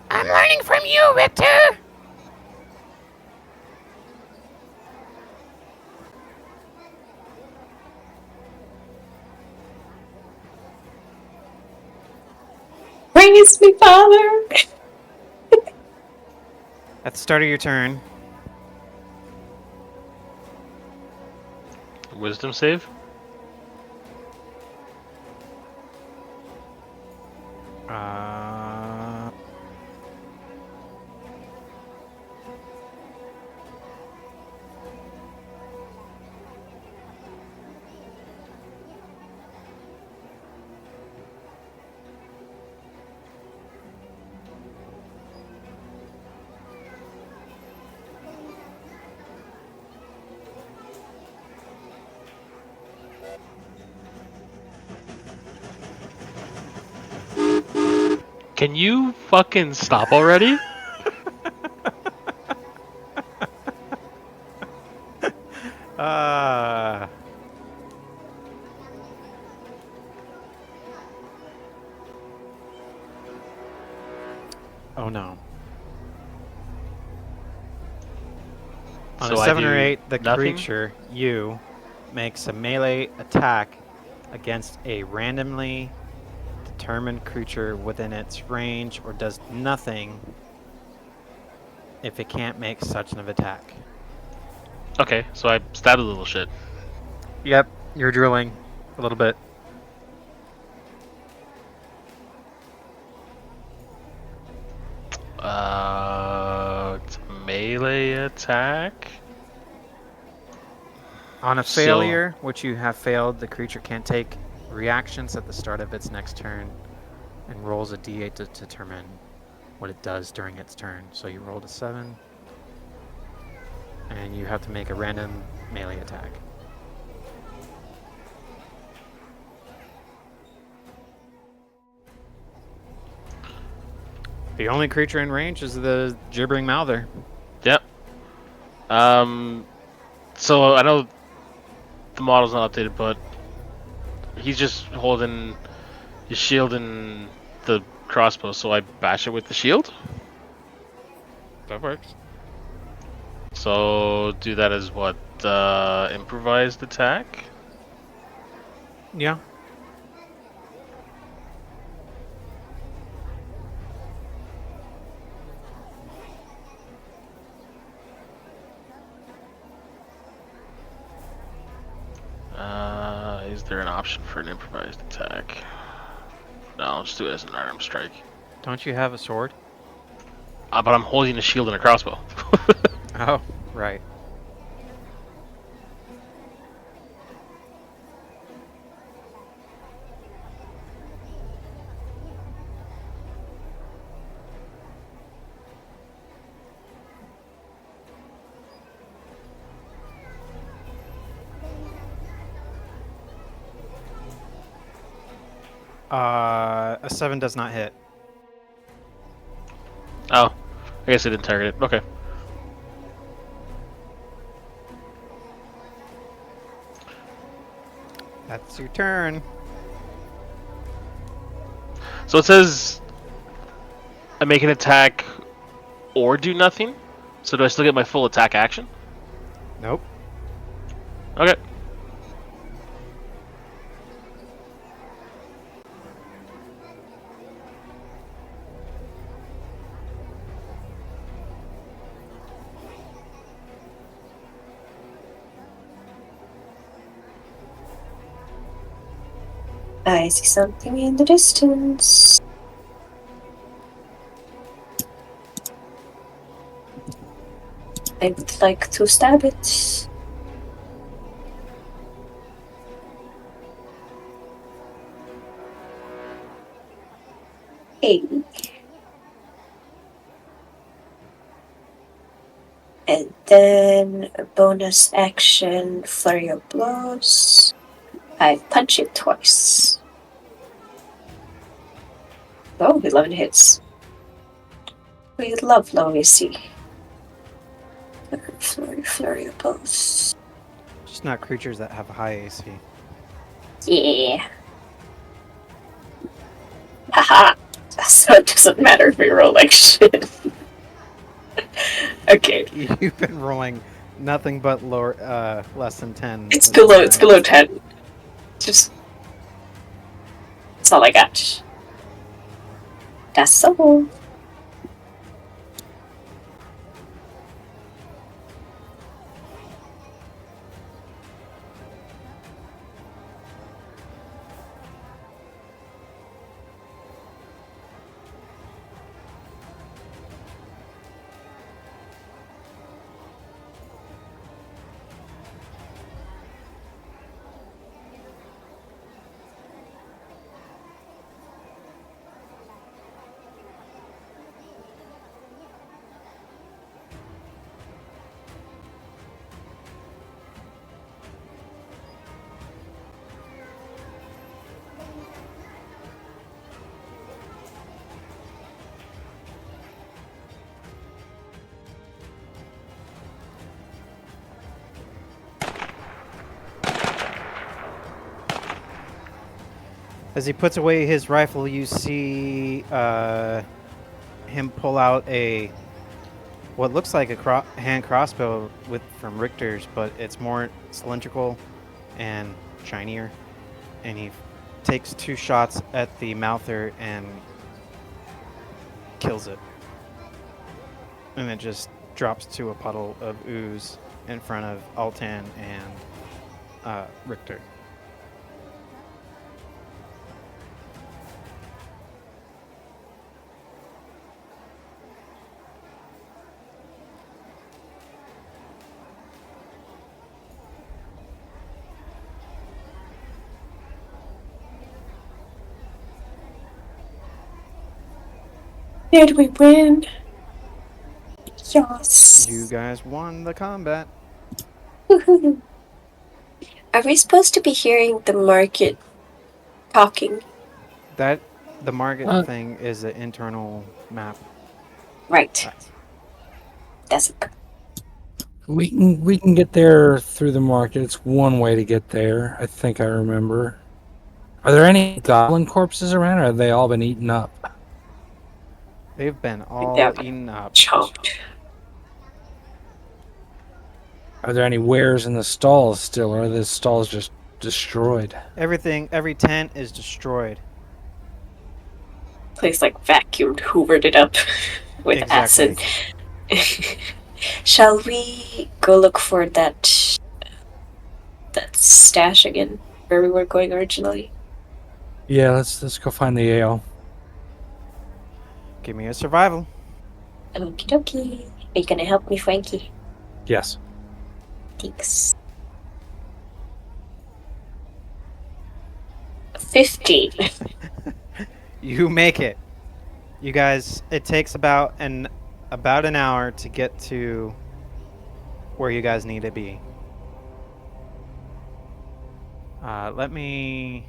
I'm learning from you, Richter. Praise me, Father! At the start of your turn, Wisdom save? uh, Can you fucking stop already? oh no. On So a I 7 or do 8, the nothing? creature, you, makes a melee attack against a randomly determined creature within its range or does nothing if it can't make such an attack. Okay, so I stabbed a little shit. Yep, you're drilling a little bit. It's a melee attack. On a So- failure, which you have failed, the creature can't take reactions at the start of its next turn and rolls a d8 to determine what it does during its turn. So you rolled a 7, and you have to make a random melee attack. The only creature in range is the gibbering mouther. Yep. So I know the model's not updated, but he's just holding his shield and the crossbow, so I bash it with the shield. That works. So do that as what? Improvised attack? Yeah. Is there an option for an improvised attack? No, I'll just do it as an unarmed strike. Don't you have a sword? But I'm holding a shield and a crossbow. Oh, right. A 7 does not hit. Oh, I guess I didn't target it. Okay. That's your turn. So it says I make an attack or do nothing. So do I still get my full attack action? Nope. Okay. I see something in the distance. I would like to stab it. Hey. And then a bonus action, flurry of blows. I punch it twice. Oh, 11 hits. We love low AC. Flurry of blows. Just not creatures that have a high AC. Yeah. Haha. So it doesn't matter if we roll like shit. Okay. You've been rolling nothing but lower, less than 10. It's this below night. 10. Just that's all I got. That's all. As he puts away his rifle, you see him pull out a what looks like a hand crossbow from Richter's, but it's more cylindrical and shinier. And he takes 2 shots at the mouther and kills it. And it just drops to a puddle of ooze in front of Altan and Richter. Did we win? Yes. You guys won the combat. Woohoo. Are we supposed to be hearing the market talking? The market thing is an internal map. Right. That's We can get there through the market. It's one way to get there. I think I remember. Are there any goblin corpses around, or have they all been eaten up? They've been all eaten up. Chomped. Are there any wares in the stalls still, or are the stalls just destroyed? Every tent is destroyed. Place like vacuumed, hoovered it up with Exactly. acid. Shall we go look for that stash again, where we were going originally? Yeah, let's go find the ale. Give me a survival. Okie dokie. Are you gonna help me, Frankie? Yes. Thanks. 15. You make it. You guys, it takes about an hour to get to where you guys need to be. Let me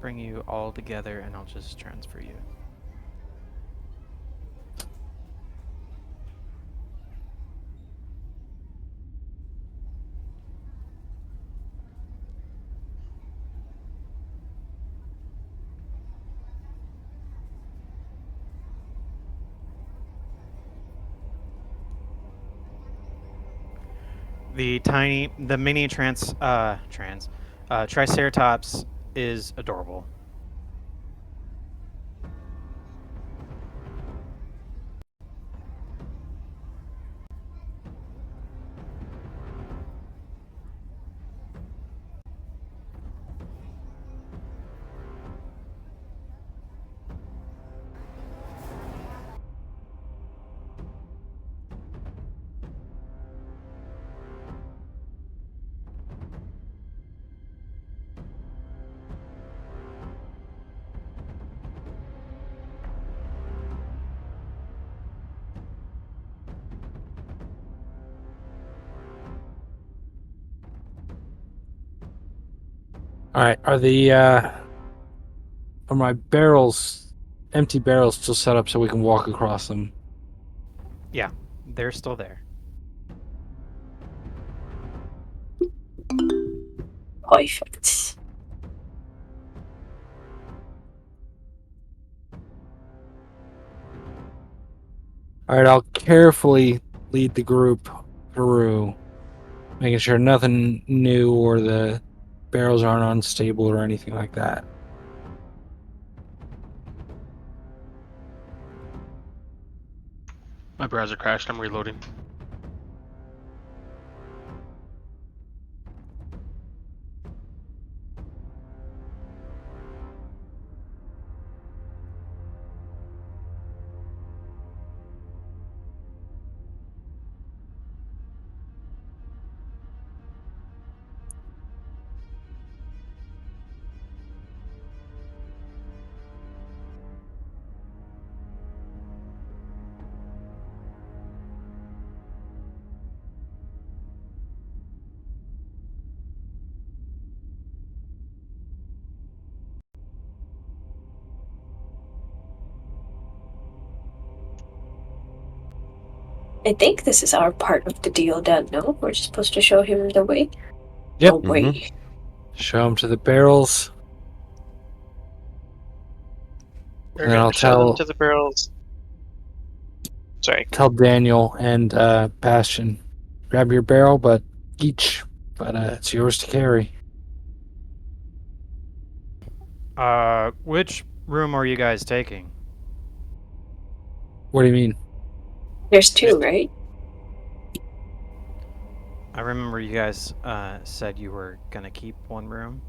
bring you all together and I'll just transfer you. The mini Triceratops is adorable. All right, are my barrels, empty barrels, still set up so we can walk across them? Yeah, they're still there. Perfect. All right, I'll carefully lead the group through, making sure nothing new or the barrels aren't unstable or anything like that. My browser crashed. I'm reloading. I think this is our part of the deal, Dad. No, we're just supposed to show him the way. Yep. No way. Show them to the barrels. We're And gonna I'll show them tell to the barrels. Sorry. Daniel and Bastion, grab your barrel, but it's yours to carry. Which room are you guys taking? What do you mean? There's two, right? I remember you guys said you were gonna keep one room.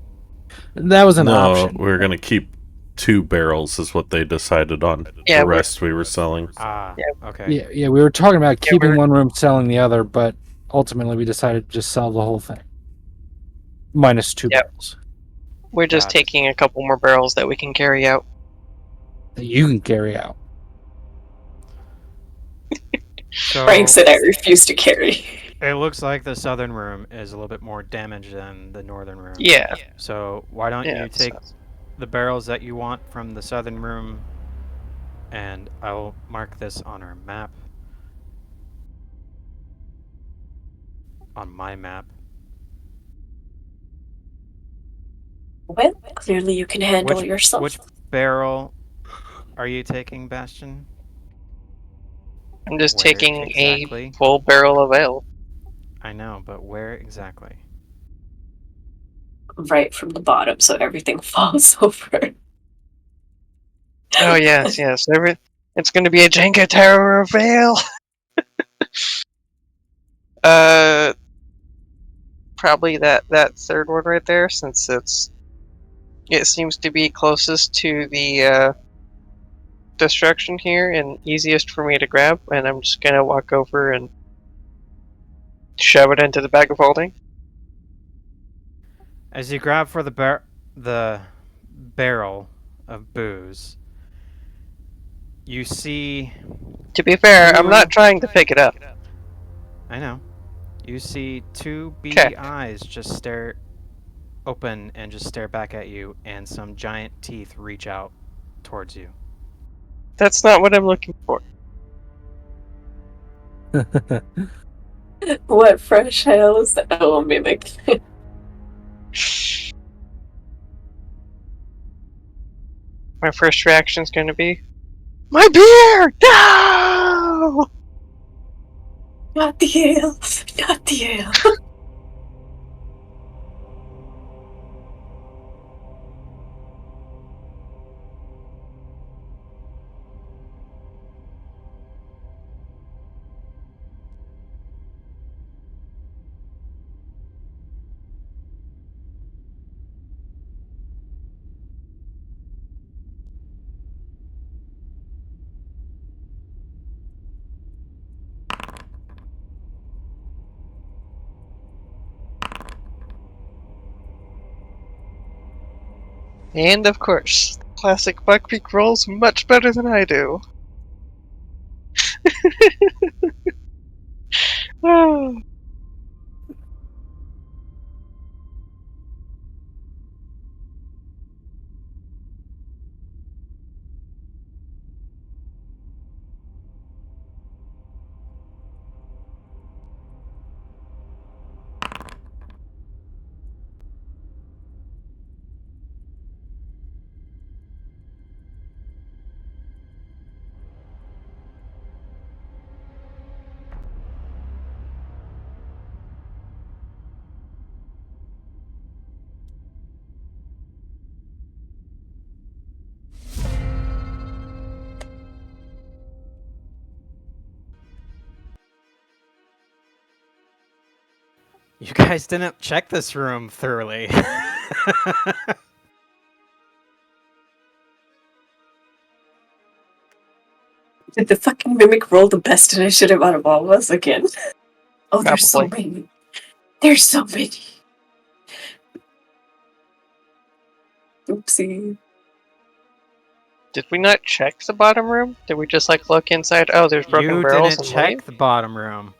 That was an No, option. we're gonna keep 2 barrels is what they decided on. Yeah, The rest we were selling. Ah, Yeah. okay. Yeah, we were talking about Yeah, keeping we're- one room, selling the other, but ultimately we decided to just sell the whole thing. Minus 2 Yep. barrels We're just Got it. taking a couple more barrels that we can carry out. that you can carry out. So Frank said I refuse to carry. it looks like the southern room is a little bit more damaged than the northern room. Yeah. So why don't Yeah, you take so- the barrels that you want from the southern room, and I'll mark this on our map. On my map. Well, clearly you can handle Which yourself. barrel are you taking, Bastion? I'm just Where taking exactly? a full barrel of ale. I know, but where exactly? Right from the bottom, so everything falls over. Oh yes, yes. It's going to be a Jenga tower of ale. Probably that third one right there, since it seems to be closest to the destruction here and easiest for me to grab. And I'm just gonna walk over and shove it into the bag of holding. As you grab for the barrel of booze, you see. To be fair, I'm not trying to pick it up. I know. You see 2 beady Okay. eyes just stare open and just stare back at you, and some giant teeth reach out towards you. That's not what I'm looking for. What fresh hell is that? Oh, mimic. My first reaction's gonna be, my beer! No! Not the ale. Not the ale. And of course, classic Buckbeak rolls much better than I do. Oh. You guys didn't check this room thoroughly. Did the fucking mimic roll the best initiative out of all of us again? Oh, there's so Probably. many. There's so many. Oopsie. Did we not check the bottom room? Did we just like look inside? Oh, there's broken You barrels didn't and check leave? the bottom room.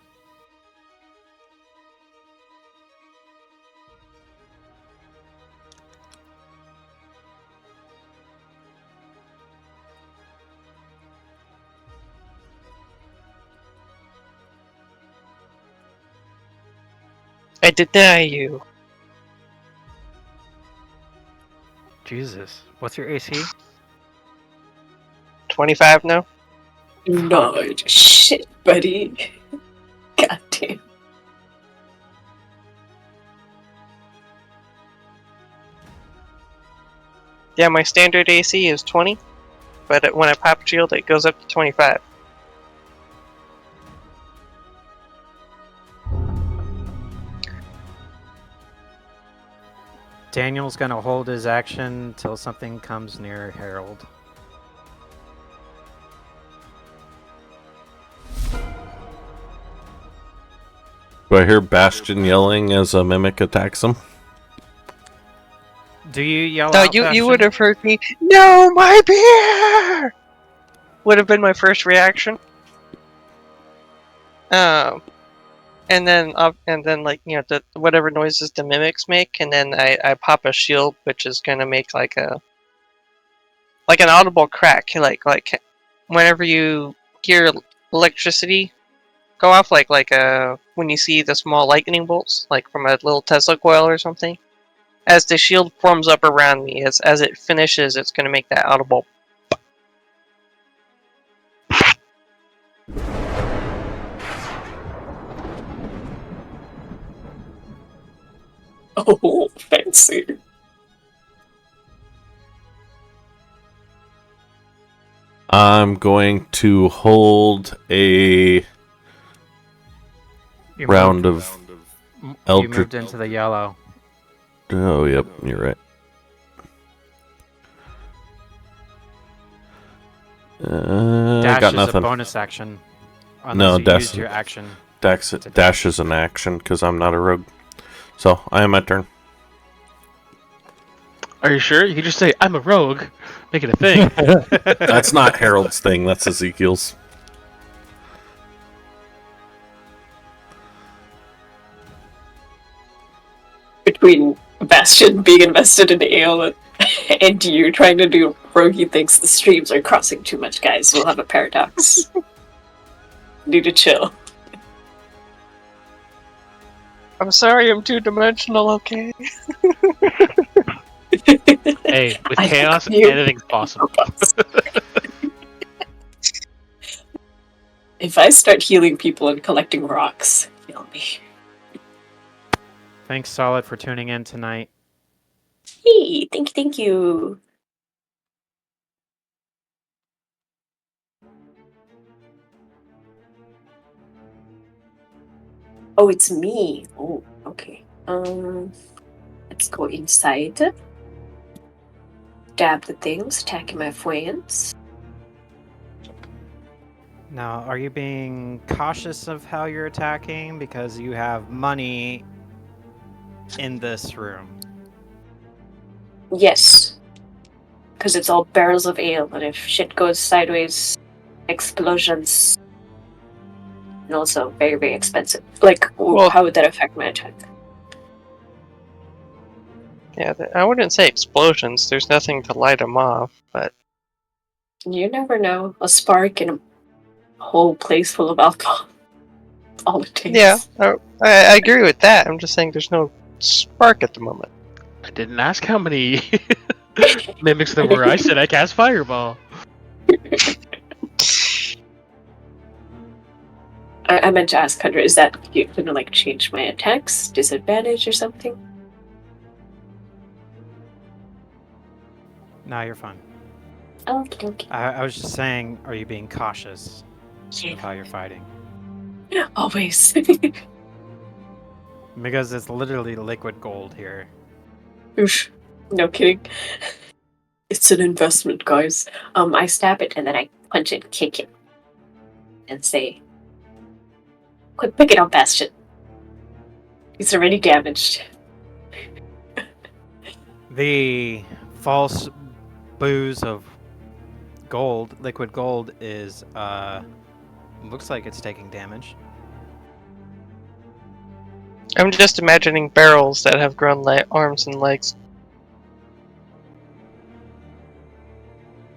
I deny you. Jesus, what's your AC? 25 now? No, shit, buddy. God damn. Yeah, my standard AC is 20, but when I pop shield, it goes up to 25. Daniel's gonna hold his action until something comes near Harold. Do I hear Bastion yelling as a mimic attacks him? Do you yell No, out, you Bastion? would have heard me, no, my beer! Would have been my first reaction. And then like, you know, whatever noises the mimics make, and then I pop a shield, which is gonna make like an audible crack, like whenever you hear electricity go off, like when you see the small lightning bolts, like from a little Tesla coil or something. As the shield forms up around me, as it finishes, it's gonna make that audible. Oh, fancy. I'm going to hold a You round moved- of You Eldritch. moved into the yellow. Oh, yep, you're right. Dash got is nothing. a bonus action. No, Unless you dash- used your action. Dash is an action because I'm not a rogue. So I am my turn. Are you sure? You could just say, I'm a rogue. Make it a thing. That's not Harold's thing. That's Ezekiel's. Between Bastion being invested in ale and you trying to do roguey things. The streams are crossing too much, guys. We'll have a paradox. Need to chill. I'm sorry, I'm two-dimensional, okay? Hey, with I chaos, think you- anything's possible. If I start healing people and collecting rocks, heal me. Thanks, Solid, for tuning in tonight. Hey, thank you. Oh, it's me. Oh, okay. Let's go inside. Dab the things, attacking my friends. Now, are you being cautious of how you're attacking because you have money in this room? Yes. Because it's all barrels of ale, and if shit goes sideways, explosions. And also very, very expensive. Like, Well- how would that affect my attack? Yeah, I wouldn't say explosions. There's nothing to light them off, but... You never know. A spark in a whole place full of alcohol. All it takes. Yeah, I agree with that. I'm just saying there's no spark at the moment. I didn't ask how many mimics there were. I said I cast Fireball. I meant to ask Kendra, is that you gonna like change my attacks, disadvantage or something? No, you're fine. Okay. I was just saying, are you being cautious Yeah. of how you're fighting? Always. Because it's literally liquid gold here. Oof. No kidding. It's an investment, guys. I stab it and then I punch it, kick it, and say, "Quit picking on Bastion. He's already damaged." The false booze of gold, liquid gold, is looks like it's taking damage. I'm just imagining barrels that have grown arms and legs.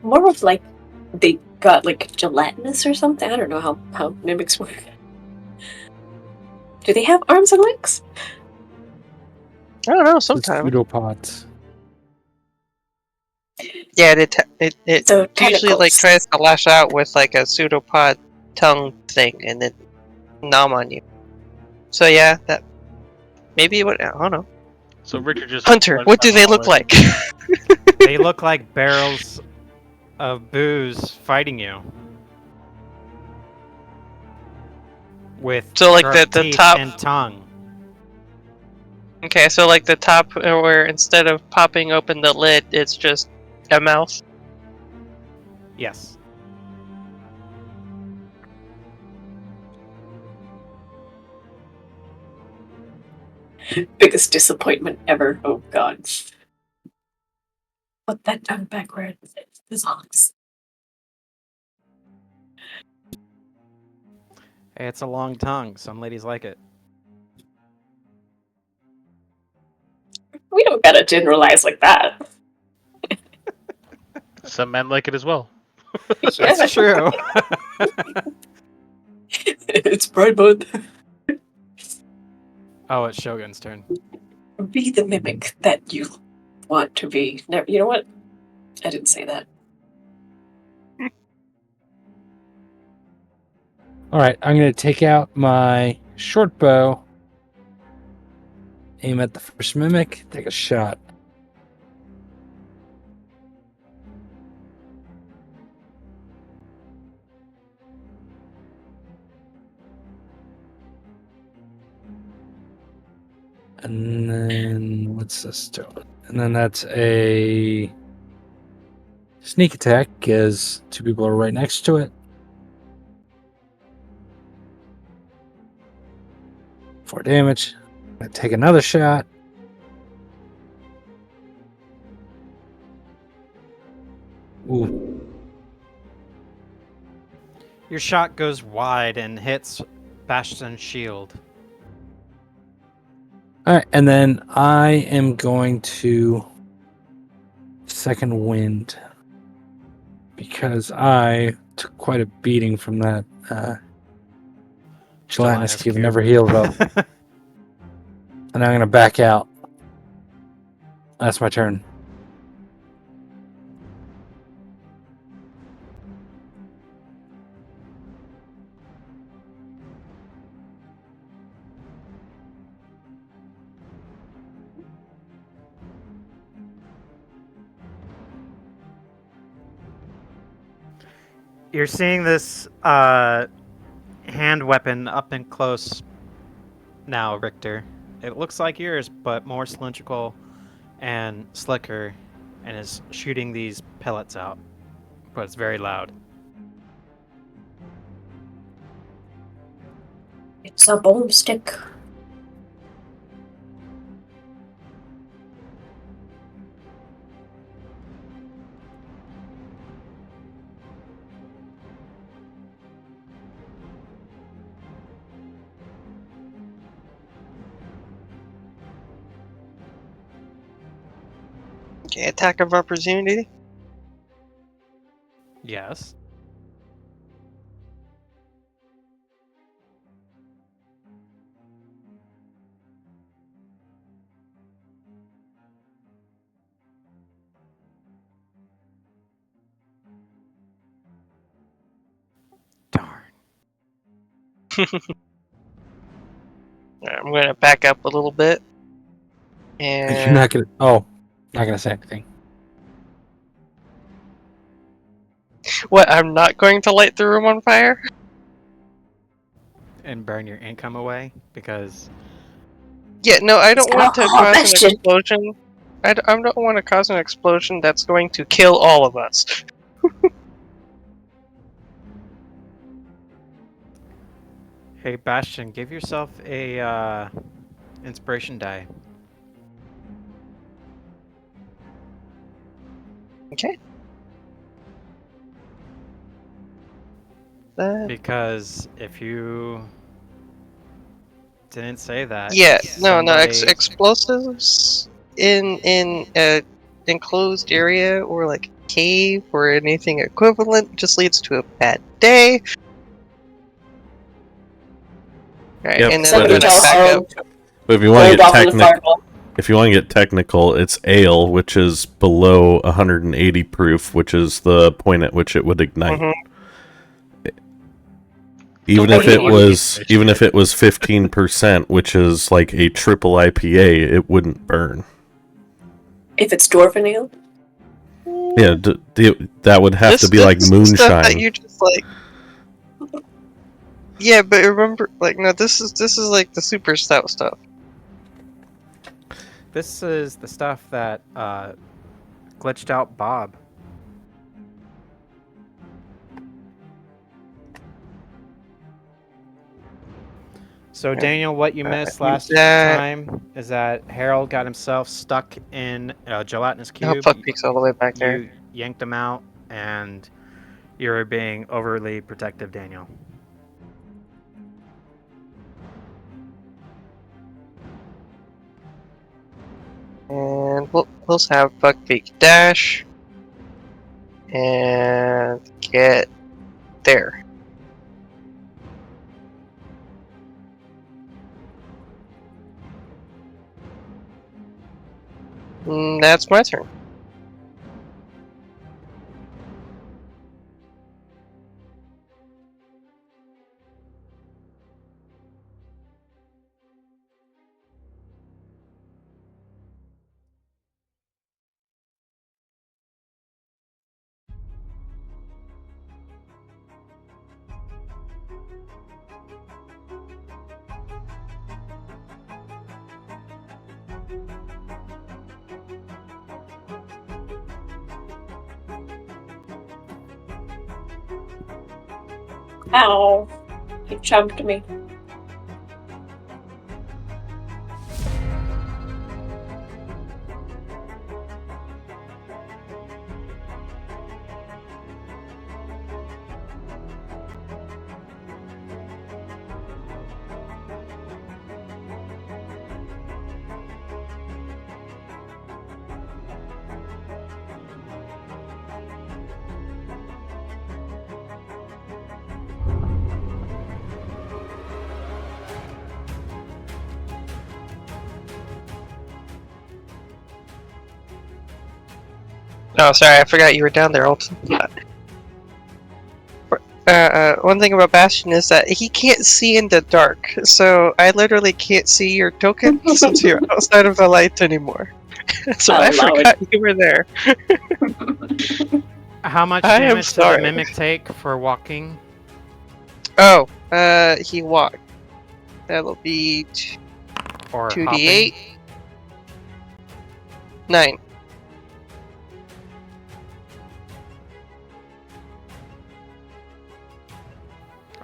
More of like they got like gelatinous or something. I don't know how mimics work. Do they have arms and legs? I don't know, It's sometimes. pseudopods. Yeah, it So usually like tentacles. tries to lash out with like a pseudopod tongue thing and then nom on you. So yeah, that maybe what I don't know. So Richard just Hunter, runs what do down the they look hallway. like? They look like barrels of booze fighting you. With So, like, sharp the teeth top- and tongue. Okay, so like the top where instead of popping open the lid, it's just a mouth. Yes. Biggest disappointment ever. Oh god. Put that tongue back where it belongs. Hey, it's a long tongue. Some ladies like it. We don't gotta generalize like that. Some men like it as well. That's true. It's Pride Month. Oh, it's Shogun's turn. Be the mimic that you want to be. No, you know what? I didn't say that. All right, I'm going to take out my short bow, aim at the first mimic, take a shot. And then what's this doing? And then that's a sneak attack because two people are right next to it. 4 damage. I take another shot. Ooh. Your shot goes wide and hits Bastion's shield. All right, and then I am going to second wind because I took quite a beating from that gelatinous cube. Never healed up, and I'm going to back out. That's my turn. You're seeing this hand weapon up and close now, Richter. It looks like yours, but more cylindrical and slicker, and is shooting these pellets out. But it's very loud. It's a boomstick. Okay, attack of opportunity. Yes. Darn. I'm going to back up a little bit. And You're not gonna. Oh, not gonna say anything. what? I'm not going to light the room on fire. And burn your income away because Yeah, no, I don't want to cause an Bastion. explosion. I don't want to cause an explosion that's going to kill all of us. hey Bastion, give yourself a inspiration die. Okay. Because if you didn't say that, Yeah, no, somebody... explosives in a enclosed area or like a cave or anything equivalent just leads to a bad day. Right, Yep, and then Somebody I'm tell gonna back Harl. up. But if you want to Hold get off on the fireball. if you want to get technical, it's ale, which is below 180 proof, which is the point at which it would ignite. Mhm. Even Don't if it worry. was 15%, which is like a triple IPA, it wouldn't burn. If it's dwarven ale, Yeah, that would have to be like This is stuff that moonshine. you just like. Yeah, but remember, like, no, this is like the super stout stuff. This is the stuff that glitched out Bob. So Daniel, what you missed last time is that Harold got himself stuck in a gelatinous cube. Oh, fuck peaks all the way back there. You yanked him out, and you were being overly protective, Daniel. And we'll have fuck peak dash and get there. That's my turn. ow! He chumped me. Oh, sorry, I forgot you were down there, Alton. One thing about Bastion is that he can't see in the dark, so I literally can't see your token since you're outside of the light anymore. So I'll I allow forgot you were there. How much I am damage did the sorry. mimic take for walking? Oh, he walked. That'll be Or 2d8. 9.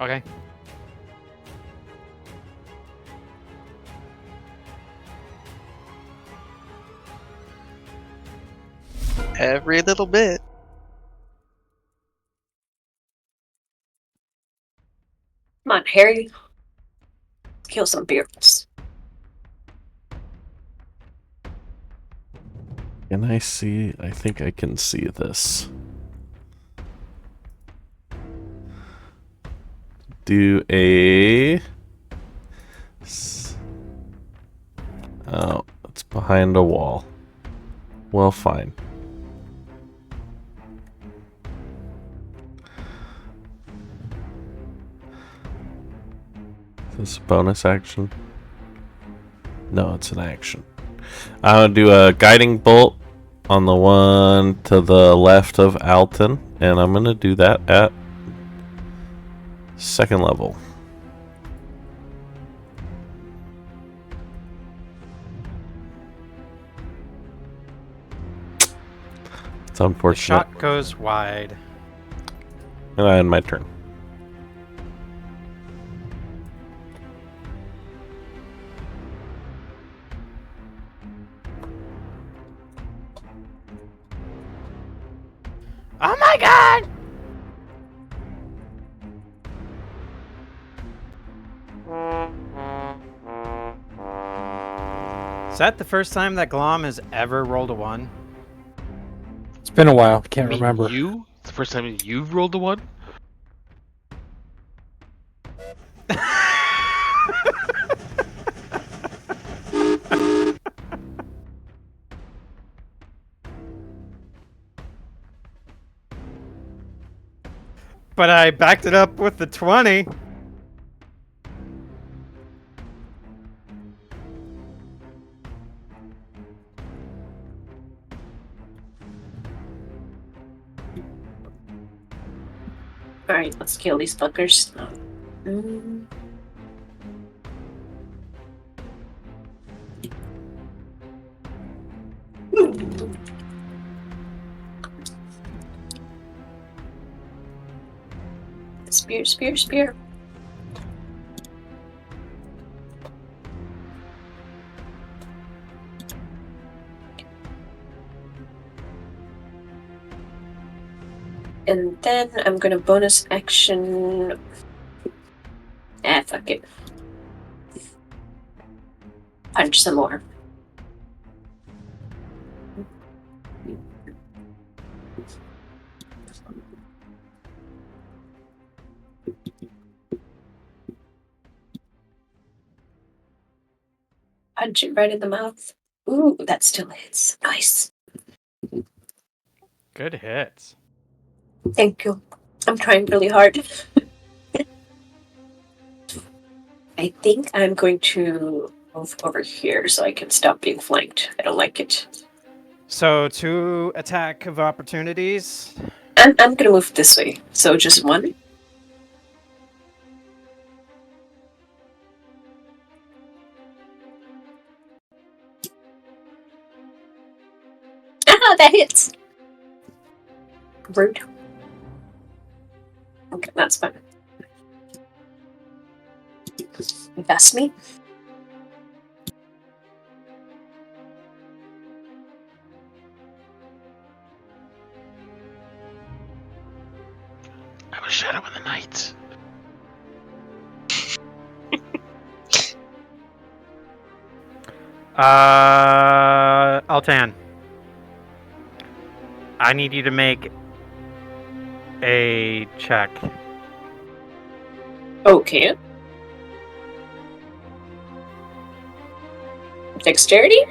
Okay. Every little bit. Come on, Harry. Let's kill some bears. Can I see? I think I can see this. Do a... Oh, it's behind a wall. Well, fine. Is this a bonus action? No, it's an action. I'm gonna do a guiding bolt on the one to the left of Alton, and I'm gonna do that at 2nd level. It's The unfortunate. shot goes wide. And I end my turn. Oh my god! Is that the first time that Glom has ever rolled a 1? It's been a while. Can't Me, remember. You? It's the first time you've rolled a 1? But I backed it up with the 20. Alright, let's kill these fuckers. Spear, spear, spear. And then I'm gonna bonus action. Fuck it. Punch some more. Punch it right in the mouth. Ooh, that still hits. Nice. Good hits. Thank you. I'm trying really hard. I think I'm going to move over here so I can stop being flanked. I don't like it. So 2 attack of opportunities. I'm gonna move this way. So just 1. Ah, that hits. Rude. Okay, that's fine. Invest me. I was Shadow in the Night. Altan. I need you to make a check. Okay. Dexterity?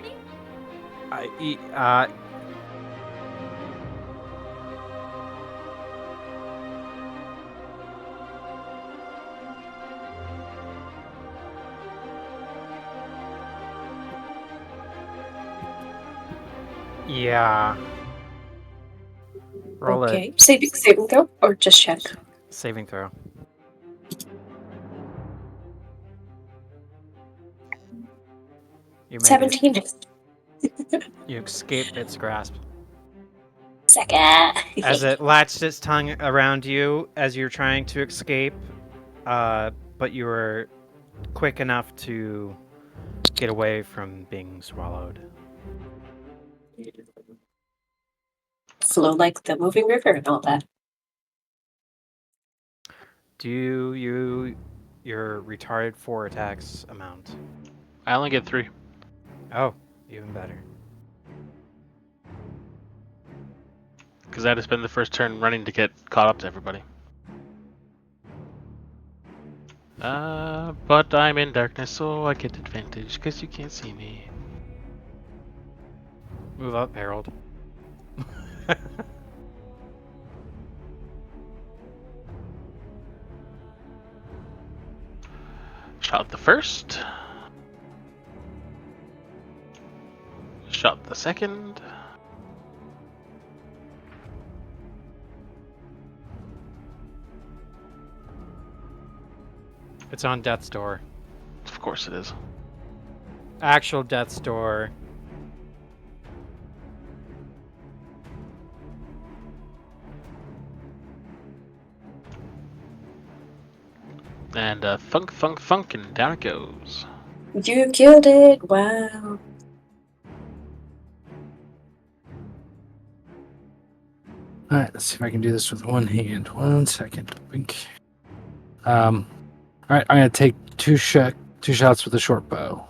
Yeah. Roll Okay. Saving throw or just check? a saving throw. You made it. 17. You escape its grasp. Second. As it latched its tongue around you as you're trying to escape, but you were quick enough to get away from being swallowed. Flow like the moving river and all that. Do your retarded 4 attacks amount? I only get 3. Oh, even better. Because I had to spend the first turn running to get caught up to everybody. But I'm in darkness, so I get advantage because you can't see me. Move up, Harold. Shot the first. Shot the second. It's on death's door. Of course it is. Actual death's door. And thunk, thunk, thunk, and down it goes. You killed it. Wow. Alright, let's see if I can do this with one hand. 1 second. Wink. Alright, I'm gonna take two shots with a short bow.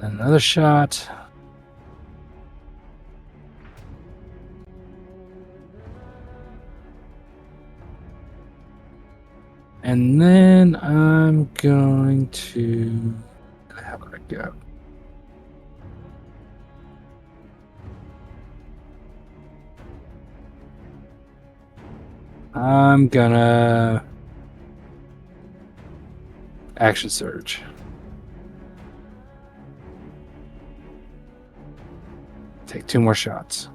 Another shot. And then I'm going to... How would I go? I'm gonna... Action Surge. Take 2 more shots.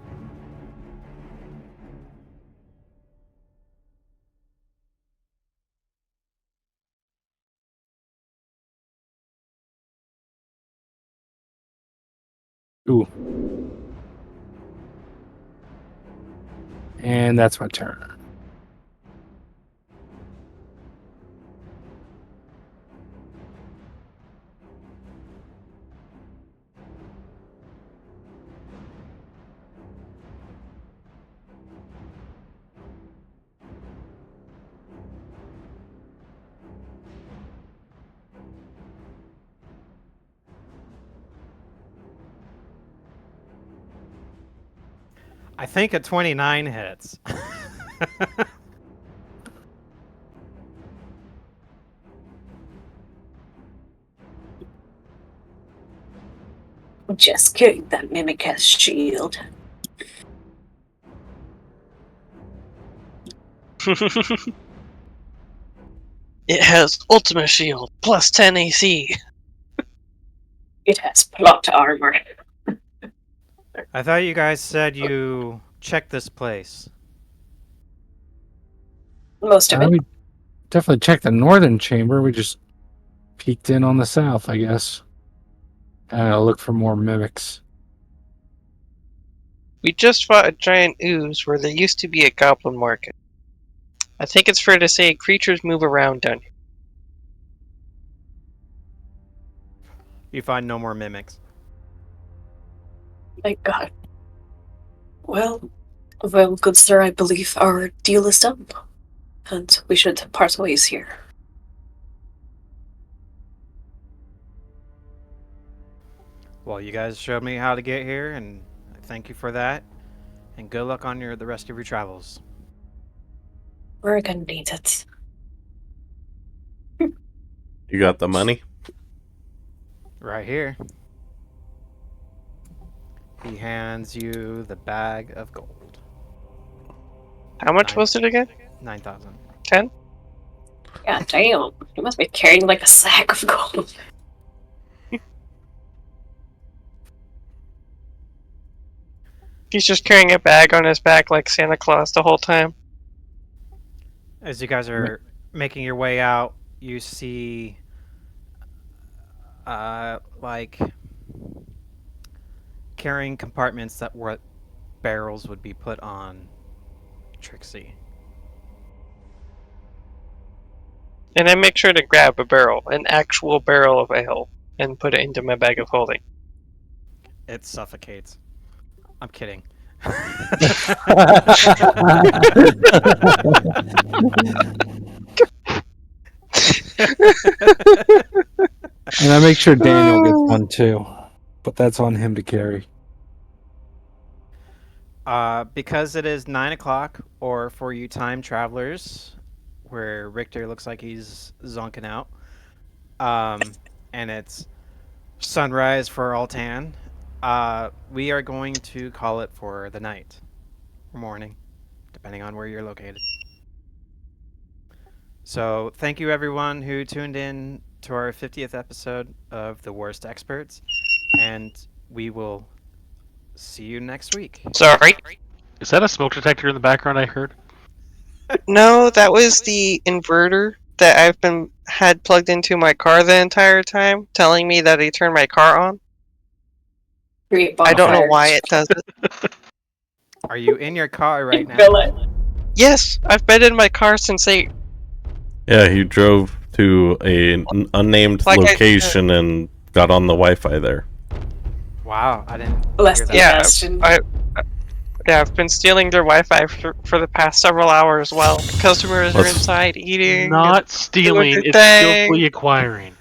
Ooh. And that's my turn. I think a 29 hits. Just kidding. That mimic has shield. It has Ultimate Shield plus 10 AC. It has plot armor. I thought you guys said you checked this place. Most of it. We definitely checked the northern chamber. We just peeked in on the south, I guess. Look for more mimics. We just fought a giant ooze where there used to be a goblin market. I think it's fair to say creatures move around down here. You find no more mimics. Thank God. Well, good sir, I believe our deal is done. And we should part ways here. Well, you guys showed me how to get here, and I thank you for that. And good luck on the rest of your travels. We're gonna need it. You got the money? Right here. He hands you the bag of gold. How much was it again? 9,000. 10? God damn. You must be carrying like a sack of gold. He's just carrying a bag on his back like Santa Claus the whole time. As you guys are making your way out, you see, like, carrying compartments that were barrels would be put on Trixie. And I make sure to grab a barrel, an actual barrel of ale, and put it into my bag of holding. It suffocates. I'm kidding. And I make sure Daniel gets one too, but that's on him to carry. Because it is 9 o'clock, or for you time travelers, where Richter looks like he's zonking out, and it's sunrise for Altan, we are going to call it for the night or morning, depending on where you're located. So thank you everyone who tuned in to our 50th episode of the Wurst Experts, and we will see you next week. Sorry. Is that a smoke detector in the background I heard? No, that was the inverter that I've had plugged into my car the entire time, telling me that I turned my car on. I don't know why it does it. Are you in your car right now? Feel it. Yes, I've been in my car since 8. Yeah, he drove to an unnamed Like location and got on the Wi-Fi there. Wow, I didn't Bless hear the that. Bastion. I've been stealing their Wi-Fi for the past several hours while customers are Let's- inside eating. Not and stealing, doing it's their thing. skillfully acquiring.